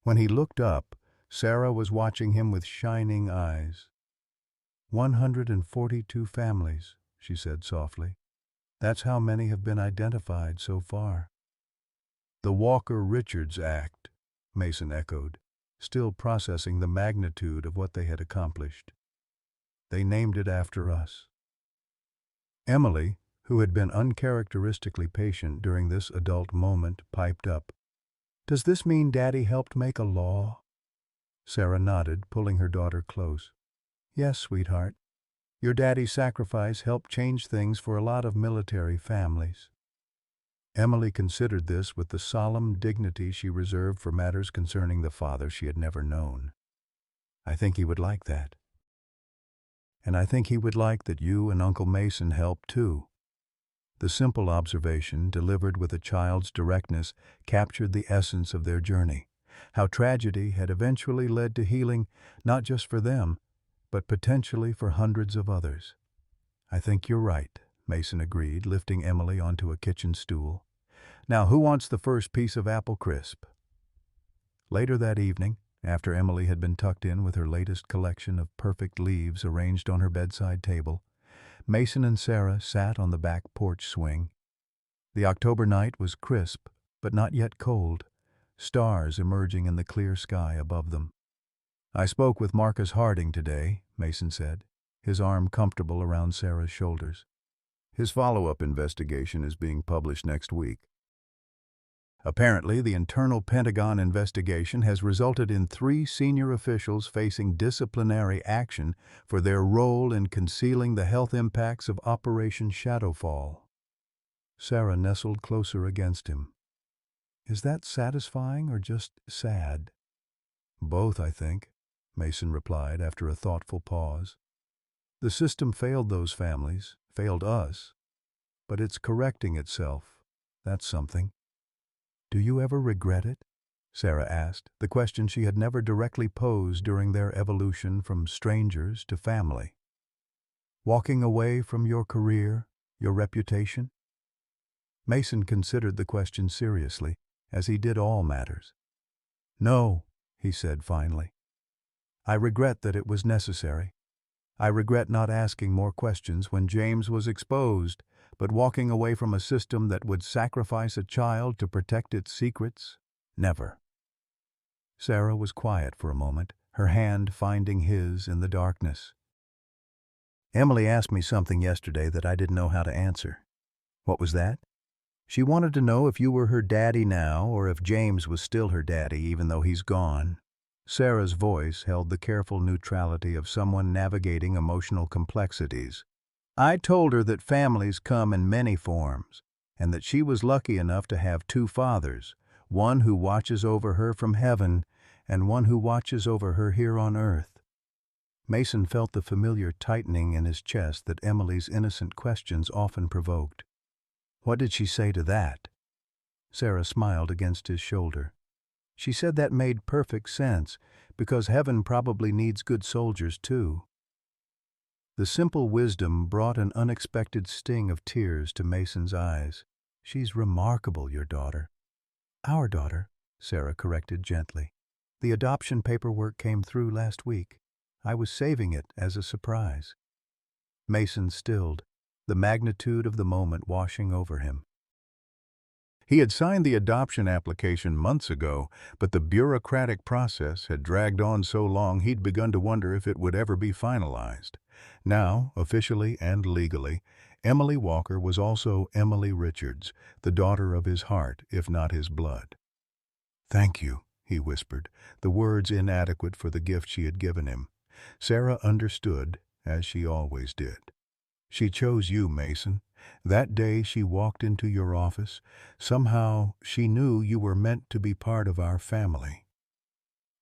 When he looked up, Sarah was watching him with shining eyes. 142 families, she said softly. That's how many have been identified so far. The Walker-Richards Act, Mason echoed, still processing the magnitude of what they had accomplished. They named it after us. Emily, who had been uncharacteristically patient during this adult moment, piped up. "Does this mean Daddy helped make a law?" Sarah nodded, pulling her daughter close. "Yes, sweetheart. Your daddy's sacrifice helped change things for a lot of military families." Emily considered this with the solemn dignity she reserved for matters concerning the father she had never known. "I think he would like that. And I think he would like that you and Uncle Mason helped too." The simple observation, delivered with a child's directness, captured the essence of their journey, how tragedy had eventually led to healing, not just for them, but potentially for hundreds of others. "I think you're right," Mason agreed, lifting Emily onto a kitchen stool. "Now, who wants the first piece of apple crisp?" Later that evening, after Emily had been tucked in with her latest collection of perfect leaves arranged on her bedside table, Mason and Sarah sat on the back porch swing. The October night was crisp, but not yet cold, stars emerging in the clear sky above them. "I spoke with Marcus Harding today," Mason said, his arm comfortable around Sarah's shoulders. "His follow-up investigation is being published next week. Apparently, the internal Pentagon investigation has resulted in 3 senior officials facing disciplinary action for their role in concealing the health impacts of Operation Shadowfall." Sarah nestled closer against him. "Is that satisfying or just sad?" "Both, I think," Mason replied after a thoughtful pause. "The system failed those families, failed us, but it's correcting itself. That's something." "Do you ever regret it?" Sarah asked, the question she had never directly posed during their evolution from strangers to family. "Walking away from your career, your reputation?" Mason considered the question seriously, as he did all matters. "No," he said finally. "I regret that it was necessary. I regret not asking more questions when James was exposed, but walking away from a system that would sacrifice a child to protect its secrets, never." Sarah was quiet for a moment, her hand finding his in the darkness. "Emily asked me something yesterday that I didn't know how to answer." "What was that?" "She wanted to know if you were her daddy now or if James was still her daddy even though he's gone." Sarah's voice held the careful neutrality of someone navigating emotional complexities. "I told her that families come in many forms, and that she was lucky enough to have 2 fathers, one who watches over her from heaven and one who watches over her here on earth." Mason felt the familiar tightening in his chest that Emily's innocent questions often provoked. "What did she say to that?" Sarah smiled against his shoulder. "She said that made perfect sense, because heaven probably needs good soldiers too." The simple wisdom brought an unexpected sting of tears to Mason's eyes. "She's remarkable, your daughter." "Our daughter," Sarah corrected gently. "The adoption paperwork came through last week. I was saving it as a surprise." Mason stilled, the magnitude of the moment washing over him. He had signed the adoption application months ago, but the bureaucratic process had dragged on so long he'd begun to wonder if it would ever be finalized. Now, officially and legally, Emily Walker was also Emily Richards, the daughter of his heart, if not his blood. "Thank you," he whispered, the words inadequate for the gift she had given him. Sarah understood, as she always did. "She chose you, Mason. That day she walked into your office, somehow she knew you were meant to be part of our family."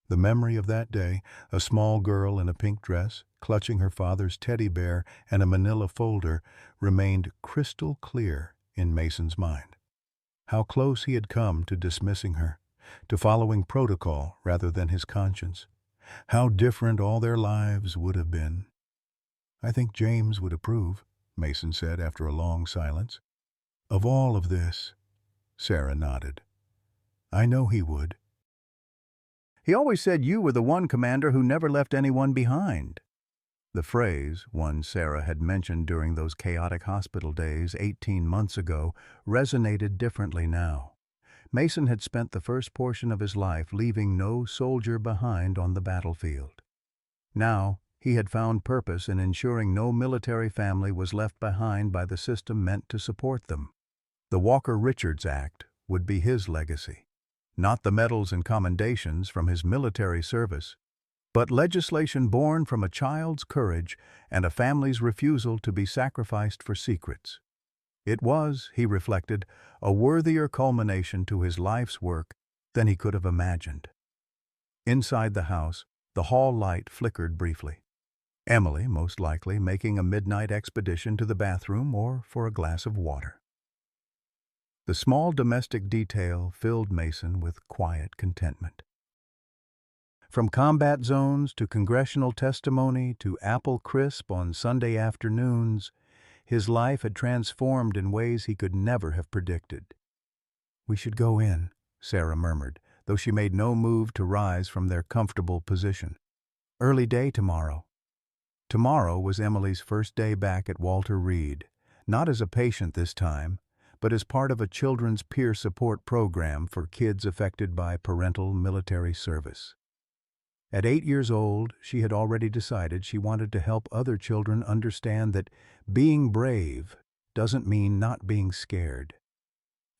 The memory of that day, a small girl in a pink dress, clutching her father's teddy bear and a manila folder, remained crystal clear in Mason's mind. How close he had come to dismissing her, to following protocol rather than his conscience. How different all their lives would have been. "I think James would approve," Mason said after a long silence. "Of all of this," Sarah nodded. "I know he would." "He always said you were the one commander who never left anyone behind." The phrase, one Sarah had mentioned during those chaotic hospital days 18 months ago, resonated differently now. Mason had spent the first portion of his life leaving no soldier behind on the battlefield. Now, he had found purpose in ensuring no military family was left behind by the system meant to support them. The Walker-Richards Act would be his legacy. Not the medals and commendations from his military service, but legislation born from a child's courage and a family's refusal to be sacrificed for secrets. It was, he reflected, a worthier culmination to his life's work than he could have imagined. Inside the house, the hall light flickered briefly. Emily, most likely, making a midnight expedition to the bathroom or for a glass of water. The small domestic detail filled Mason with quiet contentment. From combat zones to congressional testimony to apple crisp on Sunday afternoons, his life had transformed in ways he could never have predicted. "We should go in," Sarah murmured, though she made no move to rise from their comfortable position. Early day tomorrow. Tomorrow was Emily's first day back at Walter Reed, not as a patient this time, but as part of a children's peer support program for kids affected by parental military service. At 8 years old, she had already decided she wanted to help other children understand that being brave doesn't mean not being scared.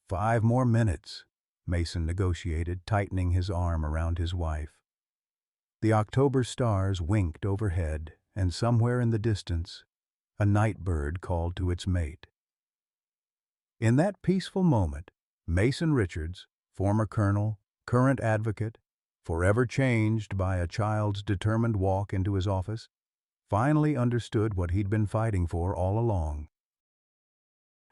5 more minutes, Mason negotiated, tightening his arm around his wife. The October stars winked overhead, and somewhere in the distance, a night bird called to its mate. In that peaceful moment, Mason Richards, former colonel, current advocate, forever changed by a child's determined walk into his office, finally understood what he'd been fighting for all along.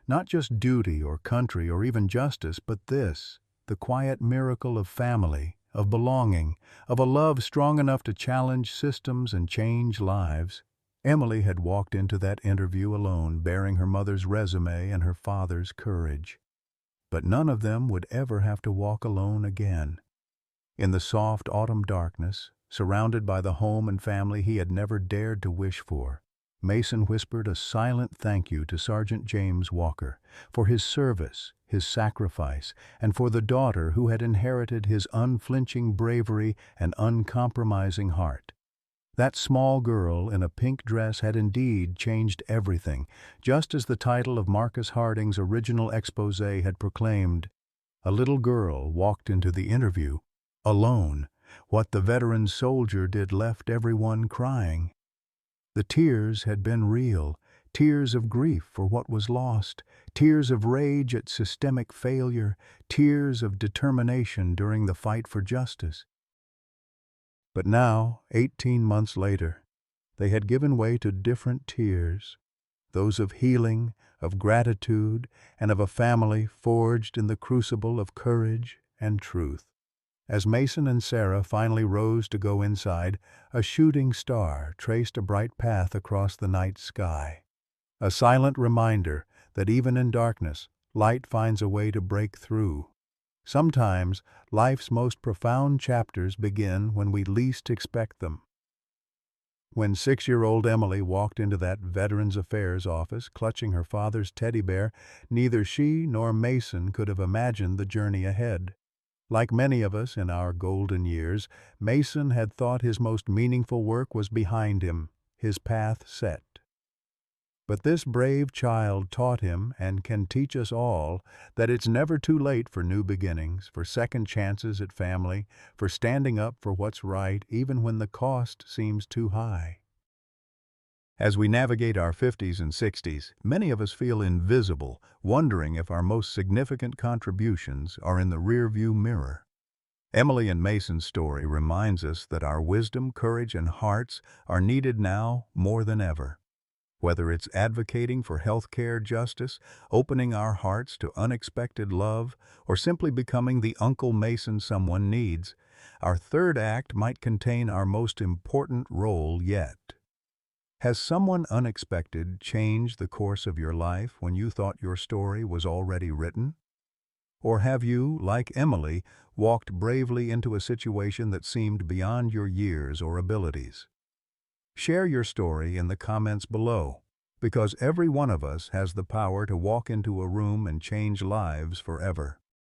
Not just duty or country or even justice, but this, the quiet miracle of family, of belonging, of a love strong enough to challenge systems and change lives. Emily had walked into that interview alone, bearing her mother's resume and her father's courage. But none of them would ever have to walk alone again. In the soft autumn darkness, surrounded by the home and family he had never dared to wish for, Mason whispered a silent thank you to Sergeant James Walker for his service, his sacrifice, and for the daughter who had inherited his unflinching bravery and uncompromising heart. That small girl in a pink dress had indeed changed everything, just as the title of Marcus Harding's original exposé had proclaimed. A little girl walked into the interview, alone. What the veteran soldier did left everyone crying. The tears had been real, tears of grief for what was lost, tears of rage at systemic failure, tears of determination during the fight for justice. But now, 18 months later, they had given way to different tears, those of healing, of gratitude, and of a family forged in the crucible of courage and truth. As Mason and Sarah finally rose to go inside, a shooting star traced a bright path across the night sky. A silent reminder that even in darkness, light finds a way to break through. Sometimes, life's most profound chapters begin when we least expect them. When 6-year-old Emily walked into that Veterans Affairs office, clutching her father's teddy bear, neither she nor Mason could have imagined the journey ahead. Like many of us in our golden years, Mason had thought his most meaningful work was behind him, his path set. But this brave child taught him, and can teach us all, that it's never too late for new beginnings, for second chances at family, for standing up for what's right, even when the cost seems too high. As we navigate our 50s and 60s, many of us feel invisible, wondering if our most significant contributions are in the rearview mirror. Emily and Mason's story reminds us that our wisdom, courage, and hearts are needed now more than ever. Whether it's advocating for healthcare justice, opening our hearts to unexpected love, or simply becoming the Uncle Mason someone needs, our third act might contain our most important role yet. Has someone unexpected changed the course of your life when you thought your story was already written? Or have you, like Emily, walked bravely into a situation that seemed beyond your years or abilities? Share your story in the comments below, because every one of us has the power to walk into a room and change lives forever.